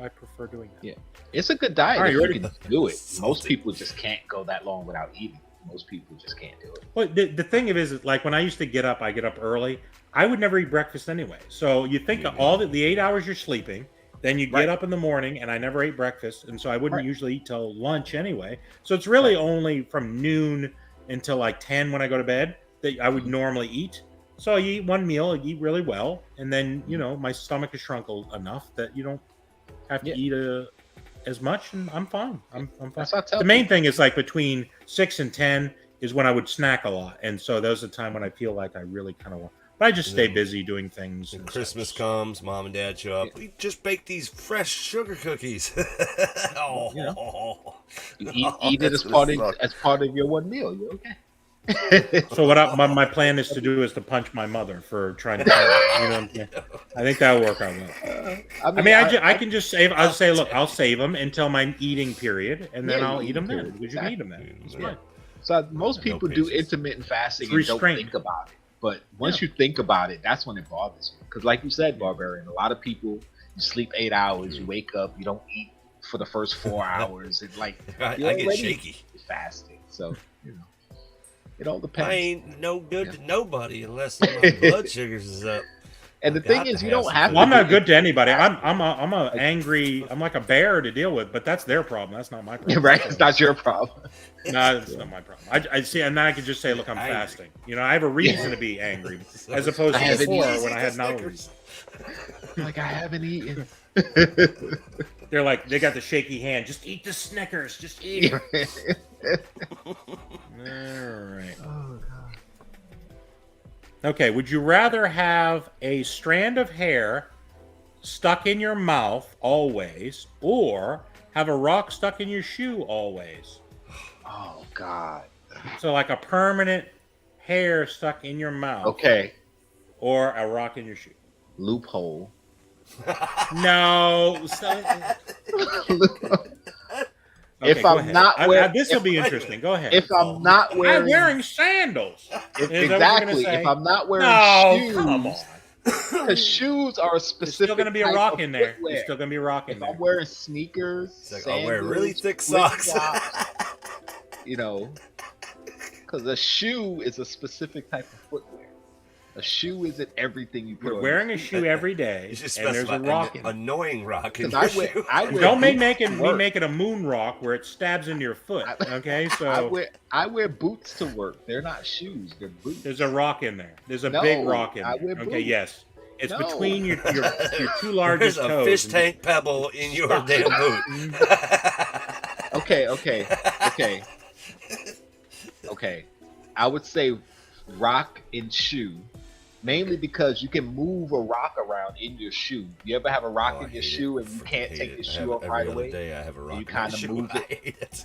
prefer doing that. Yeah. It's a good diet All right, if you you ready? can do it. Most Salty. people just can't go that long without eating. Most people just can't do it. Well, the thing of it is, like when I used to get up, I get up early. I would never eat breakfast anyway. So you think of all the 8 hours you're sleeping, then you get Right. up in the morning, and I never ate breakfast, and so I wouldn't Right. usually eat till lunch anyway. So it's really only from noon until like 10 when I go to bed that I would normally eat. So you eat one meal, you eat really well, and then my stomach is shrunk enough that you don't have to Yeah. eat as much, and I'm fine. I'm fine. That's what I tell The main thing is like between 6 and 10 is when I would snack a lot, and so those are the time when I feel like I really kind of want. But I just stay busy doing things. And and Christmas such. comes, mom and dad show up. We just baked these fresh sugar cookies. Oh, You eat it as part of your one meal. You're okay. So my plan is to do is to punch my mother for trying to. I think that'll work out well. I can just save. I'll say, look, I'll save them until my eating period, and then Yeah, I'll your eat them eating then period, because you can eat them then. It's Yeah. fine. So most people do patience. intermittent fasting It's and don't restraint. think about it. But once you think about it, that's when it bothers you. Because like you said, Barbarian, a lot of people, you sleep 8 hours, you wake up, you don't eat for the first 4 hours, and like I you're get already shaky. fasting. So it all depends. I ain't no good to nobody unless my blood sugars is up. And the Got thing to is, you have don't some have food. to. Well, I'm not do good to anybody. fasting. I'm a angry. I'm like a bear to deal with, but that's their problem. That's not my problem. Right? It's not your problem. No, it's not my problem. I see, and then I can just say, look, I'm Angry. fasting. I have a reason to be angry, as opposed I to haven't before eaten when I had no Snickers. reason. Like I haven't eaten. They're like, they got the shaky hand. Just eat the Snickers. Just eat it. All right. Oh God. Okay. Would you rather have a strand of hair stuck in your mouth always, or have a rock stuck in your shoe always? Oh God. So like a permanent hair stuck in your mouth, Okay. or a rock in your shoe. Loophole. No. If go I'm ahead. not wearing- this will be interesting. Go ahead. If I'm not I'm wearing, wearing sandals. Is that what you're gonna exactly. say? If I'm not wearing No, shoes, come on. because shoes are a There's specific. still going to be a type rock of in there. footwear. There's still going to be a rock in If there. I'm wearing sneakers, It's like, I'll wear really thick sandals, socks. flip-flops, because a shoe is a specific type of footwear. A shoe isn't everything you put You're on. wearing a shoe every day, You should and there's specify a rock in an it. annoying rock in 'Cause your I shoe. wear Don't make boots to me work. make it a moon rock where it stabs into your foot. Okay, I so wear boots to work. They're not shoes. They're boots. there's a rock in there. There's a No, big rock in I there. wear Okay, boots. yes. It's No. between your two There's largest a toes. fish and- tank pebble in your damn boot. Okay. I would say rock and shoe, mainly because you can move a rock around in your shoe. You ever have a rock Oh, I in your hate shoe it. and you Freaking can't hate take it. your I shoe have off every right other away? day I have a rock in my kinda shoe. move I it. hate it.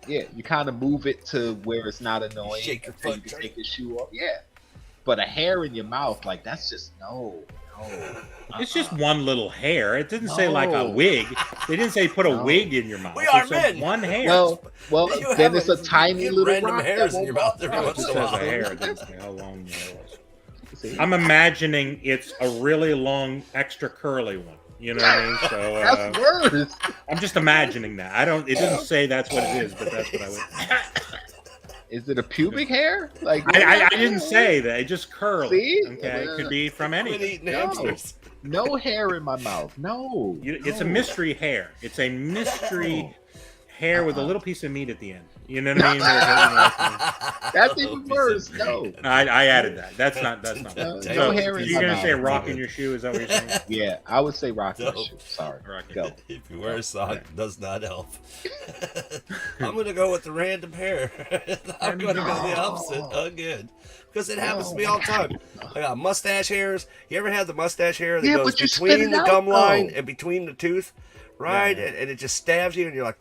Yeah, you kind of move it to where it's not annoying. shake your until foot, you can Trey. take your shoe off. Yeah, but a hair in your mouth, like that's just no. It's just one little hair. It didn't say like a No. wig. They didn't say put a No. wig in your mouth. We are It said men. one hair. Well, You then have it's a tiny you get little random rock hairs that in your won't mouth every fall it once just in a says a while. hair. It doesn't say how long the hair was. See? I'm imagining it's a really long, extra curly one. You know what I mean? So That's worse. I'm just imagining that. I don't. It doesn't say that's what it is, but that's what I would. Is it a pubic hair? Like I didn't say that. It just curly. See? Okay, it could be from Quit anything. eating No. hamsters. no hair in my mouth. No. It's a no. mystery hair. It's a mystery No. hair with a little piece of meat at the end. You know what I mean? That's even worse. No. I added that. That's not. No So, hair in you're my gonna say a mouth. rock in your shoe? Is that what you're saying? Yeah, I would say rock my No. shoe. Sorry. Rock in- Go. If you wear a sock, it does not help. I'm gonna go with the random hair. I'm gonna go the opposite again. Because it happens to me all the time. I got mustache hairs. You ever have the mustache hair that Yeah, goes but you spit between it the out, gum line though. and between the tooth, right? Yeah. And it just stabs you, and you're like,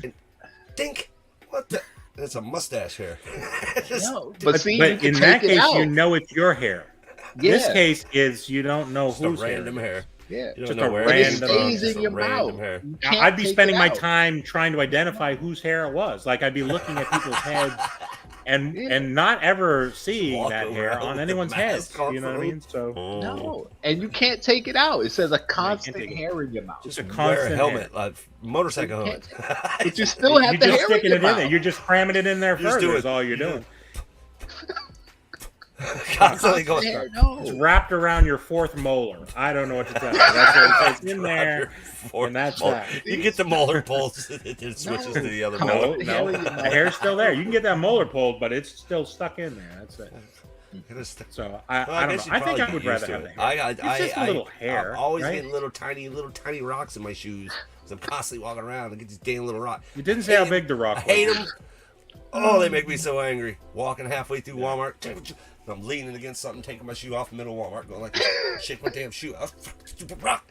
and dink. What the? It's a mustache hair. Just- No, but see, you But can in that take it case, out. you know it's your hair. Yeah. This case is you don't know Just a whose random hair. hair. Yeah. You Just don't know a where But it it random- came from, stays just in a your random mouth. hair. You can't I'd be take spending it my out. time trying to identify whose hair it was. Like I'd be looking at people's heads and not ever seeing Walk that hair around on with anyone's the head. mask on You know what I for mean? So No, and you can't take it out. It says a take constant it. hair in your mouth. Just a wear a constant helmet, hair. like motorcycle You helmet. But you still have You're the just hair in sticking your it in mouth. there. You're just cramming it in there You just further. do Is it. all you're You doing. Constantly going. Hair, It's no. wrapped around your fourth molar. I don't know what to tell you. That's it's in there, and that's that. You get the molar pulls, it switches to the other No. molar. No, the hair no, in your the mouth. hair's still there. You can get that molar pulled, but it's still stuck in there. That's it. So I don't guess know. you'd I think probably I get would used rather to have it. the hair. It's just a little hair, I'm always right? getting little tiny rocks in my shoes. So I'm constantly walking around and get these damn little rocks. You didn't say how big the rock I was. hate them. Oh, they make me so angry. Walking halfway through Walmart, I'm leaning against something, taking my shoe off in the middle of Walmart, going like, shake my damn shoe. Oh, stupid rock.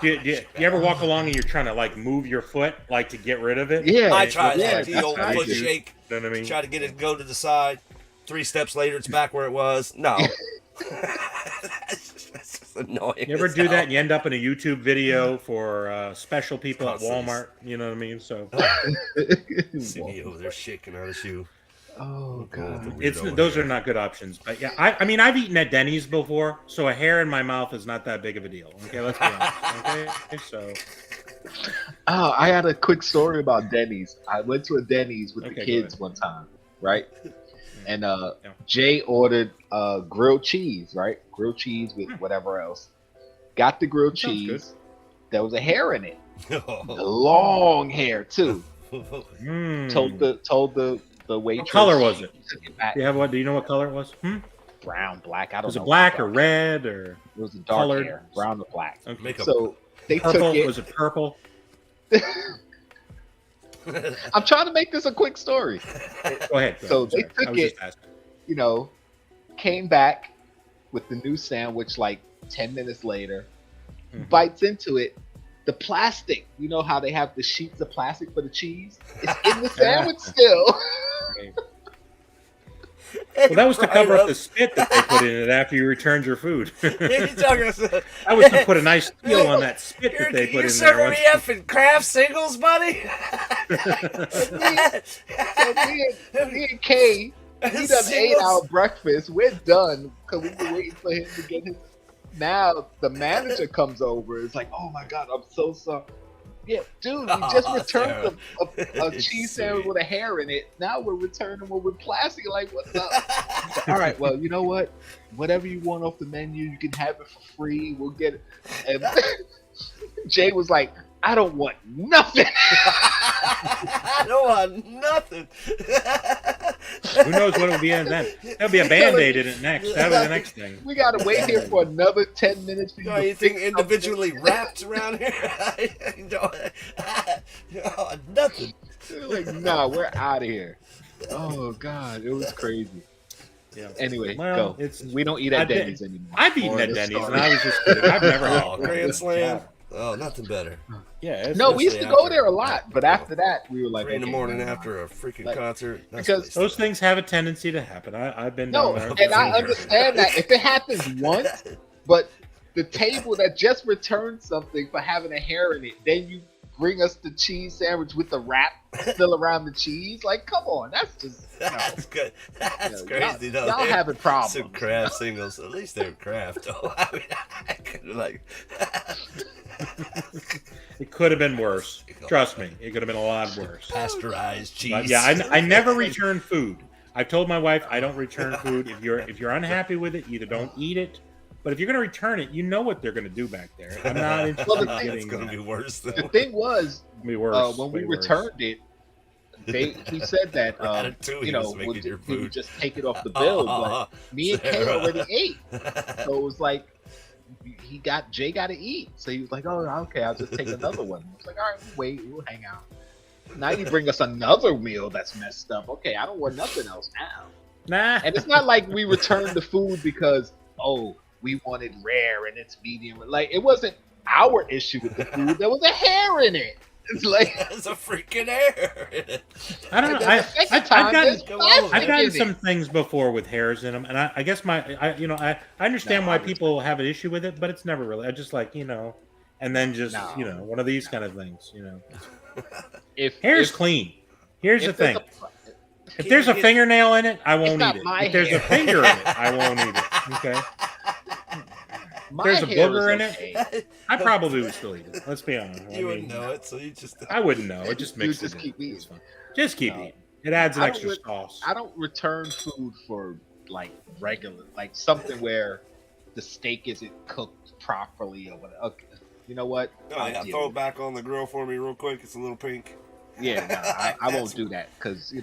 You ever walk along and you're trying to like move your foot like to get rid of it? Yeah, I tried yeah, that. The old that's foot right. shake. You know what I mean? Try to get it to go to the side. 3 steps later, it's back where it was. No. That's just annoying. You ever as do hell. that and you end up in a YouTube video for special people at Constantly. Walmart? You know what I mean? So See me over there shaking out a shoe. Oh god. those are not good options. But yeah, I mean, I've eaten at Denny's before, so a hair in my mouth is not that big of a deal. Okay, let's be honest. Okay, so Oh, I had a quick story about Denny's. I went to a Denny's with Okay, the go kids ahead. one time, right? And Yeah. Jay ordered grilled cheese, right? Grilled cheese with whatever else. Got the grilled Sounds cheese. There was a hair in it. Oh. Long hair too. mm. Told the waitress. What color was it? Took it back. Do you have what? Do you know what color it was? Brown, black. I don't Was know. it black what or dark- red or It was a dark colored? hair, brown or black. okay. Makeup. So they purple? took it. Was it purple? I'm trying to make this a quick story. Go ahead. So I'm they sorry. took I was it. just asking. You know, came back with the new sandwich like 10 minutes later, Mhm. bites into it. The plastic, you know how they have the sheets of plastic for the cheese? It's in the sandwich still. Okay. Well, that was to cover up the spit that they put in it after you returned your food. That was to put a nice seal on that spit that they put You're in serving there. me effing craft singles, buddy? So me and Kay, we done ate Singles? our breakfast. We're done because we've been waiting for him to get his. Now the manager comes over. It's like, oh my god, I'm so sorry. Yeah, dude, we just returned a It's cheese sandwich sweet. with a hair in it. Now we're returning one with plastic. Like, what's up? All right, well, you know what? Whatever you want off the menu, you can have it for free. We'll get it. And Jay was like, I don't want nothing. I don't want nothing. Who knows what it'll be in then? There'll be a band-aid in it next. That'll be the next thing. We gotta wait here for another 10 minutes for you Oh, to you think fix individually wrapped around here? Nothing. something. Like, nah, we're out of here. Oh god, it was crazy. Yeah. Anyway, Well, go. it's We don't eat at I've been- Denny's anymore. I've eaten More at of the Denny's, story. and I was just kidding. I've never had Oh, Grand Slam. Oh, nothing better. Yeah, it's, No, we used to Especially go after- there a lot, but after that, we were like, 3 in the okay, morning never after a freaking Like, concert. That's because- what those things have a tendency to happen. I've been No, down there. and I understand that if it happens once, but the table that just returned something for having a hair in it, then you bring us the cheese sandwich with the wrap still around the cheese. Like, come on, that's just That's good. That's crazy though. Y'all They're having some problems. craft singles. At least they're craft. Though. I mean, I could like. It could have been worse. Trust me, it could have been a lot worse. Pasteurized cheese. But yeah, I never return food. I've told my wife I don't return food. If you're unhappy with it, either don't eat it. But if you're gonna return it, you know what they're gonna do back there. I'm not interested Well, in the thing- It's getting gonna be worse The than thing was, be worse. when we way worse. returned it, he said that Ratatouille you know, was making your we would food. just take it off the bill. But me and Kay Sarah. already ate, so it was like Jay got to eat. So he was like, oh, okay, I'll just take another one. I was like, all right, wait, we'll hang out. Now you bring us another meal that's messed up. Okay, I don't want nothing else now. Nah. And it's not like we returned the food because, oh, we wanted rare and it's medium. Like, it wasn't our issue with the food. There was a hair in it. It's like, There's a freaking air in it. I don't know. and then the second time, there's plastic I've gotten in some it. things before with hairs in them, and I guess I understand No, why I people have an issue with it, but it's never really. I just like and then just No. one of these kind of things. If Hair's if- clean. Here's the if there's thing. If there's a fingernail in it, I won't not eat it. my If there's a hair. finger in it, I won't eat it. Okay. My There's a hair booger is in it. I probably would still eat it. Let's be honest. You wouldn't know it, so you just. I wouldn't know. It just You makes just it. keep eating. It's fun. Just keep No. eating. It adds an I don't extra re- sauce. I don't return food for like regular, like something where the steak isn't cooked properly or whatever. Okay. You know what? Oh I'll yeah, deal throw with it back on the grill for me real quick. It's a little pink. Yeah, no, I won't do that because you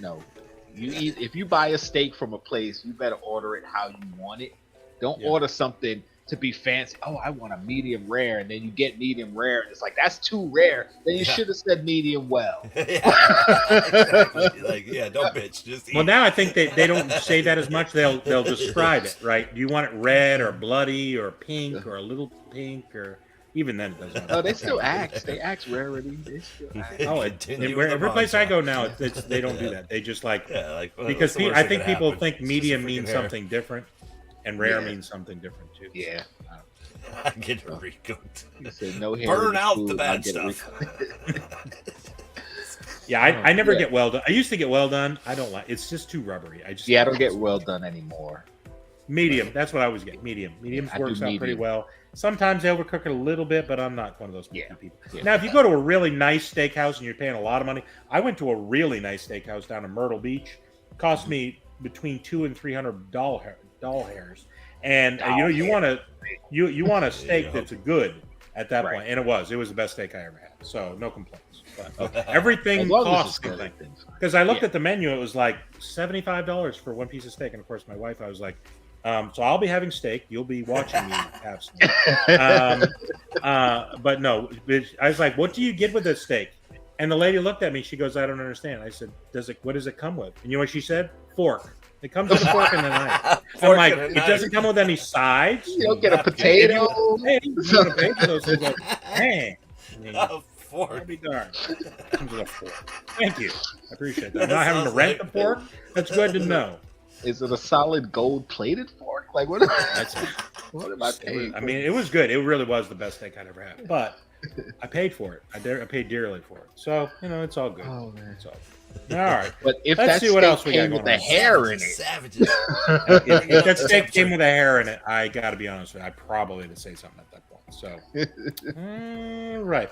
eat if you buy a steak from a place, you better order it how you want it. Don't Yeah. order something to be fancy. Oh, I want a medium rare, and then you get medium rare, and it's like that's too rare. Then you Yeah. should have said medium well. Exactly. Like, yeah, don't bitch. Just eat. Well, now I think they don't say that as much. They'll describe it, right? Do you want it red or bloody or pink or a little pink or even then it doesn't. Oh, they still ask. They ask rarity. They still ask. Oh, Continue with the every place I mantra. go now, they don't do that. They just like Yeah, like well, because what's the worst I that think could people happen? think It's just a medium freaking means hair. something different, and rare Yeah. means something different too. Yeah. I get it recooked. You said no hair. Burn in out food, the I bad get it stuff. Yeah, I never Yeah. get well done. I used to get well done. I don't like. It's just too rubbery. Yeah, I don't get well done anymore. medium. That's what I always get. Medium. Medium I do works out pretty medium. well. Sometimes they overcook it a little bit, but I'm not one of those picky Yeah. people. Yeah. Now, if you go to a really nice steakhouse and you're paying a lot of money, I went to a really nice steakhouse down in Myrtle Beach. It cost me between $200 and $300 hairs, and you want a steak that's good at that Right. point, and it was the best steak I ever had. So no complaints. But everything As long as costs it's good, something. everything's fine. Because I looked Yeah. at the menu, it was like $75 for one piece of steak, and of course, my wife, I was like, so I'll be having steak. You'll be watching me have steak. But no, I was like, what do you get with this steak? And the lady looked at me. She goes, I don't understand. I said, what does it come with? And you know what she said? Fork. It comes with a fork and a knife. I'm Fork like, and a it knife. doesn't come with any sides. You don't get a If potato. Hey, you get a potato. She's like, man. A fork. I'll be darned. It comes with a fork. Thank you. I appreciate that. That Not having to sounds rent like- the fork. That's good to know. Is it a solid gold-plated fork? Like what? What am I paying? I mean, it was good. It really was the best steak I'd ever had. But I paid for it. I paid dearly for it. So it's all good. Oh man. It's all good. All right. But if Let's that see what steak else we got came with going the on. hair in it, Savages. If that steak came with a hair in it, I got to be honest with you, I probably had to say something at that point. So, all right.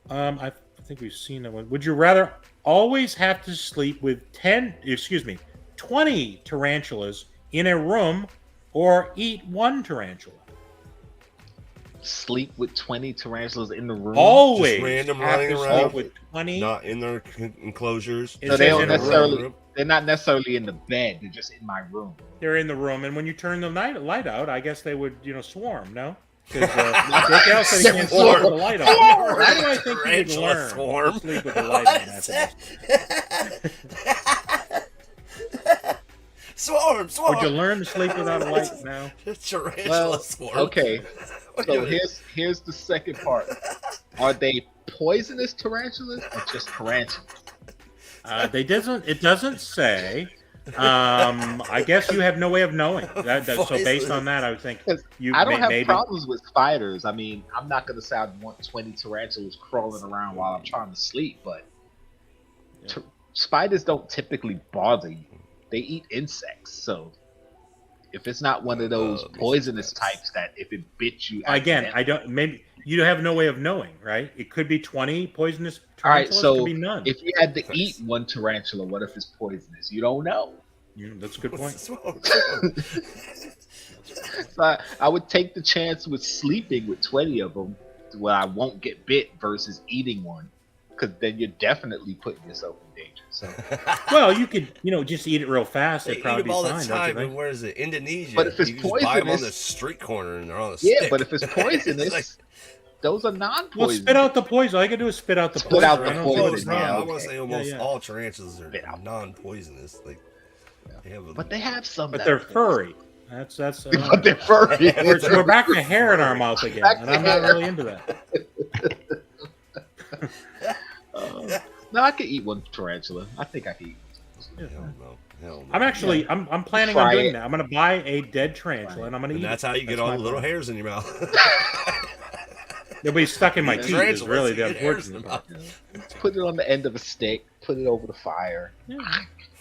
I think we've seen that one. Would you rather always have to sleep with 20 tarantulas in a room or eat one tarantula? sleep with 20 tarantulas in the room. Always Just random have running to around. sleep with 20. Not in their enclosures. It So they says don't in a room. necessarily. They're not necessarily in the bed. They're just in my room. They're in the room, and when you turn the light out, I guess they would, swarm. No, because Jake L said he can't sleep with the light on. Why do I think you would Tarantula learn swarm. to sleep with the light on? What is that? Swarm. Would you learn to sleep without a light now? Tarantula Well, swarm. okay. What So you- here's the second part. Are they poisonous tarantulas or just tarantulas? It doesn't say. I guess you have no way of knowing. So based on that, I would think 'Cause you I don't have maybe. problems with spiders. I mean, I'm not gonna say I want 20 tarantulas crawling around while I'm trying to sleep, but Yeah. spiders don't typically bother you. They eat insects, so if it's not one of those these poisonous insects. types that if it bit you, Again, accidentally- I don't. Maybe you have no way of knowing, right? It could be 20 poisonous All right, tarantulas. so Could be none. if you had to eat one tarantula, what if it's poisonous? You don't know. That's a good point. Swarm. So I would take the chance with sleeping with 20 of them where I won't get bit versus eating one, because then you're definitely putting yourself in danger. So, Well, you could, just eat it real fast. They It'd eat probably them be all the fine. Don't you time. And think? where is it? Indonesia. But if it's you can just buy them on poisonous- the street corner and they're on a yeah, stick. but if it's poisonous, Like- those are Well, non-poisonous. spit out the poison. All you can do is spit out the Spit poison. out the I don't Well, think poison, it's it's not. yeah, I wrong. want to say almost yeah. all tarantulas are Spit out. non-poisonous. Like, they have a, But they have some. But that they're are furry. That's. But they're furry. We're back to hair in our mouth again, Back and to I'm not hair. really into that. No, I could eat one tarantula. I think I could eat one. hell no. Hell no. I'm actually. I'm planning Fry on doing it. that. I'm going to buy a dead tarantula, and I'm going to And eat that's it. how you get That's all my the little plan. hairs in your mouth. They'll be stuck in my The teeth. Is tarantulas, really you the get hairs in unfortunate the part. mouth. Put it on the end of a stick. Put it over the fire. Yeah.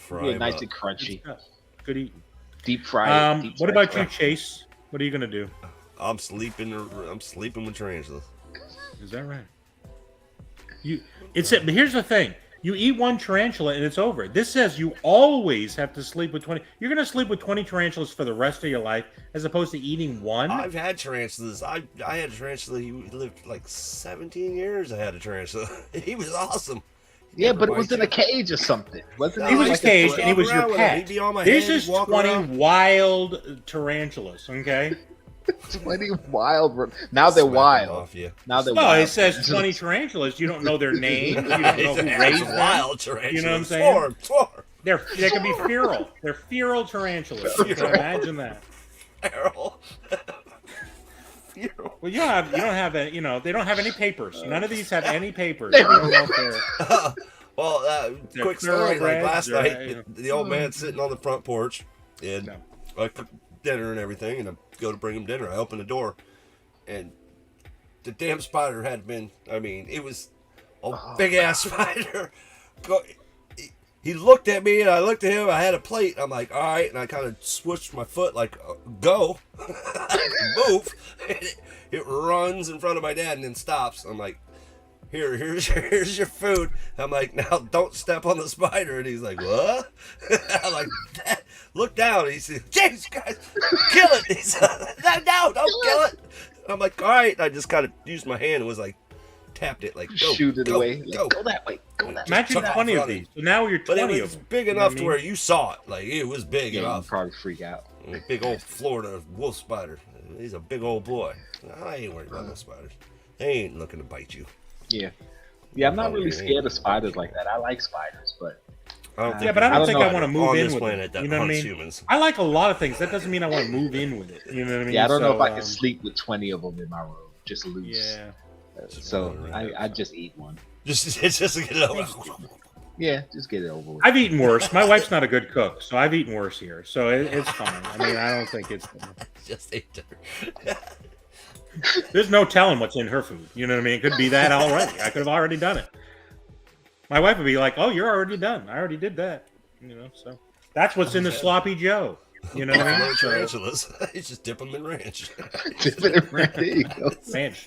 Fry Yeah, 'em nice up. and crunchy. Good eating. Deep fried. What about you, Chase? What are you gonna do? I'm sleeping with tarantulas. Is that right? But here's the thing. You eat one tarantula and it's over. This says you always have to sleep with 20. You're going to sleep with 20 tarantulas for the rest of your life as opposed to eating one? I've had tarantulas. I had a tarantula. He lived like 17 years. I had a tarantula. He was awesome. Yeah, but it was in a cage or something. Wasn't He was like caged and he was your He'd pet. be on my This head, is walk 20 around. wild tarantulas, okay? 20 wild. Now they're Smack 'em wild. off you. Now they're Well, wild. it says 20 tarantulas. You don't know their names. You don't know who It's raised them. wild tarantulas. You know what I'm saying? Swarm. They can be feral. They're feral tarantulas. Feral. Imagine that. Feral. Well, you don't have that. They don't have any papers. None of these have any papers. I don't know if they're- Well, They're quick story. Like thoroughbreds, last or, night, the old man's sitting on the front porch, and No. I cook dinner and everything, and I go to bring him dinner. I open the door, and the damn spider had been. I mean, it was a big ass spider. He looked at me, and I looked at him. I had a plate. I'm like, all right, and I kind of swooshed my foot, like, go, move. It runs in front of my dad and then stops. I'm like, here's your food. I'm like, now don't step on the spider. And he's like, what? I'm like, Dad, look down. And he says, Jesus Christ, kill it. He said, no, don't kill it. I'm like, all right. And I just kind of used my hand and was like, tapped it, like, go, shoot it go, away. go. Like, go that way. Go that way. Imagine Took off 20 of running. these. So now you're But 20 it of was them. big You know enough what I to mean? where you saw it. Like, it was big Yeah, enough. you'd probably freak out. A big old Florida wolf spider. He's a big old boy. I ain't worried about no spiders. They ain't looking to bite you. Yeah. Yeah, I'm not really scared of spiders like that. I like spiders, but I don't Yeah, but I don't think I want to on move in this with planet it. that You know what I hunts mean? humans. I like a lot of things. That doesn't mean I want to move in with it. You know what I mean? yeah, I don't know if I So, can sleep with 20 of them in my room, just loose. Yeah. So I just eat one. Just to get it over. Yeah, just get it over with. I've eaten worse. My wife's not a good cook, so I've eaten worse here. So it's fine. I mean, I don't think it's. Just ate her. There's no telling what's in her food. You know what I mean? It could be that already. I could have already done it. My wife would be like, "Oh, you're already done. I already did that." You know, so that's what's in the sloppy Joe. You know what I mean? So, Tarantulas. You just dip them in ranch. Dip it in ranch. There you go.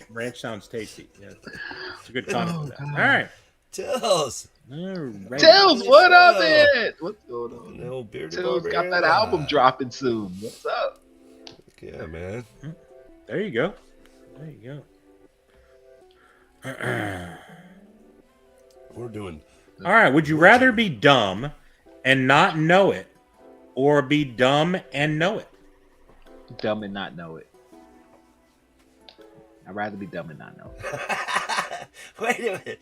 ranch sounds tasty. Yeah, it's a good condiment. All right. Tills. All right. Tills, what up, man? What's going on? No bearded Tills got Barbarian. that album dropping soon. What's up? Yeah, man. There you go. There you go. We're doing. All right. Would you rather be dumb and not know it, or be dumb and know it? Dumb and not know it. I'd rather be dumb and not know it. Wait a minute.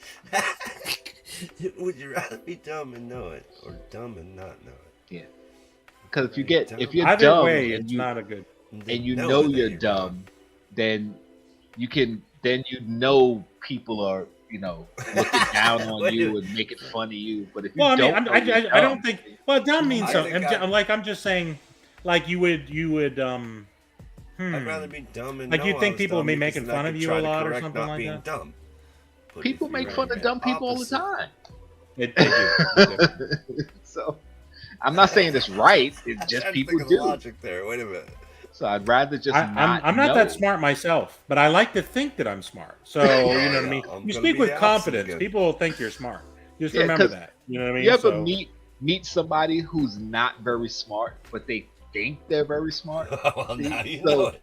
Would you rather be dumb and know it, or dumb and not know it? Yeah. Because if you're Either dumb way, and it's you, not a good. and you know you're dumb, then you know people are looking down on Wait a you minute. and making fun of you. But if you Well, I mean, don't, I don't think. Well, dumb means I something. think I'm just saying, like you would. I'd rather be dumb and Like, know you I think was people dumb be because making then I fun of could you try a to lot or correct something not like being that? Dumb. But people if make you fun were of dumb people all the opposite- time. They do. So I'm not saying it's right. It's just I'm people thinking do. logic there. Wait a minute. So I'd rather just I'm not not that know. smart myself, but I like to think that I'm smart. So you know what I mean. I'm You gonna speak be with the opposite confidence. again. People will think you're smart. Just Yeah, remember 'cause that. You know what I mean. You ever So- meet somebody who's not very smart, but they think they're very smart? Well, See? now you So know it.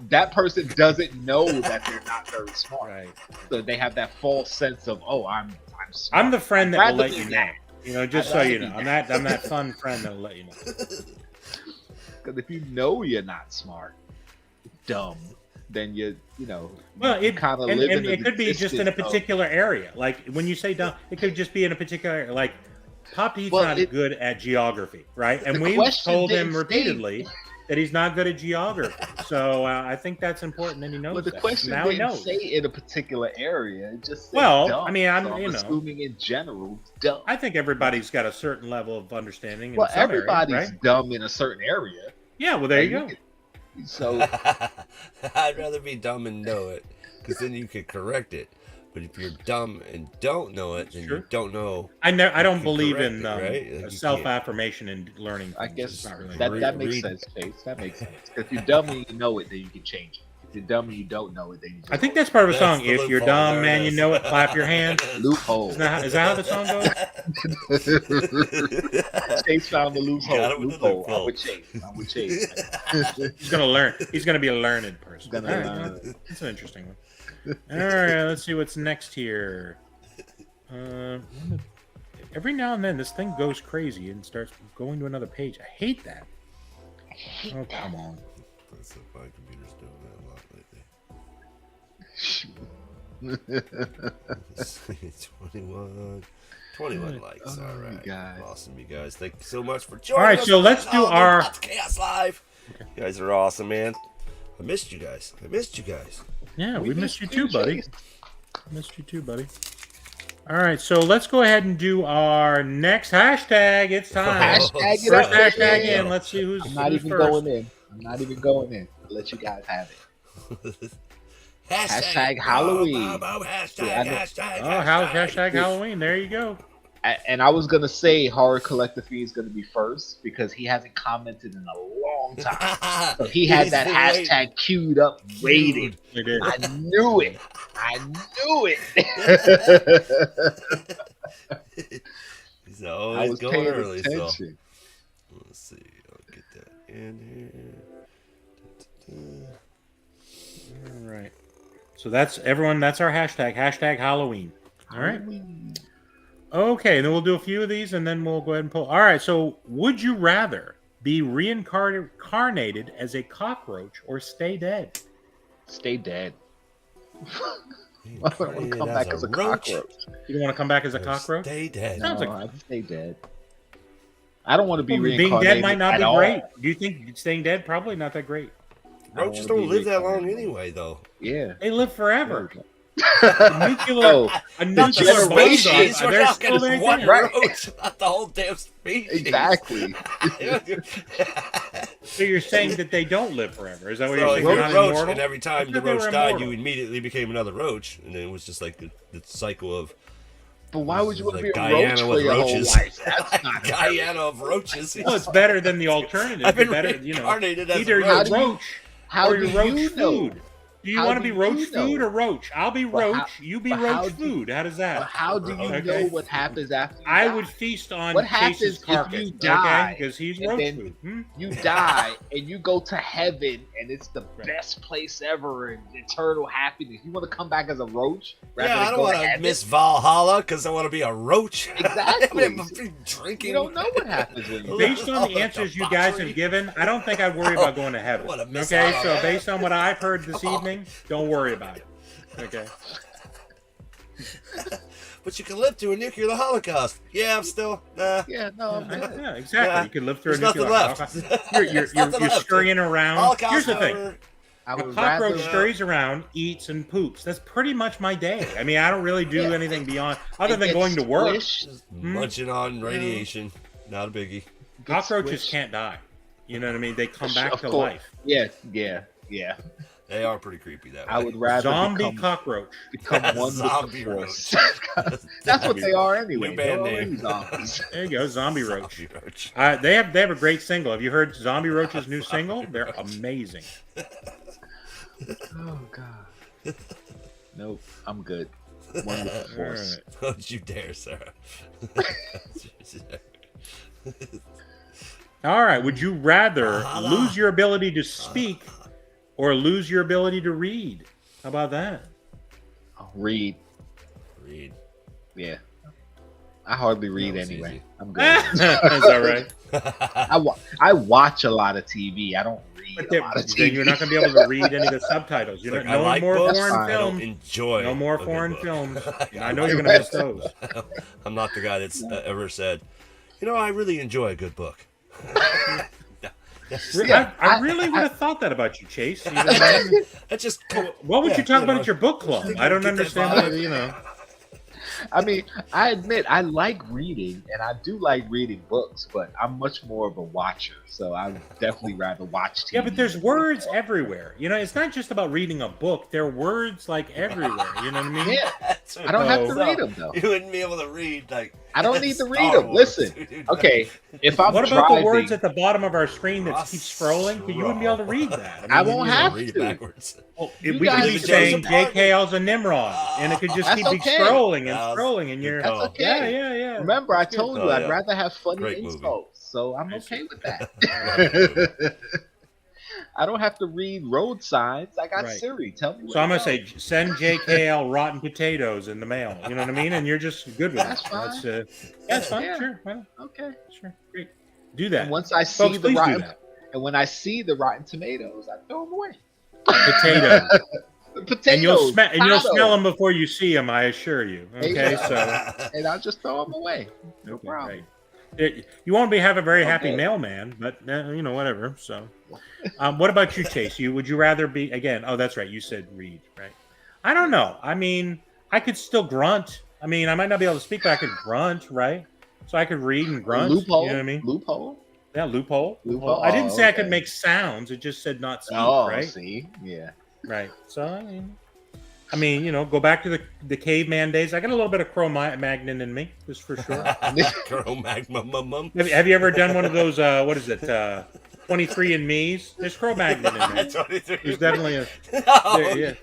that person doesn't know that they're not very smart. Right. So they have that false sense of, oh, I'm smart. I'm the friend that I'd will rather let be you know. that. You know, just I'd so rather you be know, I'm that. that fun friend that'll let you know. Because if you know you're not smart, dumb, then Well, it kind of and live in it could be just in a particular area. Like when you say dumb, it could just be in a particular area. Like Pop Teeth's Well, not good at geography, right? And The we've question told him didn't state- repeatedly that he's not good at geography. So I think that's important, and he knows Well, the that. question Now he didn't knows. say in a particular area. It just said Well, dumb. I mean, I'm So you know, assuming in general, dumb. I think everybody's got a certain level of understanding. Well, in some areas, everybody's right? dumb in a certain area. Yeah. Well, there you go. So I'd rather be dumb and know it, because then you could correct it. But if you're dumb and don't know it, then you don't know. I don't you believe correct in it, right? Like, you self-affirmation and learning. I things. guess It's not really that makes Read. sense, Chase. That makes sense. If you're dumb and you know it, then you can change it. If you're dumb and you don't know it, then you just I think that's part of a That's song. the If you're loophole. dumb, There man, it you is. know it. Clap your hands. loophole. Is that how the song goes? Chase found the loophole. Got it with the Loophole. loophole. I'm with Chase. I'm with Chase. He's gonna learn. He's gonna be a learned person. Gonna All right, learn. well, that's an interesting one. All right, let's see what's next here. Every now and then, this thing goes crazy and starts going to another page. I hate that. Oh, come on. That's what my computer's doing that a lot lately. 21 likes. Oh, All right. guys. Awesome, you guys. Thank you so much for joining All right, us. so let's do our- That's Chaos Live. You guys are awesome, man. I missed you guys. Yeah, we missed you too, buddy. Missed you too, buddy. All right, so let's go ahead and do our next hashtag. It's time. Hashtag it First up. hashtag Yeah. in. Let's see who's I'm not who's even first. going in. I'm not even going in. I'll let you guys have it. Hashtag Halloween. Hashtag, Yeah, I know. hashtag, Oh, hashtag Halloween. There you go. And I was gonna say Horror Collective Fee is gonna be first because he hasn't commented in a long time. So he had that hashtag queued up, waiting. We did. I knew it. He's I always was going paying early, so attention. let's see. I'll get that in here. All right. So that's everyone. That's our hashtag. Hashtag Halloween. All right. Okay, and then we'll do a few of these, and then we'll go ahead and pull. All right. So, would you rather be reincarnated as a cockroach or stay dead? Stay dead. I don't want to Reincarnated come back as a roach. cockroach. You don't want to come back as a Or cockroach? Stay dead. Sounds No, like- I'd stay dead. I don't want to be Well, being reincarnated dead might not at be all. great. Do you think staying dead probably not that great? Roaches I wanna don't be live that long reincarnated. anyway, though. Yeah. They live forever. No. nuclear, a nuclear generation- bomb Species, we're they're not still gonna there. one Right. roach, not the whole damn species. Exactly. So you're saying that they don't live forever? Is that what So you're if saying? you're They're a not roach, immortal? and every time I the thought they roach were died, immortal. you immediately became another roach, and it was just like the cycle of But why would you want to be like a roach Guyana for with your roaches. whole life? That's not Guyana of roaches. Well, it's better than the alternative. I've been better, reincarnated as a either roach. you're roach How or do you're roach you know? food. Do you How want to do be roach you know? food or roach? I'll be But roach. how- You be but how roach do- food. How does But that? how do you Okay. know what happens after you I die? would feast on What Chase's happens if carcass. you die Because he's and roach then food. Hmm? You die and you go to heaven and it's the best place ever and eternal happiness. You want to come back as a roach? rather Yeah, than I don't go to want to heaven? miss Valhalla because I want to be a roach. Exactly. I mean, I'm drinking. You don't know what happens when you Based on the answers you guys have given, I don't think I'd worry about going to heaven. What a miss Okay, out on so that. based on what I've heard this evening, don't worry about it. Okay. But you can live through a nuclear holocaust. Yeah, I'm still. Nah. Yeah, no, I'm good. Yeah, exactly. Yeah. You could live through a There's nuclear nothing left. holocaust. You're There's nothing left. scurrying around. Holocaust Here's the thing. over. I A would cockroach rather. scurries around, eats, and poops. That's pretty much my day. I mean, I don't really do Yeah. anything beyond other It than gets going to work. squished. Just munching on radiation. Not a biggie. Cockroaches squished. can't die. You know what I mean? They come back Of to course. life. Yeah. They are pretty creepy that way. I would rather Zombie cockroach. become one Zombie with the roach. force. That's what they are anyway. New They're band already name. zombies. There you go, Zombie Roach. Zombie roach. They have a great single. Have you heard Zombie Roach's new single? They're amazing. Oh god. Nope, I'm good. One with the All force. right. Don't you dare, Sarah. All right. Would you rather lose your ability to speak or lose your ability to read? How about that? I'll read. Read. Yeah. I hardly read That was anyway. easy. I'm good. Is that right? I watch a lot of TV. I don't read But a lot of then TV. you're not going to be able to read any of the subtitles. You're Like, not, I no like more books, foreign fine. I don't films. enjoy No more a good foreign book. films. I I know you're going to miss those. I'm not the guy that's ever said, you know, I really enjoy a good book. Yeah, I really would have thought that about you, Chase. You know what I mean? That's just What would yeah, you talk you about know, at your book club? think I don't get that understand vibe. what, you know. I mean, I admit I like reading, and I do like reading books, but I'm much more of a watcher, so I would definitely rather watch TV. Yeah, but there's words everywhere. You know, it's not just about reading a book. There are words like everywhere. You know what I mean? Yeah, That's I don't have to so, read them though. You wouldn't be able to read like. I don't need to read Star them. Wars, Listen, dude. okay, if I'm What about driving, the words at the bottom of our screen that keeps scrolling? You wouldn't be able to read that. I mean, won't You have read it to. backwards. Well, You we could be guys- saying Joseph Hartman. JKL's a Nimrod, and it could just That's keep okay. scrolling and That's- scrolling, and you're That's Oh. okay. yeah. Remember, I That's good. told you Oh, I'd yeah. rather have funny Great movie. insults, so I'm I okay see. with that. I don't have to read road signs. I got Right. Siri. Tell me. So I'm gonna say send JKL rotten potatoes in the mail. You know what I mean? And you're just good with That's it. fine. That's fine. Yeah. Sure. Well, Okay. sure. Great. Do that. And once I see Folks, the please do rotten, that. and when I see the rotten tomatoes, I throw them away. Potato. The potatoes. And you'll potato. smell them before you see them. I assure you. Okay. Yeah. So. And I'll just throw them away. No Okay, problem. great. You won't have a very happy Okay. mailman, but you know, whatever. So, what about you, Chase? Would you rather be again? Oh, that's right. You said read, right? I don't know. I mean, I could still grunt. I mean, I might not be able to speak, but I could grunt, right? So I could read and grunt. Loophole. You know what I mean? Loophole. Yeah, loophole. Loophole. I didn't say I could Okay. make sounds. It just said not speak, Oh, right? see, yeah. Right. So I mean, you know, go back to the caveman days. I got a little bit of Cro-Magnon in me, just for sure. Cro-Magnon. Have you ever done one of those? What is it? 23andMe's? There's Cro-Magnon in there. 23. There's definitely a. No. Yeah.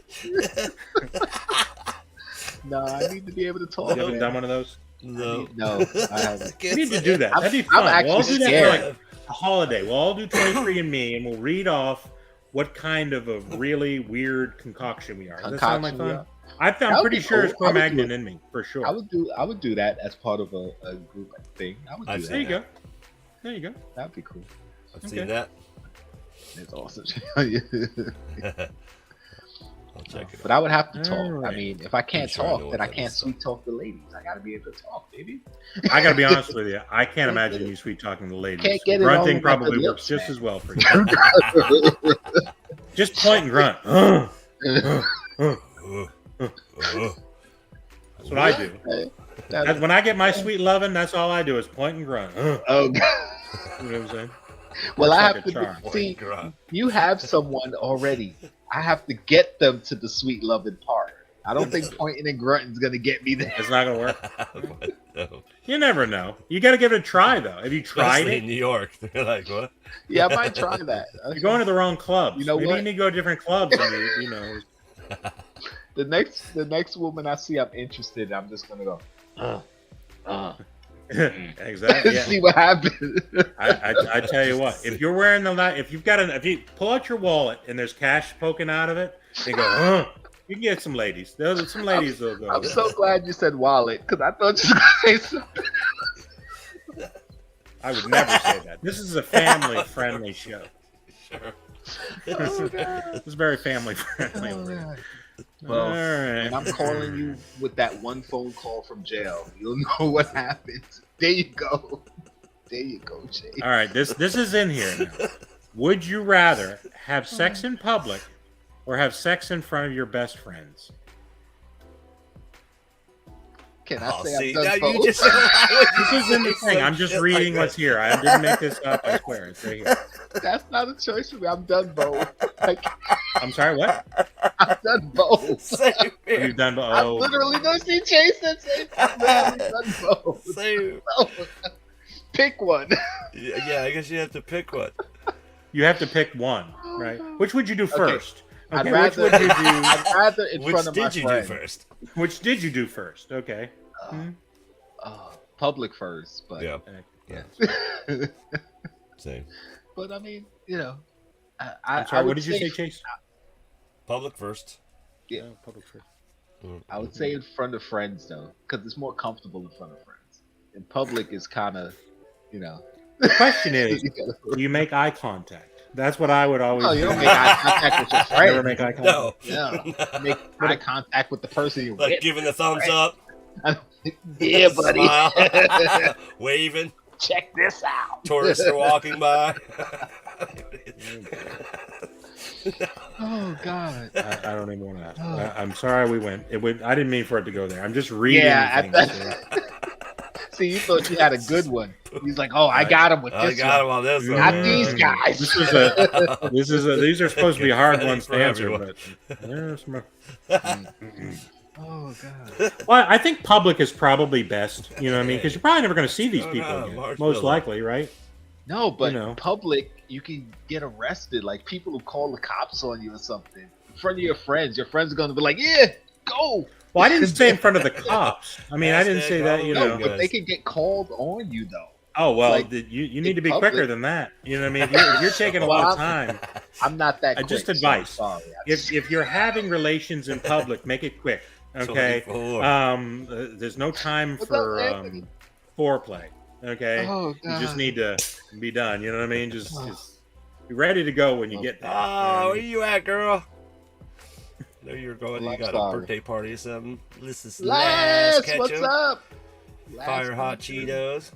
No, I need to be able to talk. You haven't man. done one of those? No. No, I haven't. We need to do that. That'd be I'm fun. We'll all actually do that for scared. like a holiday. We'll all do 23andMe, and we'll read off what kind of a really weird concoction we are. Does that sound like Concoction, fun? That I'm would pretty be sure cool. it's I would do Cro-Magnon it. in me, for sure. I would do that as part of a group thing. I would do I've that. There you go. There you go. That'd be cool. I've Okay. seen that. It's awesome. I'll check it But out. I would have to talk. Alright. I mean, if I can't I'm sure I know talk, what then I that can't is. sweet talk the ladies. I got to be able to talk, baby. I gotta be honest with you. I can't imagine you sweet talking to ladies. Can't get it all Grunting over probably the works lips, just man. as well for you. Just point and grunt. That's what I do. When I get my sweet loving, that's all I do is point and grunt. You Oh, know what I'm saying? well, I That's have like a to charm. see. Grunt. You have someone already. I have to get them to the sweet loving part. I don't think pointing and grunting is gonna get me there. It's not gonna work. No. You never know. You got to give it a try, though. Have you tried Especially in it? New York. They're like, what? Yeah, I might try that. You're going to the wrong clubs. You know Maybe what? you need to go to different clubs. And you know. The next woman I see I'm interested in, I'm just gonna go. Exactly. Yeah. See what happens. I tell you what, if you're wearing if you pull out your wallet and there's cash poking out of it, you go, you can get some ladies. There's some ladies that'll go. I'm so glad you said wallet because I thought you were gonna say something. I would never say that. This is a family-friendly show. Sure. Oh, God. This is very family-friendly. Oh, God. All Well, right. when I'm calling you with that one phone call from jail, you'll know what happens. There you go. There you go, Jay. All right. This is in here now. Would you rather have sex in public or have sex in front of your best friends? Can I Oh, say see, I've now done you both? just This is in the thing. I'm just reading what's here. I didn't make this up. I swear. It's right here. That's not a choice for me. I've done both. Like, I'm sorry. What? I've done both. Same here. You've done? I've Oh, literally done see Chase and say I've literally done both. Same. Pick one. Yeah, I guess you have to pick one. you have to pick one, right? Which would you do first? I'd Okay, rather, which would you do? I'd rather in Which front of my did you do friend. first? Which did you do first? Okay. Public first, but Yeah. Okay. Same. but I mean, you know, I I'm sorry. would What did you say, Chase? Public first. Yeah. Oh, public first. I would say in front of friends though, because it's more comfortable in front of friends. In public is kind of, you know. The question is, you gotta- do you make eye contact? That's what I would always. no, do. you don't make eye contact with your friend. Never make eye contact. No. Yeah, make eye contact with the person you're Like with. giving the thumbs up. Yeah, buddy. Smile, waving. Check this out. Tourists are walking by. Oh God. I don't even want to. I'm sorry we went. I didn't mean for it to go there. I'm just reading things. See, you thought you had a good one. He's like, "Oh, I got him with this I got one. him on this one. Not these guys." These are supposed to be hard ones to answer, everyone. but there's more. Oh God. Well, I think public is probably best. You know what I mean? Because you're probably never going to see these Oh, people no, again. Marshmallow. Most likely, right? No, but You know. public, you can get arrested. Like people who call the cops on you or something in front of your friends. Your friends are going to be like, "Yeah, go." Well, I didn't say in front of the cops. I mean, I didn't say that. You No, know. but they can get called on you though. Oh well, like, you need to be public. quicker than that. You know what I mean? If you're taking a lot of time. I'm not that quick. Just so advice. I'm sorry. If you're having relations in public, make it quick. Okay. 24. There's no time What's for up, Anthony? foreplay. Okay. Oh, You just God. need to be done. You know what I mean? Just be ready to go when you get there. You know what I Oh, where mean? you at, girl? I know you're going. Well, You I'm got sorry. a birthday party or something. This is Last, Ketchup. what's up? Fire hot Ketchup. Cheetos.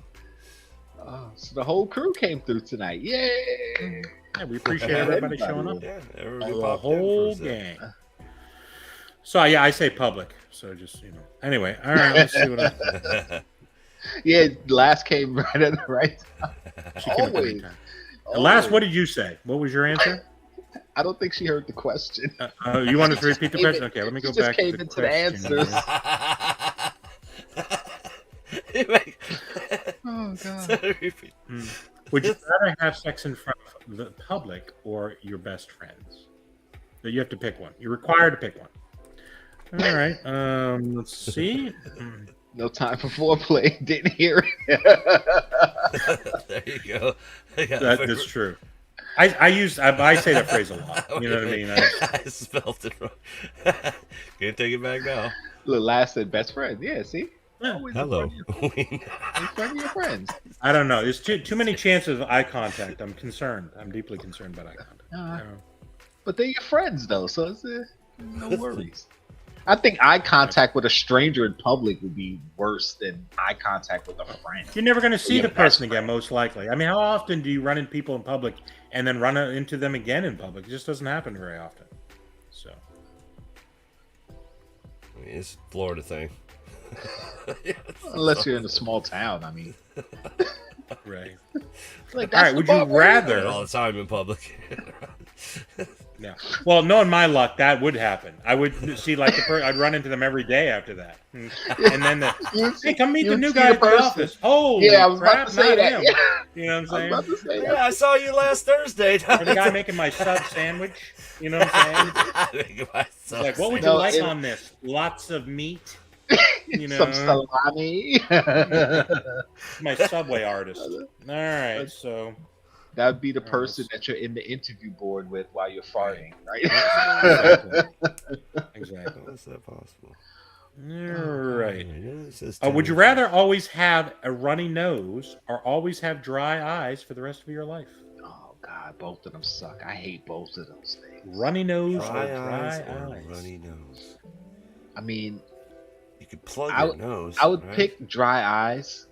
Oh, so the whole crew came through tonight. Yay! Yeah, we appreciate everybody showing up. Yeah, everybody The popped whole in for a sec. gang. So yeah, I say public. So just Anyway, all right. Let's see what I. Yeah, last came right at the right time. She came at the right Always. time. Last, what did you say? What was your answer? I don't think she heard the question. You want us to repeat the Came question? in- Okay, let me she go just back came to the into the question. answers. Anyway. Oh God. Would you rather have sex in front of the public or your best friends? So you have to pick one. You're required to pick one. All right. Let's see. No time for foreplay. Didn't hear it. There you go. That's true. I say that phrase a lot. You know what I mean? I spelled it wrong. Can't take it back now. Look, last said best friend. Yeah, see? Always in Hello. front of your friends. I don't know. There's too many chances of eye contact. I'm concerned. I'm deeply concerned about eye contact. But they're your friends, though, so it's no worries. I think eye contact with a stranger in public would be worse than eye contact with a friend. You're never going to see Your the best person again, most likely. I mean, how often do you run into people in public and then run into them again in public? It just doesn't happen very often. So, I mean, it's a Florida thing. Unless you're in a small town, I mean. right. Like, All right. Would you rather? All the time in public. Yeah. Well, knowing my luck, that would happen. I would see like I'd run into them every day after that, and then hey, come meet the new guy at the office. Holy yeah, I was crap, about to say not that. him. Yeah. You know what I I'm was about saying? to say Yeah, that. I saw you last Thursday. Or the guy making my sub sandwich. You know what I'm saying? Like, what would you like on this? Lots of meat. You know, Some salami. my Subway artist. All right, so That would be the person that you're in the interview board with while you're farting, right? exactly. How's that possible? Right. Yeah, Would you rather always have a runny nose or always have dry eyes for the rest of your life? Oh God, both of them suck. I hate both of those things. Runny nose dry or dry eyes eyes? or runny nose? I mean, You could plug I your would- nose. I would right? pick dry eyes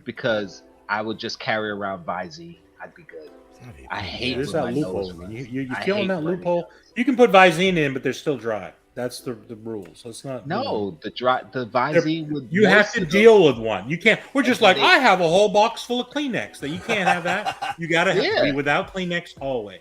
because I would just carry around Visine. I'd be good. That'd be I pretty hate There's bad. when that my nose loophole. runs. You're I killing hate that runny loophole. nose. You can put Visine in, but they're still dry. That's the rules. It's not. No, the Visine would. You have to moisten deal with one. You can't. We're just like, They- I have a whole box full of Kleenex. That you can't have that. You gotta Yeah. be without Kleenex always.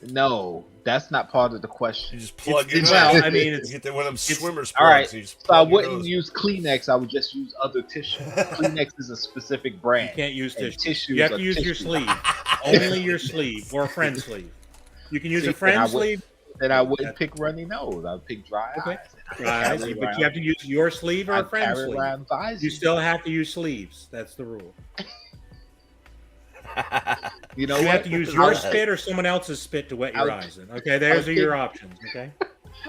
them. No, that's not part of the question. You just plug your It's- nose. well, I mean, you it's- get one of them swimmers. all right, You just So I plug your wouldn't nose. use Kleenex. I would just use other tissue. Kleenex is a specific You brand. can't use And tissue. tissues You have are to use your tissue. sleeve. Only your sleeve or a friend's sleeve. You can use See, a then I friend's would- sleeve. Then I wouldn't pick runny nose. I would pick dry Okay. eyes. Right, but you have to use your sleeve or a I'd friend's carry sleeve. around Visine. You still have to use sleeves. That's the rule. You know You what? have to use your spit or someone else's spit to wet your I would- eyes in. Okay, there's I would your pick- options. Okay.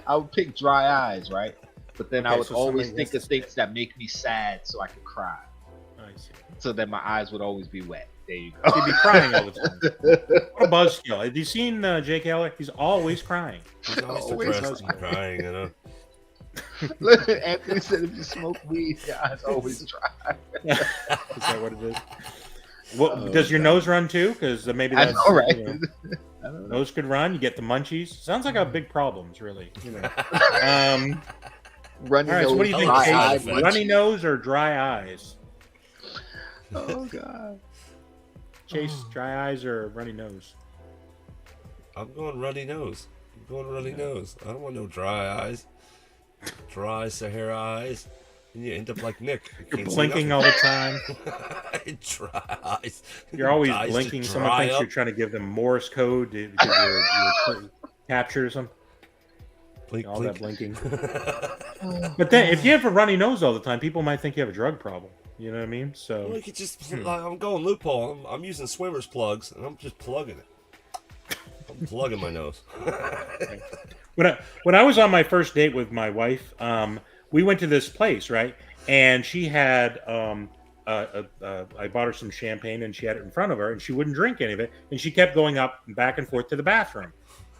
I would pick dry eyes, right? But then I Okay, would so always somebody think has of to things that make me sad, so I could cry. I see. So that my eyes would always be wet. There you go. He'd be crying all the time. What a buzzkill. Have you seen Jake Heller? He's always crying. He's always Always depressed and crying, you know. Look, Anthony said if you smoke weed, your eyes always dry. Is that what it is? What does your nose run too? Because maybe I that's know, right? you know, I don't know. nose could run. You get the munchies. Sounds like a big problems, really. You know. Runny All right. So what do you nose, think, dry Chase? eyed Runny munchies. nose or dry eyes? Oh god. Chase, dry eyes or runny nose? I'm going runny nose. I'm going runny nose. I don't want no dry eyes. Dry Sahara eyes. And you end up like Nick. You You're can't see blinking nothing. all the time. Dry eyes. You're always Eyes blinking. just Someone dry thinks up. you're trying to give them Morse code because you're captured or something. Blink, All blink. that blinking. But then, if you have a runny nose all the time, people might think you have a drug problem. You know what I mean? Well, So you could just, like, I'm going loophole. I'm using swimmer's plugs, and I'm just plugging it. I'm plugging my nose. when I was on my first date with my wife, we went to this place, right? And she had I bought her some champagne, and she had it in front of her, and she wouldn't drink any of it, and she kept going up and back and forth to the bathroom,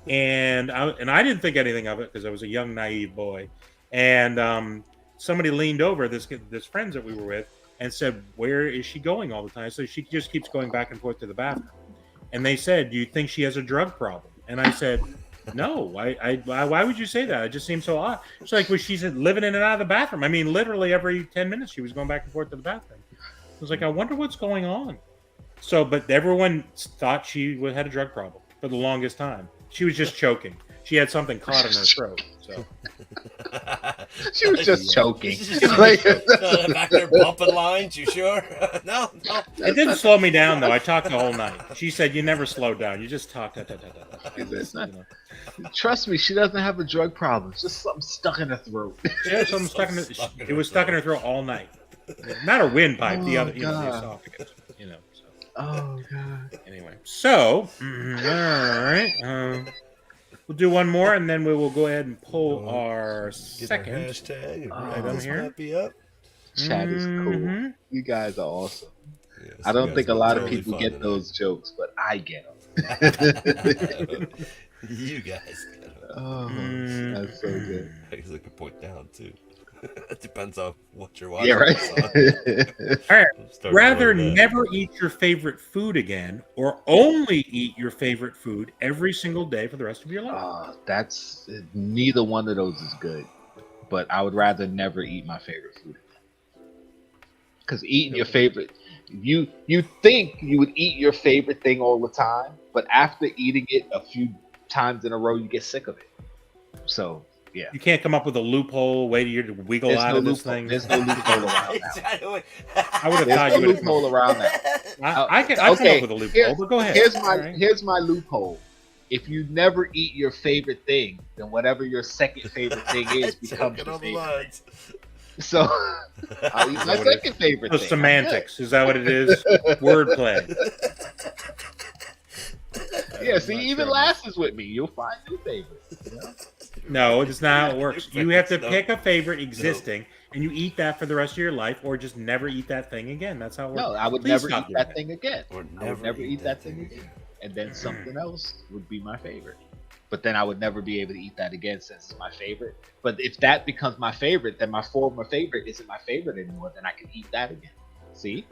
and I didn't think anything of it because I was a young naive boy, and somebody leaned over, this friends that we were with, and said, "Where is she going all the time?" So she just keeps going back and forth to the bathroom, and they said, "Do you think she has a drug problem?" And I said, "No, why would you say that? It just seems so odd." It's like, well, she's living in and out of the bathroom. I mean, literally every 10 minutes she was going back and forth to the bathroom. I was like, I wonder what's going on. So, but everyone thought she had a drug problem for the longest time. She was just choking. She had something caught in her throat. So She was just choking. Back there bumping lines, you sure? No. it didn't slow me down though. I talked the whole night. She said, "You never slow down. You just talk." Trust me, she doesn't have a drug problem. It's just something stuck in her throat. Yeah, something stuck in it was stuck in her throat all night. Not her windpipe, the Oh, other, the God. esophagus. So. Oh god. Anyway, so all right, we'll do one more, and then we will go ahead and pull our Get our second hashtag and wrap item this here. puppy up. Chat is cool. Mhm. You guys are awesome. Yes, I don't you think a guys lot are of totally people fun get tonight. those jokes, but I get them. You guys. Oh, that's so good. I guess I could point down too. It depends on what you're watching. Yeah, right. All right. I'm starting to Rather learn that. never eat your favorite food again, or only eat your favorite food every single day for the rest of your life. That's neither one of those is good, but I would rather never eat my favorite food. Because eating your favorite, you think you would eat your favorite thing all the time, but after eating it a few times in a row, you get sick of it. So yeah, You can't come up with a loophole way to wiggle there's out no of this loophole. thing. There's no loophole around that. I would have There's thought no you would have come loophole around that. I can come Okay, up with a loophole, but go ahead. Here's my loophole. If you never eat your favorite thing, then whatever your second favorite thing is becomes Joking your on the favorite. lines. So I'll eat my Is that what it second favorite So thing. semantics, is that what it is? Wordplay. Yeah, see, I'm not even sure. Lass is with me. You'll find new favorites. You know? No, it's not how it works. You have to No. pick a favorite existing, and you eat that for the rest of your life, or just never eat that thing again. That's how it works. No, I would Please never stop eat doing that that. thing again. Or I would never eat that thing again. And then something else would be my favorite. But then I would never be able to eat that again since it's my favorite. But if that becomes my favorite, then my former favorite isn't my favorite anymore. Then I can eat that again. See?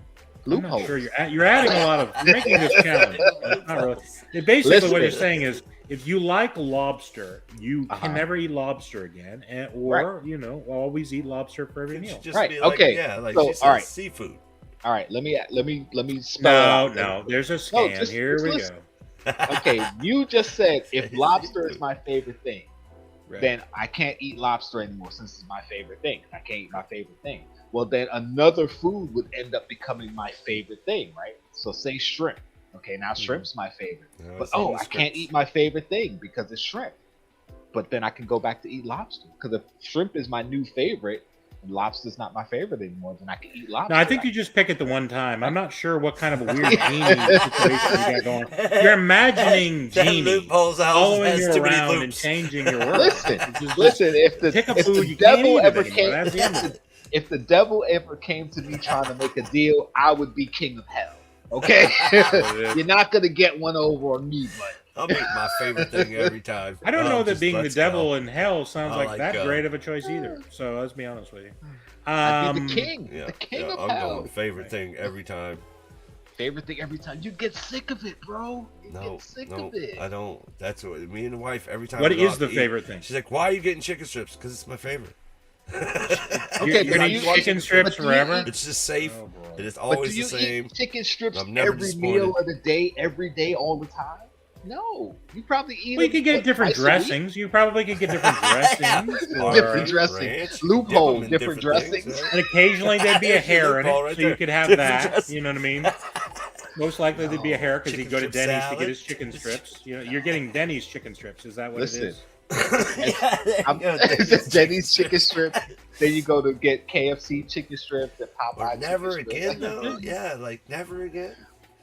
I'm Loophole. not sure you're adding a lot of. You're making this challenge. It's not really. Basically, what you're saying is, if you like lobster, you Uh-huh. can never eat lobster again, or always eat lobster for every It meal. should just Right, be like, okay. yeah, like So, she said, all right. seafood. All right, let me spell it out. No, there's a scam. just- Here just we listen. go. Okay, you just said if lobster is my favorite thing, Right. then I can't eat lobster anymore since it's my favorite thing. I can't eat my favorite thing. Well, then another food would end up becoming my favorite thing, right? So say shrimp. Okay, now shrimp's my favorite. No, But it's on the I can't scripts. eat my favorite thing because it's shrimp. But then I can go back to eat lobster. Because if shrimp is my new favorite and lobster's not my favorite anymore, then I can eat lobster. No, I think you just pick it the one time. I'm not sure what kind of a weird genie situation you got going. You're imagining That genie loophole's house following has you too many around and loops. changing your world. Listen, It's just- listen. If the pick a if food the you can't devil eat ever it anymore. came, That's the end of it. if the devil ever came to me trying to make a deal, I would be king of hell. Okay, you're not gonna get one over on me, but I'll make my favorite thing every time. I don't know that Just being the let's devil go. in hell sounds I like like, that great of a choice either. So let's be honest with you. I'd be the king, Yeah, the king yeah, of I'm hell. going favorite thing every time. favorite thing every time. You get sick of it, bro. You get sick of it. I don't. That's what me and the wife every time. What we go is out the to eat, favorite thing? She's like, "Why are you getting chicken strips?" Because it's my favorite. You're gonna eat chicken strips forever? It's just safe. Oh, boy. It is But always do you the same. eat chicken strips I'm never every disappointed. meal of the day, every day, all the time? No, you probably eat. Well, you them, could get what, different twice a week? dressings. You probably could get different dressings. Different or- dressing. ranch, Loophole, dip 'em in different dressings. things, And occasionally there'd be a There's your hair in loophole it, right so you there. could have Different that. dressing. You know what I mean? Most likely there'd be a hair because he'd Chicken go to strip Denny's to salad. get his chicken strips. You know, you're getting Denny's chicken strips. Is that what Listen, it is? Yeah, there you I'm go, Denny's chicken strip. Then you go to get KFC chicken strips and Or Popeye. never chicken again, strip. though. Yeah, like never again.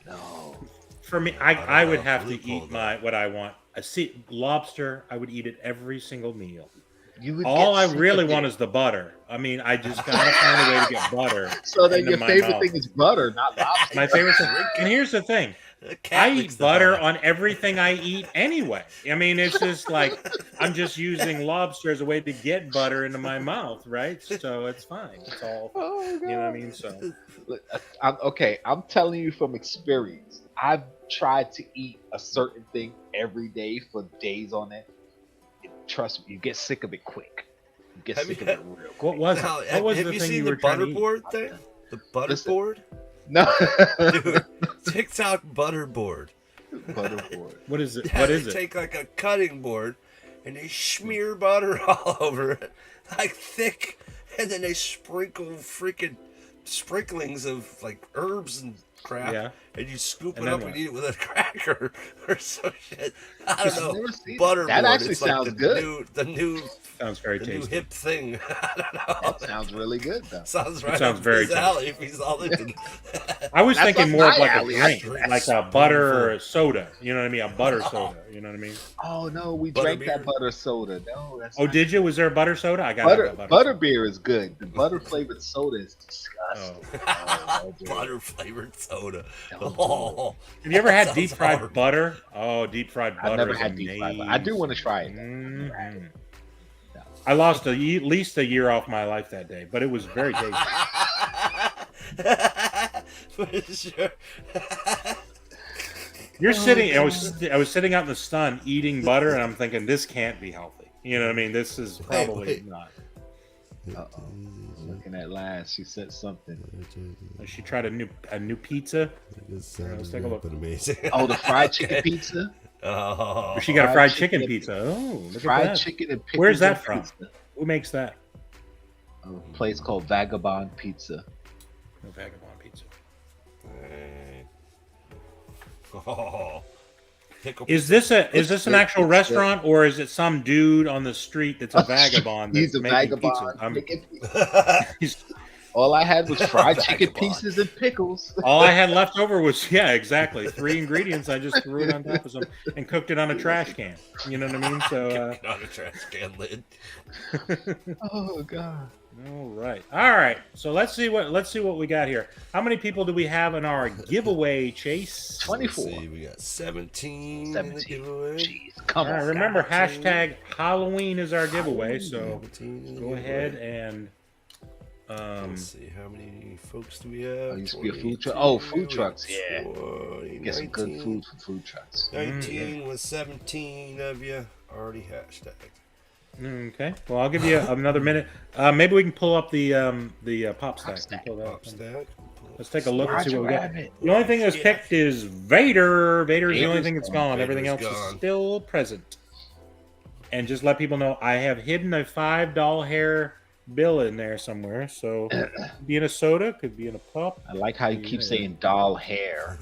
No. For me, I don't I would know. have to Loophole, eat what I want. Lobster. I would eat it every single meal. You would All get I sick really of want it. is the butter. I mean, I just gotta find a way to get butter. So then into your my favorite mouth. thing is butter, not lobster. My favorite thing. And here's the thing. The cat I licks eat the butter on everything I eat anyway. I mean, it's just like I'm just using lobster as a way to get butter into my mouth, right? So it's fine. It's all, Oh, you know what I mean? So I'm telling you from experience. I've tried to eat a certain thing every day for days on end. Trust me, you get sick of it quick. You get Have sick you- of it real quick. what was Now, it? What was have the you thing seen you the were trying to eat? butterboard thing? The Listen. butterboard? No. Dude, TikTok butterboard. Butterboard. What is it? Yeah, What they is it? take like a cutting board and they smear butter all over it, like thick, and then they sprinkle freaking sprinklings of like herbs and crap, Yeah. and you scoop And it then up what? and eat it with a cracker or some shit. I I've don't know. never seen Butterboard. that. That actually it's like sounds the good. New, Sounds very the new tasty. hip thing. I don't know. That sounds really good though. Sounds right. sounds up very his alley if he's all into. I was That's thinking up more of my like alley. a drink, That's like a wonderful. butter soda. You know what I mean? A butter soda. You know what I mean? Oh no, we drank that Butterbeer. butter soda. No, that's Oh, not did you? Was there a butter soda? I got butter beer is good. The butter flavored soda is disgusting. Oh, dude. Butter flavored soda. Don't do Oh, Have you ever had sounds deep fried horrible. butter? Oh, deep fried butter. I've never is had deep fried. amazing. I do want to try it. Mhm. No. I lost at least a year off my life that day, but it was very tasty. For sure. You're sitting. I was sitting out in the sun eating butter, and I'm thinking this can't be healthy. You know what I mean? This is probably wait. not. Uh-oh. Looking at last, she said something. She tried a new pizza. Let's take a look. But amazing. Oh, the fried chicken pizza. Oh, She got a fried fried chicken chicken and- pizza. Oh, look Fried at that. chicken and pickles. Where's that and from? pizza. Who makes that? A place called Vagabond Pizza. No Vagabond pizza. Hey. Oh. Pickle Is this an good actual pizza. restaurant, or is it some dude on the street that's a vagabond He's that's a making vagabond. pizza? making pizza. He's- All I had was fried chicken Vagabond. pieces and pickles. all I had left over was exactly 3 ingredients. I just threw it on top of some and cooked it on a trash can. You know what I mean? So, on a trash can lid. Oh god. all right. So let's see what we got here. How many people do we have in our giveaway, Chase? 24. Let's see, we got 17 in the 17. giveaway. Jeez, come All right, on. remember guys. hashtag Halloween is our giveaway. So 17 in the go giveaway. ahead and Let's see, how many folks do we have? Oh, used to be a food 22, truck. Oh, food trucks, yeah. 20, Get some good 19. food from food trucks. 19 with 17 of you already hashtagged. Okay. Well, I'll give you another minute. Maybe we can pull up the pop stack. stack. Pull that up. Pop stack. Let's take a look and see Roger what we got. Rabbit. The only thing that's Yeah. picked is Vader. Vader's the only Vader's thing that's gone. gone. Everything else Vader's is gone. still present. And just let people know, I have hidden a $5 hair bill in there somewhere. So could be in a soda, could be in a pop. I like how you keep Yeah. saying doll hair.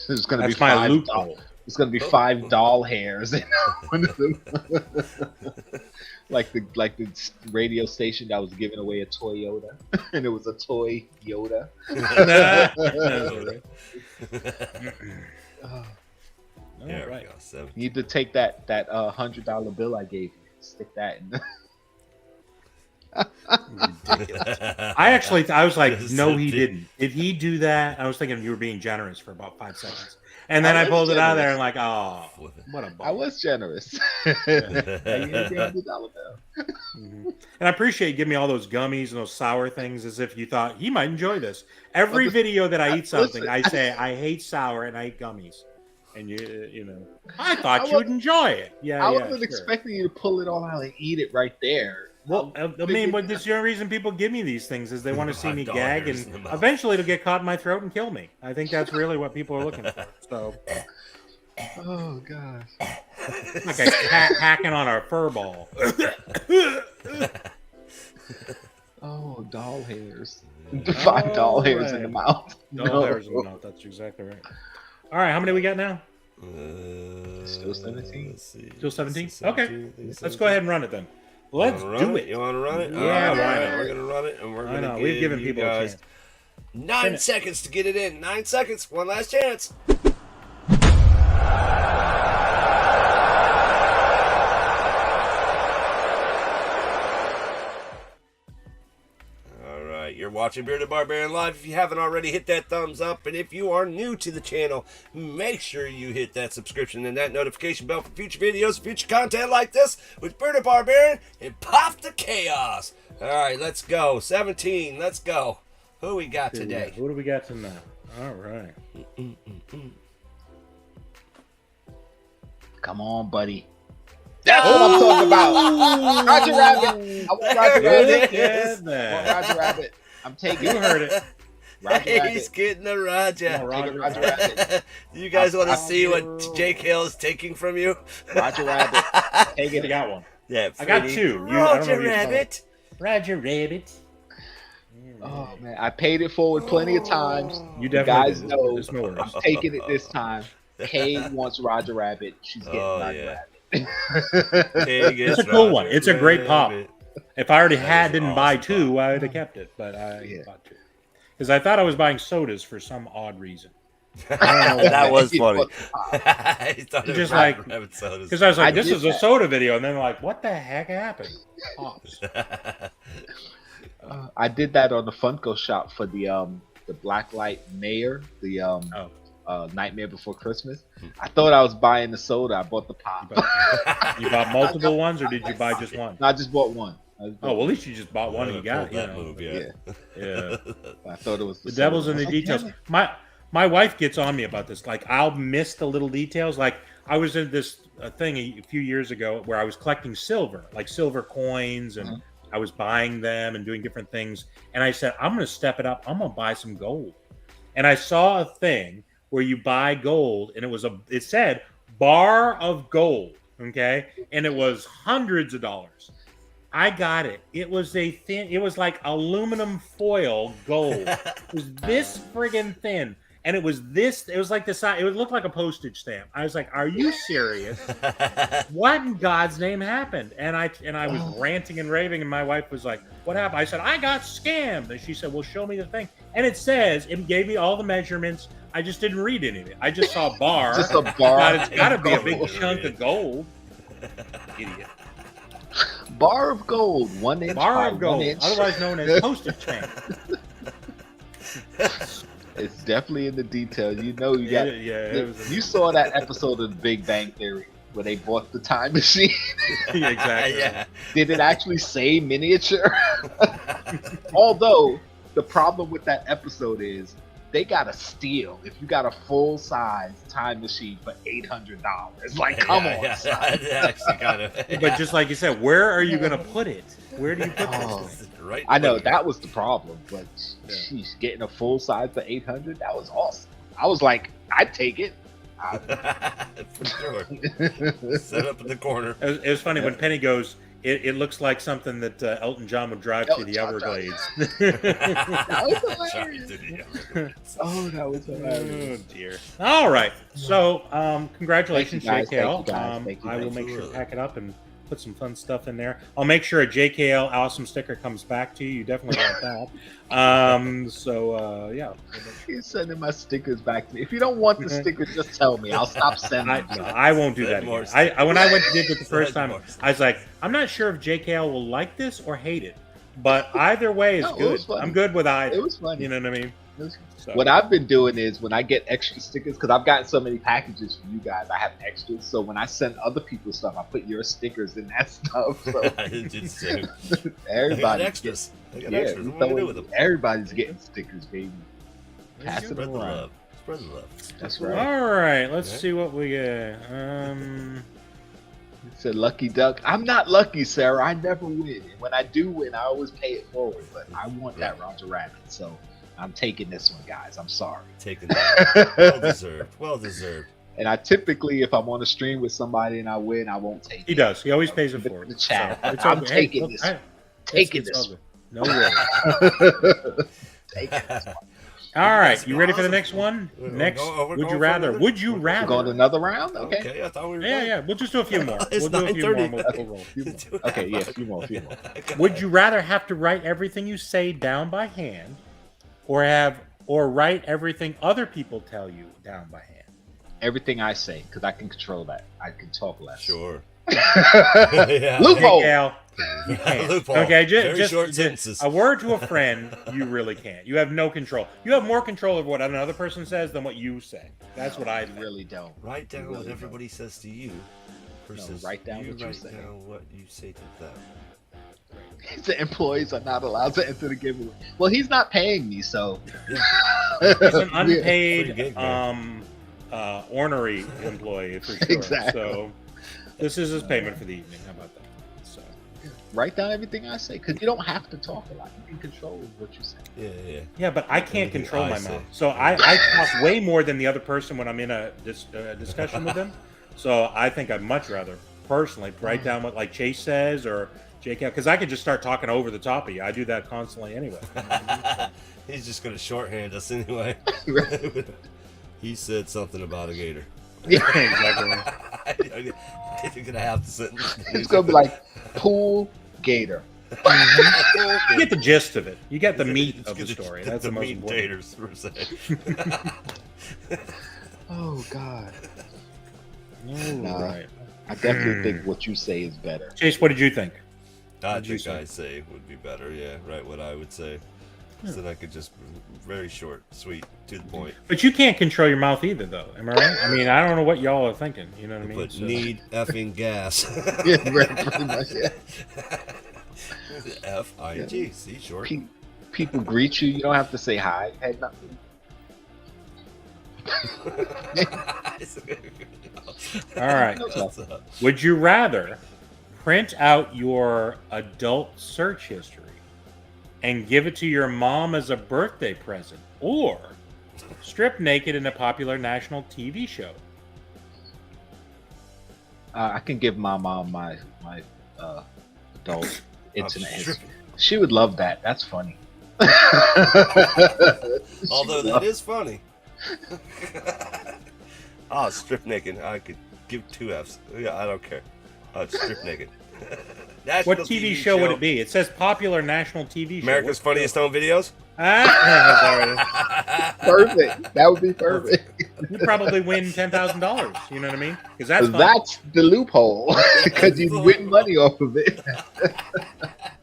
There's gonna That's be my five loophole. It's gonna be 5 doll hairs in one of them. like the radio station that was giving away a toy Yoda, and it was a toy Yoda. All There right. we go. 17. You need to take that $100 bill I gave you, stick that in. I was like, Just no, he said, didn't. Did he do that? I was thinking you were being generous for about 5 seconds. And then I was pulled it out of there generous. and like, oh, what a I bummer. was generous. I gave you a $100 bill. Mhm. And I appreciate you giving me all those gummies and those sour things as if you thought he might enjoy this. Every Well, video that I eat something, listen. I say I hate sour and I eat gummies. And you know, I thought I you would enjoy it. Yeah, I yeah, wasn't sure. expecting you to pull it all out and eat it right there. Well, I mean, figured- but this is the only reason people give me these things is they want to see me $5 gag, in the and mouth. eventually it'll get caught in my throat and kill me. I think that's really what people are looking for. So, Oh gosh. like hacking on a fur ball. Oh, doll hairs. Find doll hairs in the mouth. No hairs in the mouth. That's exactly right. All right, how many we got now? Still 17? Let's see. Still 17? 17, Okay. Let's 17. go ahead and run it then. Let's do it. You want to run it? Yeah, All why right, not? we're gonna run it, and we're I gonna know. give We've given you people a guys chance. 9 seconds to get it in. 9 seconds. One last chance. All right, you're watching Bearded Barbarian Live. If you haven't already, hit that thumbs up. And if you are new to the channel, make sure you hit that subscription and that notification bell for future videos, future content like this with Bearded Barbarian, and pop the chaos. All right, let's go. 17, let's go. Who we got today? Who do we got tonight? All right. Come on, buddy. That's what I'm talking about. Roger Rabbit. I want Roger There it Rabbit. is. I want Roger Rabbit. I'm taking You it. heard it. Roger He's Rabbit. getting a Roger. Come on, Taking Roger. Roger Rabbit. You guys want to I'll see what Jake Hill is taking from you? Roger Rabbit. Taking I it. got one. Yeah, I got Freddie. two. I don't know Roger what you call it. Rabbit. Roger Rabbit. Oh man, I paid it forward plenty of times. You definitely guys did. know. There's no worries. I'm taking it this time. Kay wants Roger Rabbit. She's getting Roger yeah. Rabbit. It's a cool one. It's a great pop. Rabbit. If I already That is didn't awesome buy pop. two, I would have kept it. But I Yeah. bought two. Because I thought I was buying sodas for some odd reason. I don't know That was It funny. was I thought it Just was like- rabbit sodas. Because I was like, I this did is a that. soda video. And then they're like, what the heck happened? Pops. I did that on the Funko shop for the Blacklight Mayor, the Nightmare Before Christmas. I thought I was buying the soda. I bought the pop. You bought multiple ones, or did you buy just one? No, I just bought one. Oh, well, at least you just bought one and you got it. that You know. move, yeah. Yeah. I thought it was The devil's soda. in the I was like, details. damn it. My wife gets on me about this. Like, I'll miss the little details. Like, I was in this thing a few years ago where I was collecting silver, like silver coins, and I was buying them and doing different things. And I said, I'm going to step it up. I'm going to buy some gold. And I saw a thing where you buy gold, and it said bar of gold, okay, and it was hundreds of dollars. I got it. It was it was like aluminum foil gold. It was this friggin' thin. And it was like the size, it would look like a postage stamp. I was like, are you serious? What in God's name happened? And I was ranting and raving, and my wife was like, what happened? I said, I got scammed. And she said, well, show me the thing. And it gave me all the measurements. I just didn't read any of it. I just saw bar. Just a bar. It's got to be a big gold. chunk of gold. Idiot. Bar of gold, 1 inch. Bar by of gold, 1 inch. otherwise known as postage stamp. It's definitely in the details. You know, you got. It was You saw that episode of The Big Bang Theory where they bought the time machine. exactly. Yeah. Did it actually say miniature? Although the problem with that episode is they got a steal. If you got a full size time machine for $800, like come on. Yeah, son. it actually kind of. But just like you said, where are you going to put it? Where do you put Oh. this? Right. I know there. that was the problem, but she's getting a full size for $800. That was awesome. I was like, I'd take it. For sure. Set up in the corner. It was funny when Penny goes, it looks like something that Elton John would drive through the Everglades. That was Sorry, hilarious. dude, Oh, that was hilarious. Oh dear. All right. So, congratulations, Thank you, guys. JKL. Thank you, guys. Thank you, I will thank make you. sure to pack it up and put some fun stuff in there. I'll make sure a JKL awesome sticker comes back to you. You definitely want that. Yeah. He's sending my stickers back to me. If you don't want the stickers, just tell me. I'll stop sending them. I won't do that Send more again. When I went to did it the first Send time, more I was like, I'm not sure if JKL will like this or hate it, but either way is No, it good. was funny. I'm good with either. It was funny. You know what I mean? It was- So. What I've been doing is when I get extra stickers, because I've gotten so many packages from you guys, I have extras. So when I send other people stuff, I put your stickers in that stuff. So everybody extras. extras. What do you do with them? Everybody's getting stickers, baby. Pass it Spread the around. love. Spread the love. That's right. All right, let's Okay. see what we get. It said Lucky Duck. I'm not lucky, Sarah. I never win. And when I do win, I always pay it forward. But I want that Roger Rabbit, so I'm taking this one, guys. I'm sorry. Taking that. Well deserved. Well deserved. And I typically, if I'm on a stream with somebody and I win, I won't take it. He does. He always pays it The- forward. the chat. So, it's I'm okay. taking Look, this. I- Taking it's this. all good. No worries. Taking this. All right, you ready for the next one? We're Next, going would you for rather? another? Would you We're rather? Going another round? Okay. Okay, I thought we were Yeah, done. yeah. We'll just do a few more. It's We'll do a few more. 9:30. And we'll roll. Okay, yeah, a few more. Would you rather have to write everything you say down by hand, or write everything other people tell you down by hand? Everything I say, because I can control that. I can talk less. Sure. Yeah. Loophole. Hey, Cal, you can't. Loophole. Okay, Very just short sentences. a word to a friend. You really can't. You have no control. You have more control of what another person says than what you say. That's what I I think. really don't. Write down Really what don't. everybody says to you versus write down what you write say. down what you say to them. The employees are not allowed to enter the giveaway. Well, he's not paying me, so. He's an Free unpaid, gig, man. ornery employee for sure. Exactly. So this is his payment for the evening. How about that? So Write down everything I say, because you don't have to talk a lot. You can control what you say. Yeah. yeah, but I can't Anything control I my say. mouth. So I talk way more than the other person when I'm in a discussion with them. So I think I'd much rather personally write down what like Chase says or Jake, because I could just start talking over the top of you. I do that constantly anyway. He's just gonna shorthand us anyway. He said something about a gator. Exactly. You're gonna have to sit. It's going to be like pool gator. You get the gist of it. You get the meat of the Get story. the That's the most meat and important. taters per se. Oh, God. All Nah. right. I definitely think what you say is better. Chase, what did you think? I What'd you think say? I say would be better. Yeah, right. What I would say. So then I could just very short, sweet, to the point. But you can't control your mouth either, though. Am I right? I mean, I don't know what y'all are thinking. You know what I mean? But So- need effing gas. Yeah, right, pretty much, yeah. F-I-G. See, short. People greet you. You don't have to say hi. Hey, nothing. All right. What's up? Would you rather print out your adult search history and give it to your mom as a birthday present, or strip naked in a popular national TV show? I can give my mom my adult internet sure. history. She would love that. That's funny. Although that is funny. Oh, strip naked. I could give 2 Fs. Yeah, I don't care. Strip naked. What TV show would it be? It says popular national TV show. America's What Funniest Home Videos? Ah, Perfect. That would be perfect. you probably win $10,000. You know what I mean? Because that's fun. That's the loophole. Because you win money off of it.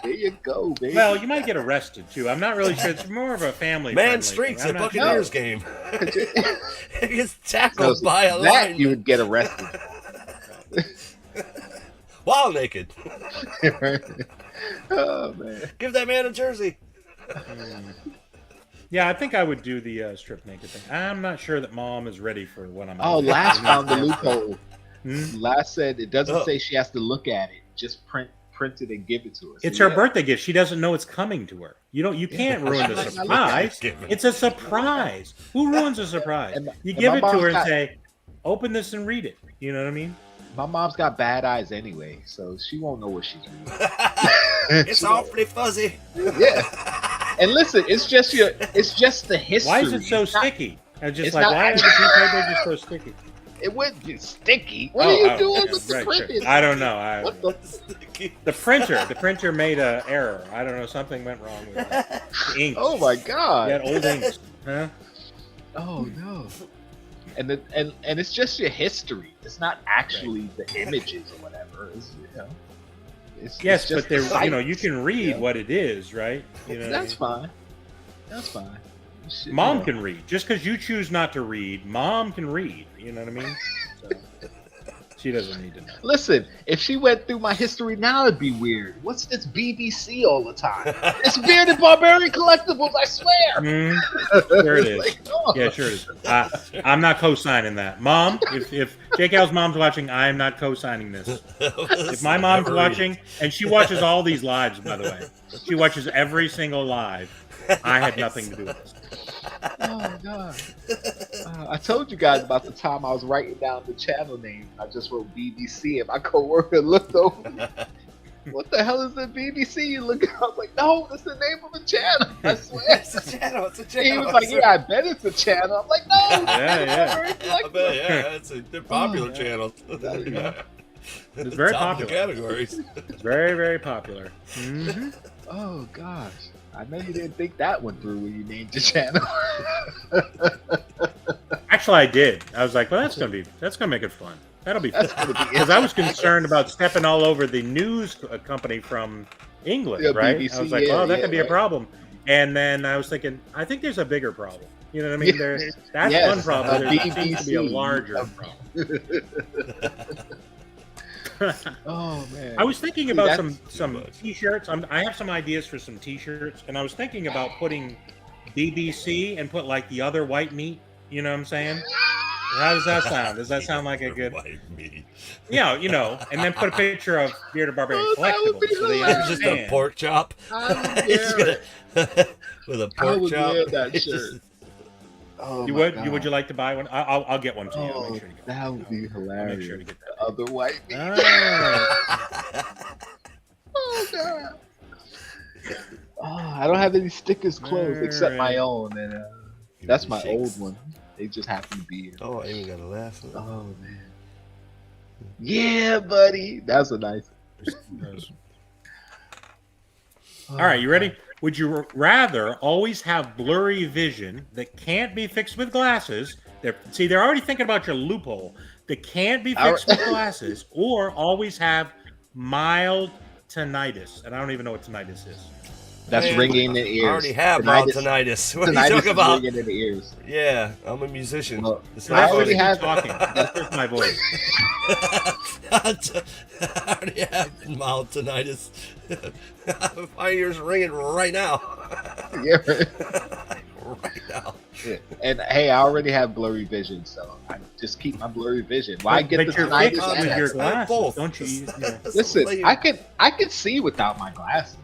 There you go, baby. Well, you might get arrested too. I'm not really sure. It's more of a family. Man streaks at Buccaneers game. He gets tackled by a that lineman. you would get arrested. While naked. Oh man. Give that man a jersey. Yeah, I think I would do the strip naked thing. I'm not sure that mom is ready for what I'm. Oh, Last found the loophole. Hmm? Last said it doesn't Oh. say she has to look at it. Just print it and give it to us. It's her birthday gift. She doesn't know it's coming to her. You can't ruin the She might not look at surprise. it. It's a surprise. Who ruins a surprise? And- You and give my it to her mom's and got- say, "Open this and read it." You know what I mean? My mom's got bad eyes anyway, so she won't know what she's reading. It's awfully fuzzy. Yeah. And listen, it's just the history. Why is it so It's not- sticky? I'm just it's like, not why is the actually- piece of paper just so sticky? It wouldn't be sticky. What are you doing with the right, printing? sure. I don't know. What the? The printer made an error. I don't know. Something went wrong with it. The ink. Oh my You had god! old inks. Huh? Oh no! And it's just your history. It's not actually the images or whatever. It's, it's Yes, just but there, the you can read Yeah. what it is, right? You know what I That's mean? fine. That's fine. Mom can read. Just because you choose not to read, Mom can read. You know what I mean? So, she doesn't need to know. Listen, if she went through my history now, it'd be weird. What's this BBC all the time? It's Bearded Barbarian Collectibles, I swear. Sure it is. Like, oh. Yeah, sure it is. I'm not co-signing that. Mom, if Jake Al's mom's watching, I am not co-signing this. If my mom's watching, and she watches all these lives, by the way. She watches every single live. I had nothing to do with this. Oh God! I told you guys about the time I was writing down the channel name. I just wrote BBC, and my coworker looked over. What the hell is the BBC? You look. I was like, no, it's the name of a channel. I swear, It's a channel. It's a channel. he was like, yeah, I bet it's a channel. I'm like, no. Yeah. I bet, yeah, they're popular channels. It's very Top of the popular. categories. It's very, very popular. Mm-hmm. Oh gosh, I know you didn't think that one through when you named your channel. Actually, I did. I was like, well, that's gonna make it fun. That'll be fun. Because I was concerned about stepping all over the news company from England, Yeah, right? BBC, I was like, yeah, well, that yeah, could be a right. problem. And then I was thinking, I think there's a bigger problem. You know what I mean? That's Yes, one problem. There seems to be a BBC. larger problem. Oh man, I was thinking See, about that's some much. t-shirts. I have some ideas for some t-shirts, and I was thinking about putting BBC and put like the other white meat. You know what I'm saying? How does that sound? Does that sound like a good? White meat. Yeah, you know, and then put a picture of Bearded Barbarian Oh, that would be Collectibles so they hilarious. Just a understand. pork chop. I would He's wear gonna- with a I pork would chop. wear that It's shirt. just- Oh, You my would? God. Would you like to buy one? I'll get one to you. I'll Oh, make sure to get that one. would be I'll hilarious. make sure to get that. The other white meat. Ah, Oh God. Oh, I don't have any stickers closed except my own, and that's my old one. They just happen to be here. Oh, I ain't got to laugh. Oh man. Yeah, buddy. That's a nice. All right, you ready? Would you rather always have blurry vision that can't be fixed with glasses? They're already thinking about your loophole. That can't be fixed with glasses, or always have mild tinnitus. And I don't even know what tinnitus is. That's Man, ringing in the ears. I already have mild tinnitus. What are you Tinnitus talking is about? ringing in the ears. Yeah, I'm a musician. Well, It's So I not that's already funny. just have- talking. That's just my voice. I already have mild tinnitus. My ears ringing right now. Yeah. Right now. Yeah. And hey, I already have blurry vision, so I just keep my blurry vision. Why get the But you're tinnitus? fixed and with that? your I have glasses, both. don't you? Yeah. Listen, I can see without my glasses.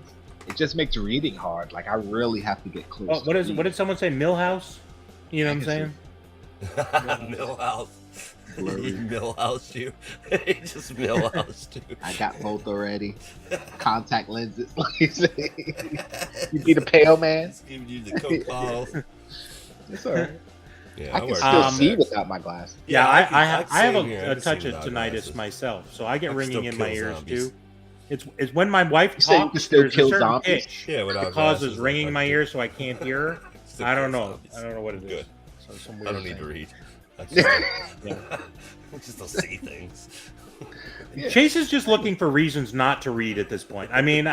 It just makes reading hard. Like I really have to get close. Oh, what to is? read. What did someone say? Millhouse? You know what I'm saying? Millhouse. Blurry. He millhoused you. He just millhoused you. I got both already. Contact lenses. You be the pale man. Just giving you the Coke bottle. It's all right. Yeah, I can wear still contacts. see without my glasses. Yeah, I can- I have same here. I a can touch see of without tinnitus glasses. myself, so I get I can ringing still in my kill ears zombies. too. It's when my wife You say you can talks. still There's kill a certain zombies? pitch Yeah, without that causes glasses, ringing in my I ears, so I can't hear her. still I don't kill know. zombies. I don't know what it is. Good. So some I weird don't need to thing. read. I just, Yeah. I just don't see things. Chase is just looking for reasons not to read at this point. I mean, he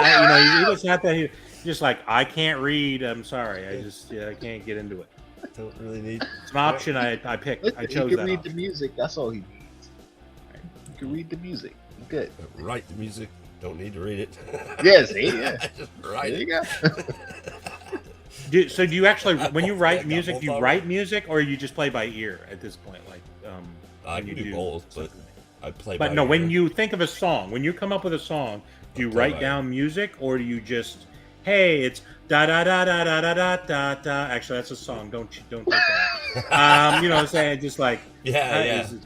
was not that. He's just like, I can't read. I'm sorry. I can't get into it. Don't really need. It's an option I picked. Listen, I he chose can that read option. the music. That's all he needs. You can read the music. You're good. Write the music. Don't need to read it. Yes, yeah. Just write There you it. go. So do you actually, when you I write got music, both do you of write music or you just play by ear at this point? Like, I when can you do both, but something? I play. But by no, ear. when you think of a song, when you come up with a song, do you I play write by down music or do you just, hey, it's da da da da da da da da da? Actually, that's a song. Don't take that. You know what I'm saying? Just like, Yeah. is it-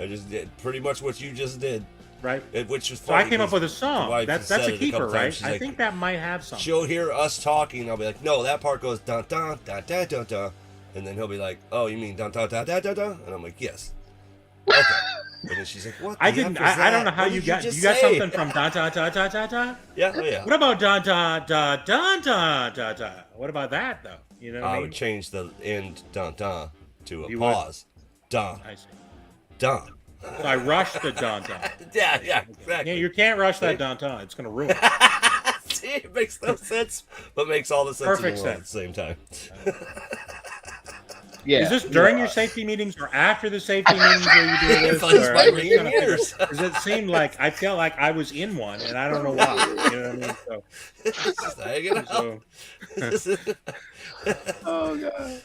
I just did pretty much what you just did, right? which was So I funny came up 'cause with a song. wife That's has a said it a keeper, couple right? times. She's I like, think that might have something. she'll hear us talking, and I'll be like, no, that part goes dun dun dun dun dun dun, and then he'll be like, oh, you mean dun dun dun dun dun dun, and I'm like, yes. Okay. And then she's like, what? I the didn't. F is I don't that? know how What you did got. just You got say? something from da da da da da da. Yeah, oh yeah. What about da da da da da da da? What about that though? You know what I I would mean? change the end dun dun to a You would? pause. Dun I see. dun. So I rushed the da da. Yeah, Yeah, exactly. you can't rush that da da. It's gonna ruin it. See, it makes no sense, but makes all the sense Perfect in the world at the same time. Yeah. Is this during your safety meetings or after the safety meetings where you do this? It's Or my ringing ears. because it seemed like I felt like I was in one, and I don't know why. You know what I mean? So, Just hanging out. Oh god.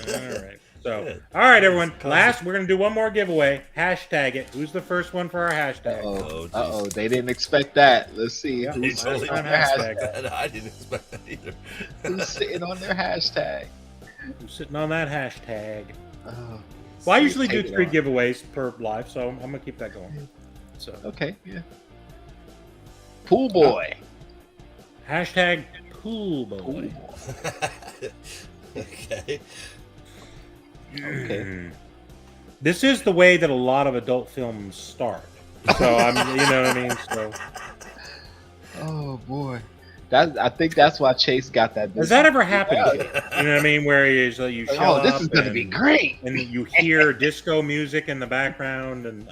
all right. So, Yeah. all right, everyone. Last, we're gonna do one more giveaway. Hashtag it. Who's the first one for our hashtag? Oh, Uh-oh. They didn't expect that. Let's see. Yeah, Who's first sitting time on their hashtag. hashtag? I didn't expect that either. Who's sitting on their hashtag? Who's sitting on that hashtag? Oh, Well, I usually do take it 3 on. giveaways per live, so I'm gonna keep that going. So, Okay, yeah. Pool boy. hashtag pool boy. Pool boy. Okay. Okay. This is the way that a lot of adult films start. So I'm, you know what I mean. So Oh boy. I think that's why Chase got that. has that ever happened to you? You know what I mean? Where you show Oh, this up is gonna be and- great. and you hear disco music in the background, and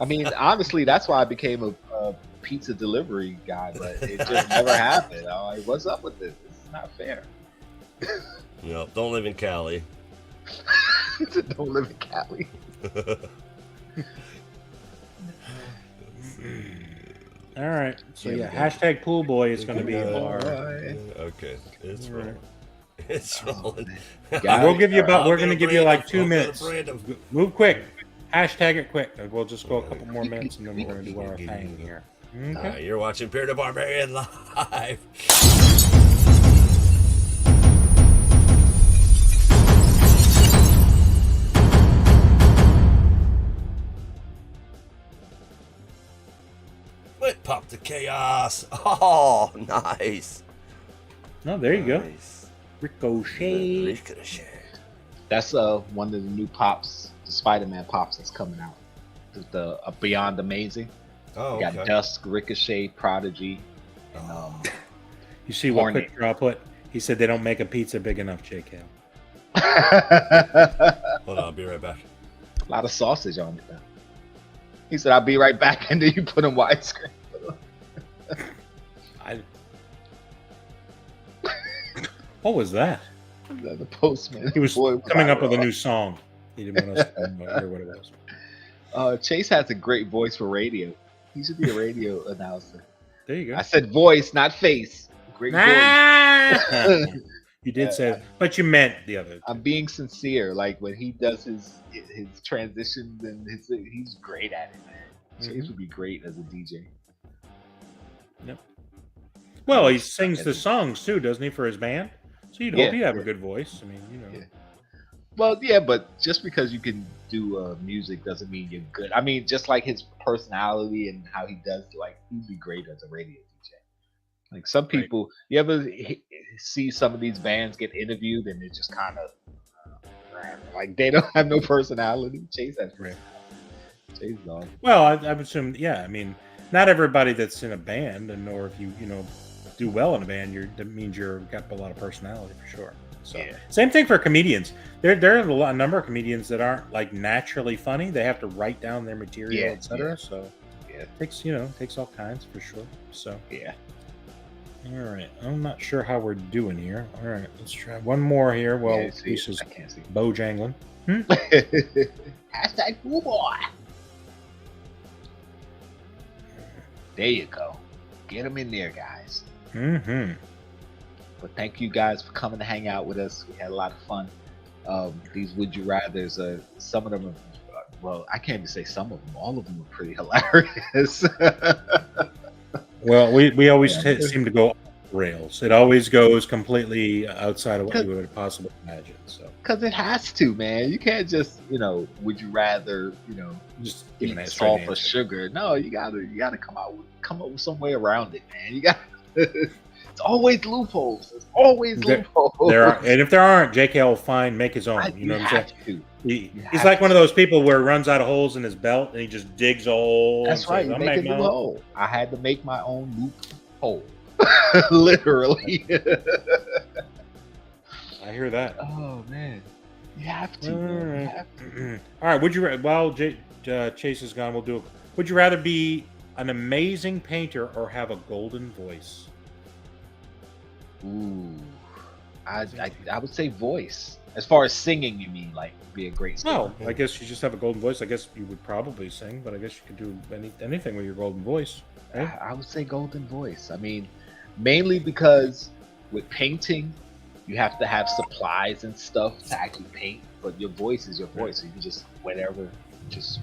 I mean, honestly, that's why I became a pizza delivery guy, but it just never happened. I'm like, what's up with this? This is not fair. No, don't live in Cali. Don't live in Cali. all right. So Yeah, yeah, we got- hashtag pool boy is going to be our. Okay, it's All right. rolling. It's rolling. Got We'll it. give you about. We're going to give you like 2 I'll be a minutes. random. Move quick. Hashtag it quick. We'll just go a couple more minutes, and then we're going to do our thing here. Okay. You're watching Bearded the Barbarian live. Wait, pop the chaos. Oh, nice. No, there you go. Nice. Ricochet. Ricochet. That's one of the new pops, the Spider-Man pops that's coming out. The Beyond Amazing. Oh, You got okay. Dusk, Ricochet, Prodigy, and You see what Hornet. Quick Draw put? He said they don't make a pizza big enough, JK. Hold on, I'll be right back. a lot of sausage on it though. He said, "I'll be right back," and then you put him widescreen. I... What was that? The postman. He was Boy, coming up with a viral. new song. He didn't want us to hear what it was. Chase has a great voice for radio. He should be a radio announcer. There you go. I said voice, not face. Great voice. Ah! You did Yeah. say that, but you meant the other. I'm being sincere. Like when he does his transitions and he's great at it, man. Chase would be great as a DJ. Well, he sings the songs too, doesn't he, for his band? So you'd hope Yeah. you have a good voice. I mean, you know. Yeah. Well, yeah, but just because you can do music doesn't mean you're good. I mean, just like his personality and how he does, like he'd be great as a radio DJ. Like some people, you ever see some of these bands get interviewed and it's just kind of like they don't have no personality. Chase has Right. Chase dog. Well, I would assume, yeah. I mean, not everybody that's in a band, and or if you do well in a band, that means you've got a lot of personality for sure. So Yeah. same thing for comedians. There are a number of comedians that aren't like naturally funny. They have to write down their material, Yeah, etc. yeah. So Yeah. it takes all kinds for sure. So Yeah. all right, I'm not sure how we're doing here. All right, let's try one more here. Well, Yeah, see, this is I can't see. Bojangling. Hashtag cool boy. There you go. Get them in there, guys. Mm-hmm. But thank you guys for coming to hang out with us. We had a lot of fun. These Would You Rathers, some of them are, well, I can't even say some of them. All of them are pretty hilarious. Well, we always seem to go off the rails. It always goes completely outside of what you would possibly imagine. So Because it has to, man. You can't just, would you rather, just giving eat that straight salt or answer. sugar? No, you gotta come up with some way around it, man. You got it's always loopholes. There's always loopholes. There are, and if there aren't, JK will make his own. You know what I'm saying? have to. He's like one of those people where he runs out of holes in his belt and he just digs a hole. That's and right. says, You "I'll make a my new own." hole. I had to make my own loophole. Literally. I hear that. Oh man, you have to. All Man. You right. have to. All right. Would you while Chase is gone, we'll do. Would you rather be an amazing painter or have a golden voice? Ooh, I would say voice. As far as singing, you mean like be a great singer? No, I guess you just have a golden voice. I guess you would probably sing, but I guess you could do anything with your golden voice. Right? I would say golden voice. I mean, mainly because with painting, you have to have supplies and stuff to actually paint. But your voice is your voice, so you can just whatever, just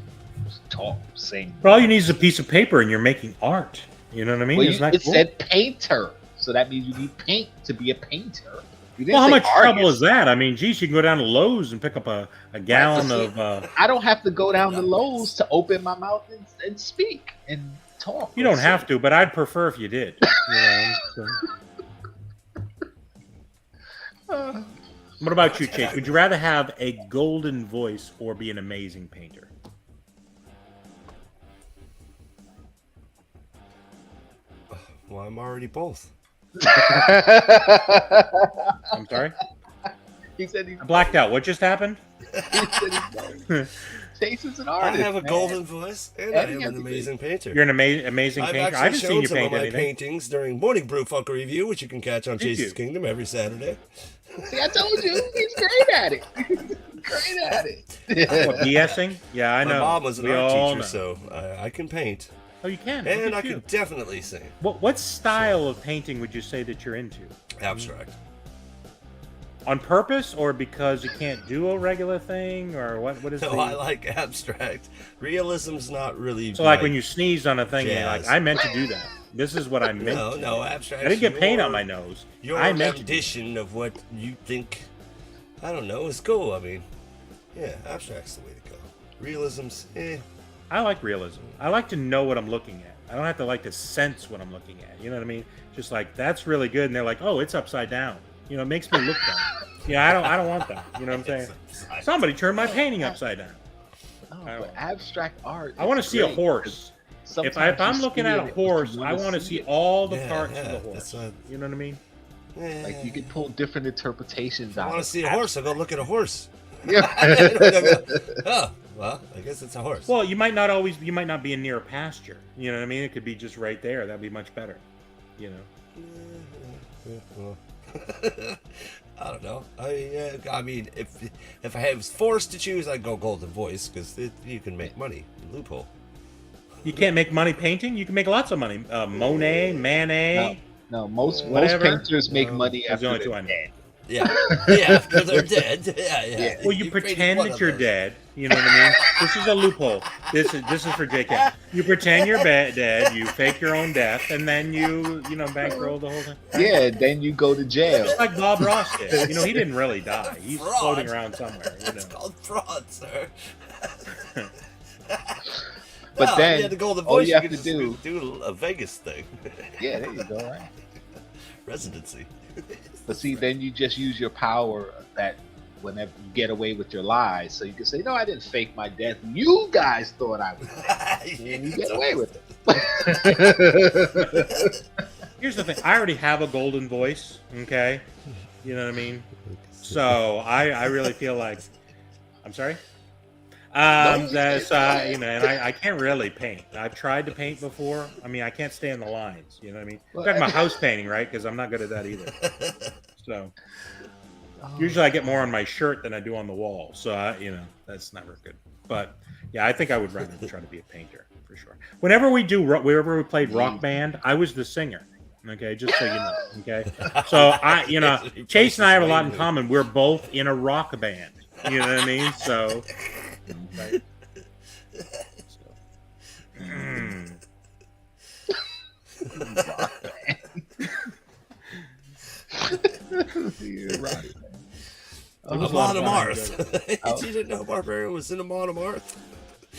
talk, sing. But all you need is a piece of paper, and you're making art. You know what I mean? Well, Isn't that it cool? said painter, so that means you need paint to be a painter. You didn't Well, how say much trouble artist. is that? I mean, geez, you can go down to Lowe's and pick up a gallon of. I don't have to go down to Lowe's to open my mouth and speak and talk. You don't have to, but I'd prefer if you did. You know, so. What about you, Chase? Would you rather have a golden voice or be an amazing painter? Well, I'm already both. I'm sorry? He said he's I blacked out. What just happened? Chase is an I artist. have a man. golden voice, and I am an amazing painter. You're an amazing I've painter. I actually haven't seen shown you some of paint my anything. paintings during Morning Brew Funker Review, which you can catch on Did Jesus you? Kingdom every Saturday. See, I told you, he's great at it. Great at it. What, BSing? Yeah, I know. My mom was an We art all teacher, know. so I can paint, Oh, you can. and Look I at you. can definitely sing. What style of painting would you say that you're into? Abstract. On purpose, or because you can't do a regular thing, or what? What is No, the... I like abstract. Realism's not really. So, like when you sneeze on a thing, you're jazz. like, I meant to do that. This is what I meant. No, to no, do. abstract. I didn't get paint on my nose. Your I meant to do rendition of what you think. I don't know. It's cool. I mean, yeah, abstract's the way to go. Realism's, I like realism. I like to know what I'm looking at. I don't have to like to sense what I'm looking at. You know what I mean? Just like that's really good, and they're like, oh, it's upside down. You know, it makes me look dumb. Yeah, I don't want that. You know what I'm saying? Somebody turned my painting upside down. Oh, but abstract art. I want to see a horse. If I'm looking at a horse, I want to see all the parts of the horse. You know what I mean? Like you can pull different interpretations out. I want to see a horse. I'll go look at a horse. Yeah. Oh, well, I guess it's a horse. Well, you might not be near a pasture. You know what I mean? It could be just right there. That'd be much better. You know. I don't know. I mean, if I was forced to choose, I'd go golden voice because you can make money. Loophole. You can't make money painting. You can make lots of money. Monet, Manet. No, most Whatever. painters make money That's the after only two they're I know. dead. Yeah, after they're dead. Yeah. Well, you painted pretend one that of you're those. dead. You know what I mean? This is a loophole. This is for JK. You pretend you're dead. You fake your own death, and then you bankroll the whole thing. Yeah, then you go to jail. Just like Bob Ross did. You know, he didn't really die. He's Fraud. floating around somewhere. You It's know. called fraud, sir. But No, then you had the golden all voice. you have could to just do, a Vegas thing. yeah, there you go, right? Residency. But see, then you just use your power that whenever you get away with your lies, so you can say, "No, I didn't fake my death. You guys thought I was." And you get away with it. Here's the thing. I already have a golden voice. Okay, you know what I mean. So I really feel like. I'm sorry. That's and I can't really paint. I've tried to paint before. I mean, I can't stay in the lines. You know what I mean? I'm talking about house painting, right? Because I'm not good at that either. So usually I get more on my shirt than I do on the wall. So that's never good. But yeah, I think I would rather try to be a painter for sure. Whenever we played Rock Band, I was the singer. Okay, just so you know. Okay, so Chase and I have a lot in common. We're both in a rock band. You know what I mean? So. Right. You're right. Amon Amarth. You didn't know Barbarian was in Amon Amarth?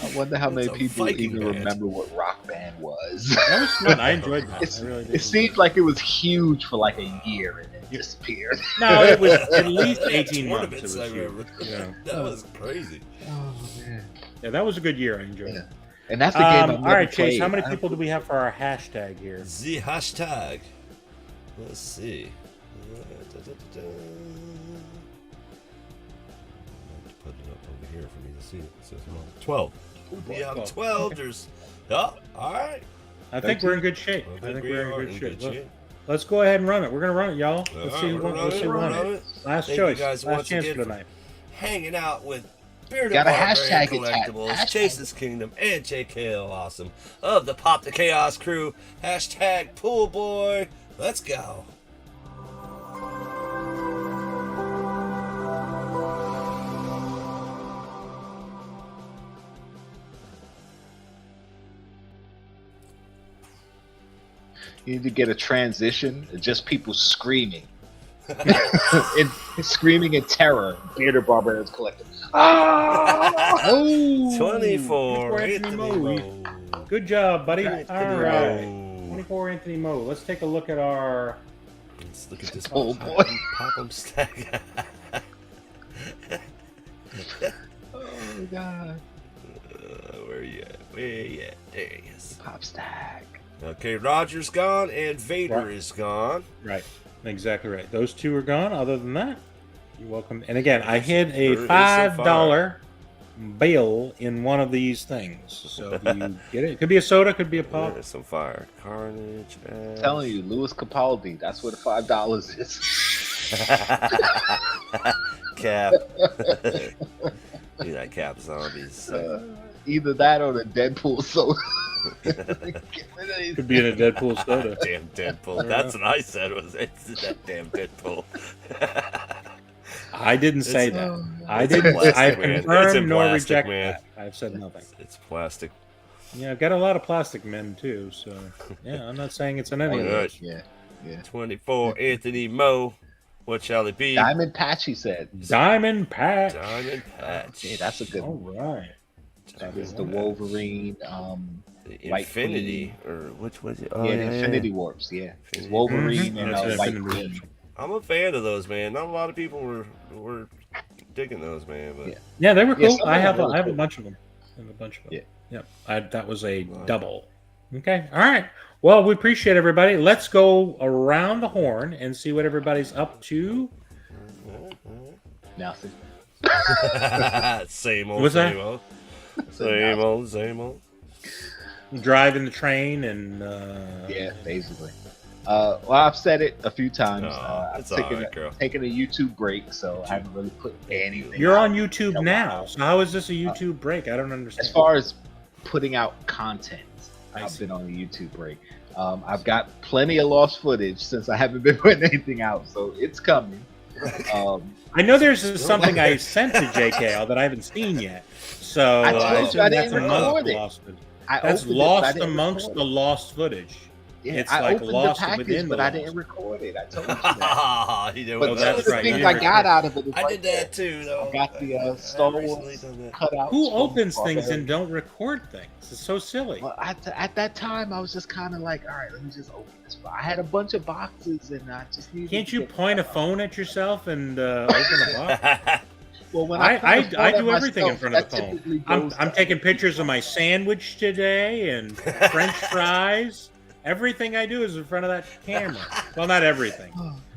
I wonder how many It's a people Viking even band. remember what Rock Band was. That was fun. I enjoyed that. I really did. It seemed like it was huge for like a year and then disappeared. No, it was at least Yeah, 18 months. It tournaments, was I huge. remember. Yeah. That was crazy. Oh man! Yeah, that was a good year. I enjoyed Yeah. it. And that's the game I've All never right, Chase, how played. many people do we have for our hashtag here? The hashtag. Let's see. Put it up over here for me to see. It says 12. We have 12. There's. Oh, all right. I think we're in good shape. I think we're in are good shape. Look. let's go ahead and run it. We're gonna run it, y'all. Let's All see right, who let's won run it. it. Last Thank choice. you guys Last once chance again for for tonight. hanging out with Bearded Got a Barbarian hashtag Collectibles, attack. Chase's Kingdom, and JKL Awesome of the Pop the Chaos crew. Hashtag Pool Boy. Let's go. You need to get a transition, just people screaming. Screaming in terror. Bearded Barbarians Collective. Ah! Oh! 24 Anthony Anthony Moe. Moe. Good job, buddy. Anthony All right. Moe. 24 Anthony Moe. Let's take a look at our. Let's look at this Oh, one. boy. Pop 'em stack. Oh, God. Where you at? Where you at? There he is. Pop stack. Okay, Roger's gone and Vader Right. is gone. Right. Exactly right. Those two are gone. Other than that, you're welcome. And again, I hid There is a some $5 bill in one of these things. So if you get it, it could be a soda, could be a pop. There's some fire. Carnage. I'm telling you, Louis Capaldi. That's where the $5 is. Cap. Look at that Cap Zombies. Either that or the Deadpool soda. Could be in a Deadpool soda. Damn Deadpool. That's what I said. Was it's that damn Deadpool. I didn't say It's- that. Oh, I It's in didn't. plastic, I man. It's in confirmed nor plastic, reject man. that. I've said nothing. It's plastic. Yeah, I've got a lot of plastic men too. So yeah, I'm not saying it's in any of Alright. those. Yeah, yeah. 24 Anthony Moe. What shall it be? Diamond Patch, he said. Diamond Patch. Diamond Patch. Yeah, that's a good All one. right. That is the Wolverine. The White Infinity. Or which was it? Oh, Yeah, the Infinity Warps. Yeah, it's Infinity Wolverine Mhm. and That's an White Infinity Queen. Warp. I'm a fan of those, man. Not a lot of people were digging those, man. But Yeah. Yeah, they were Yeah, cool. some I of have them really I have a cool. bunch of them. I have a bunch of them. Yeah. Yep. That was a Wow. double. Okay. All right. Well, we appreciate everybody. Let's go around the horn and see what everybody's up to. Nothing. Same old, What's that? same old. Same old, same old. Driving the train and Yeah, basically. Well, I've said it a few times. Oh, I've it's taken, alright, girl. taken a YouTube break, so I haven't really put anything. You're out on YouTube in a now. while. So how is this a YouTube break? I don't understand. As far as putting out content, I I've see. been on a YouTube break. I've got plenty of lost footage since I haven't been putting anything out, so it's coming. I know there's something I sent to JKL that I haven't seen yet. So I told you I assume that's didn't amongst record the it. lost footage. I That's opened it, but I lost didn't amongst record the it. lost footage. Yeah, It's I like opened lost the package, within but the I lost. didn't record it. I told you that. You know But what? some that's of the right, things you I did got out of it is I right did there. that too, though. I got the I've Star recently Wars done that. cutouts. Who from opens things Barbarian. and don't record things? It's so silly. Well, at that time, I was just kind of like, all right, let me just open this. I had a bunch of boxes, and I just needed. Can't to you get point a them out. phone at yourself and open a box? Well, when I point a phone at do everything in myself, front of the that phone. typically I'm goes taking pictures of my sandwich today and French fries. Everything I do is in front of that camera. Well, not everything.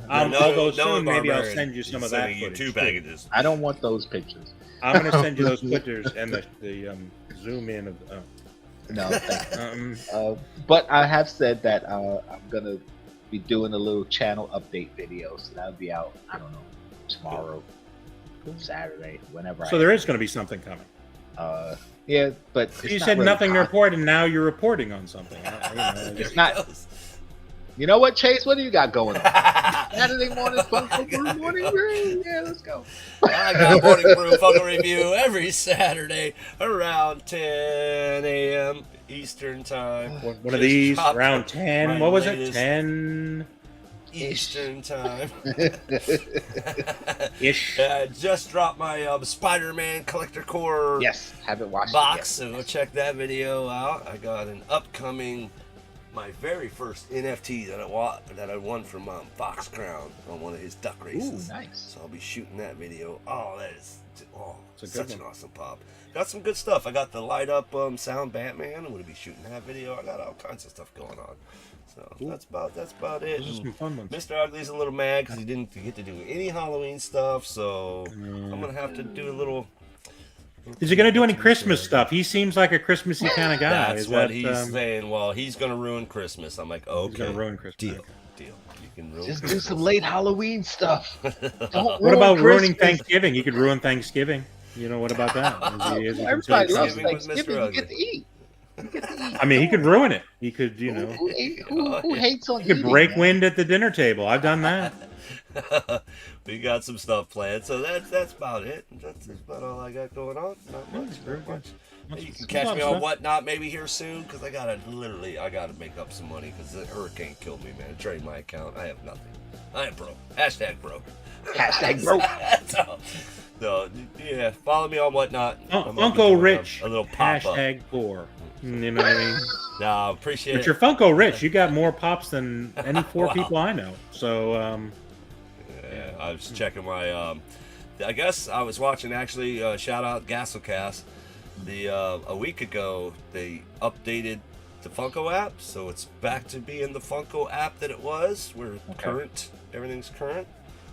Although soon maybe I'll send you some of that Sending you footage. two too. packages. I don't want those pictures. I'm going to send you those pictures and the zoom in of. No, thank you. Um, But I have said that I'm gonna be doing a little channel update video, so that'll be out. I don't know, tomorrow, Saturday, whenever. so there is going to be something coming. Yeah, but You it's not said really nothing to content. report, and now you're reporting on something. It's not. You know what, Chase? What do you got going on? Saturday morning fun for morning brew. Yeah, let's go. I got Morning Brew Funko Review every Saturday around 10 a.m. Eastern Time. One of Just these dropped around 10. my What was it? latest 10 Eastern Time. ish. I just dropped my Spider-Man Collector Core Yes, haven't watched box, it so go check that video out. I got an upcoming, my very first NFT that I won from Fox Crown on one of his duck yet. Ooh, races. nice. So I'll be shooting that video. Oh, that is It's a good such one. an awesome pop. Got some good stuff. I got the light up sound Batman. I'm gonna be shooting that video. I got all kinds of stuff going on. So that's about it. Those are some fun ones. Mr. Ugly's a little mad because he didn't get to do any Halloween stuff. So I'm gonna have to do a little. Is he going to do any Christmas stuff? He seems like a Christmassy kind of guy. That's Is what that, he's saying. Well, he's gonna ruin Christmas. I'm like, He's going okay, to ruin Christmas. deal. deal. You can ruin Just do Christmas. some late Halloween stuff. Don't What about ruining Christmas. Thanksgiving? You could ruin Thanksgiving. You know, what about that? Is he Everybody loves Thanksgiving with Mr. Thanksgiving. You Ugly. get to eat. You get to eat. I mean, he could ruin it. He could, you know, Who hates on he could eating, break man? wind at the dinner table. I've done that. We got some stuff planned, so that's about it. That's about all I got going on. Not much. Very Not good. much. Hey, you can Some catch me stuff. on Whatnot maybe here soon, because I gotta make up some money, because the hurricane killed me, man. It drained my account. I have nothing. I am broke. Hashtag broke. Hashtag broke. so, yeah, follow me on Whatnot. I'm gonna be Funko doing Rich. a little pop-up. Hashtag poor. You know what I mean? No, appreciate But it. you're Funko Rich. You got more pops than any four Wow. people I know. So, Yeah, I was checking my. I guess I was watching actually. Shout out Gasolcast. A week ago they updated the Funko app, so it's back to being the Funko app that it was. We're current. Everything's current.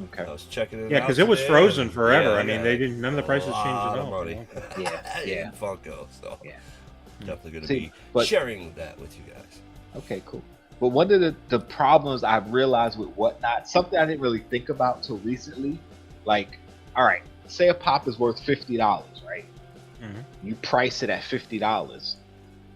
Okay. I was checking it out. yeah, because it was today, frozen and, forever. yeah, I mean, they didn't. None of the prices a changed lot at of all. money. Yeah. in Funko. So Yeah. definitely going to See, be but- sharing that with you guys. Okay, cool. But one of the problems I've realized with Whatnot, something I didn't really think about till recently, like, all right, say a pop is worth $50, right? Mhm. You price it at $50.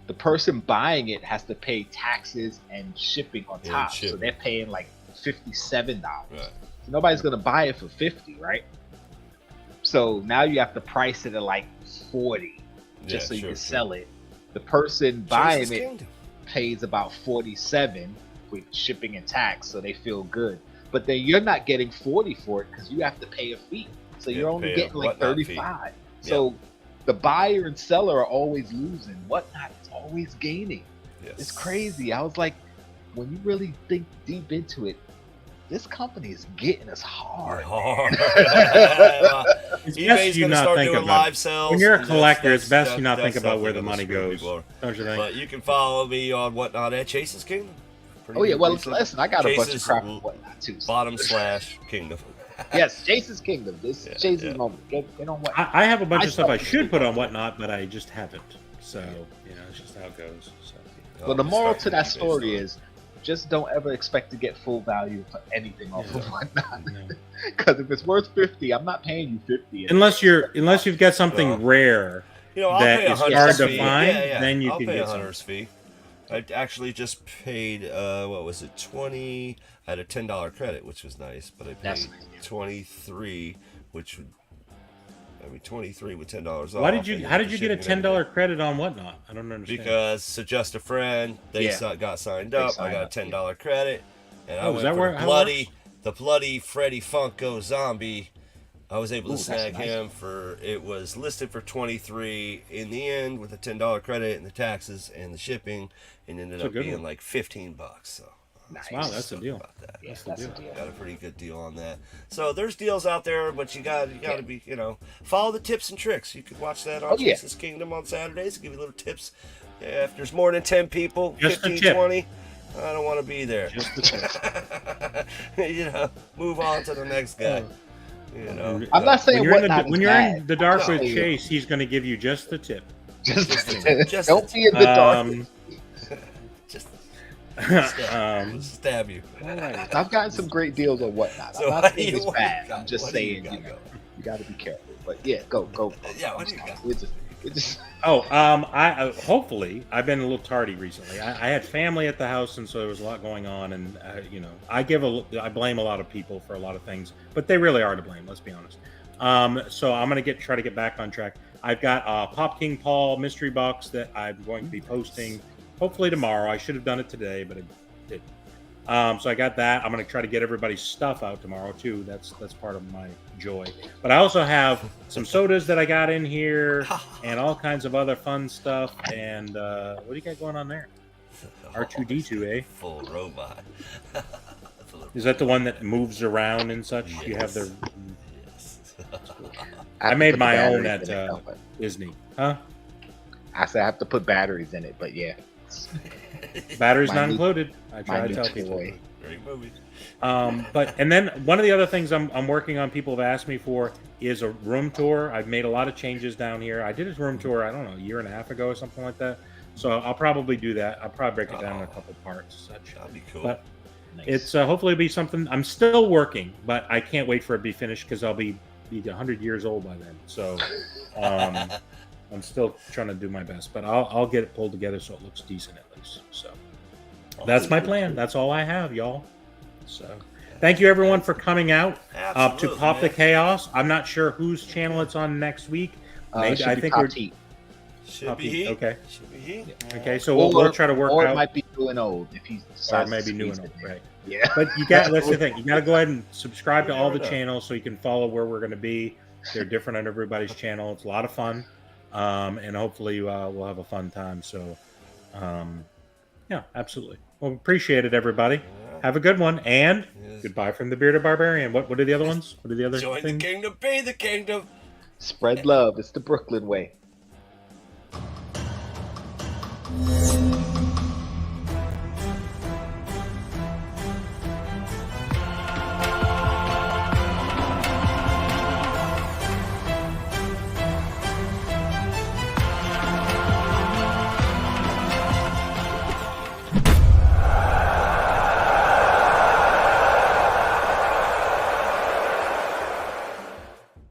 The person buying it has to pay taxes and shipping on Yeah, top, so shipping. they're paying like $57. Right. So nobody's gonna buy it for 50, right? So now you have to price it at like 40, just so you can sell it. The person buying Chase's it Kingdom. pays about 47 with shipping and tax, so they feel good. But then you're not getting 40 for it because you have to pay a fee. So Yeah, you're only pay a getting like Whatnot fee. 35. So the buyer and seller are always losing. Whatnot is always gaining. Yes. It's crazy. I was like, when you really think deep into it, this company is getting us hard. Hard. It's eBay's best you gonna not start think doing about live sales. when you're a and collector. It's best that's- you not think that's about where the something money that'll screw goes. people. Don't you think? But you can follow me on Whatnot at Chase's Kingdom. Pretty Oh yeah, good well reason. listen, I got a bunch of Chase's crap and Whatnot too. So. /Kingdom. Yes, Jason's Kingdom. This Yeah, is Jason's yeah. moment. Get on what? I have a bunch I of stuff I saw- should put on Whatnot, but I just haven't. So, you know, it's just how it goes. So. Well, the Just moral start to that an eBay story store. is just don't ever expect to get full value for anything off of Yeah. Whatnot. Yeah. Because if it's worth 50, I'm not paying you 50. Unless you've got something rare I'll that pay is $100 hard to fee. find, Yeah. then you I'll can pay get $100 fee. I actually just paid what was it, 20? I had a $10 credit, which was nice, but I That's paid nice, yeah. 23, which would 23 with $10 off. Why did you? and How did the you get a shipping and everything. $10 credit on Whatnot? I don't understand. Because Suggest a Friend, they Yeah. got signed They up. I signed got a up, $10 credit, and I Oh, is went that for where- the how it bloody, the bloody Freddy Funko zombie. I was able to Ooh, that's snag nice. him for. It was listed for 23 in the end with a $10 credit and the taxes and the shipping, and ended That's a up good being one. like $15. So Nice. Wow, that's a stoked deal. about that. Yeah, That's the that's a deal. deal. Got a pretty good deal on that. So there's deals out there, but you got to be, follow the tips and tricks. You could watch that on Oh, yeah. Jesus Kingdom on Saturdays. Give you little tips. Yeah, if there's more than 10 people, Just a 15, tip. 20, I don't want to be there. Just the tip. Move on to the next guy. I'm not saying when you're, in the, Whatnot is when you're in bad. the dark No. with Chase, he's going to give you just the tip. Just don't be in the dark. Just Um, stab you. I've gotten some great deals on Whatnot. So I'm what not do saying you it's want? bad. I'm just What do you saying, got you going? got to be careful. But yeah, go. Yeah, what do you got? We're just I hopefully I've been a little tardy recently. I had family at the house, and so there was a lot going on, and I blame a lot of people for a lot of things, but they really are to blame. Let's be honest. So I'm gonna try to get back on track. I've got Pop King Paul mystery box that I'm going to be posting hopefully tomorrow. I should have done it today, but I didn't. So I got that. I'm going to try to get everybody's stuff out tomorrow too. That's part of my joy. But I also have some sodas that I got in here and all kinds of other fun stuff. And what do you got going on there? R2D2, eh? Full robot. Is that the one that moves around and such? You have the Yes. I have to made put the my own batteries at in it, but Disney, huh? I said I have to put batteries in it, but yeah. Batteries My not new- included. I my try to new tell people. toy. Great movie. And then one of the other things I'm working on, people have asked me for, is a room tour. I've made a lot of changes down here. I did a room tour, I don't know, a year and a half ago or something like that. So I'll probably do that. I'll probably break it down in a couple parts and such. That'd be cool. But It's hopefully it'll be something. I'm still working, but I can't wait for it to be finished because I'll be 100 years old by then. So I'm still trying to do my best, but I'll get it pulled together so it looks decent at least. So that's my plan. That's all I have, y'all. So thank you everyone for coming out to Pop the Chaos. I'm not sure whose channel it's on next week. Maybe I think we're should be he. Okay. Should be he. Okay, so we'll try to work or out. It might be new and old if he's Or maybe new and old, right? Yeah. But that's the thing. You got to go ahead and subscribe to all the channels so you can follow where we're going to be. They're different on everybody's channel. It's a lot of fun, and hopefully we'll have a fun time. So, yeah, absolutely. Well, appreciate it, everybody. Have a good one, and goodbye from the Bearded Barbarian. What are the other ones? What are the other Join things? the kingdom, be the kingdom. Spread love. It's the Brooklyn way.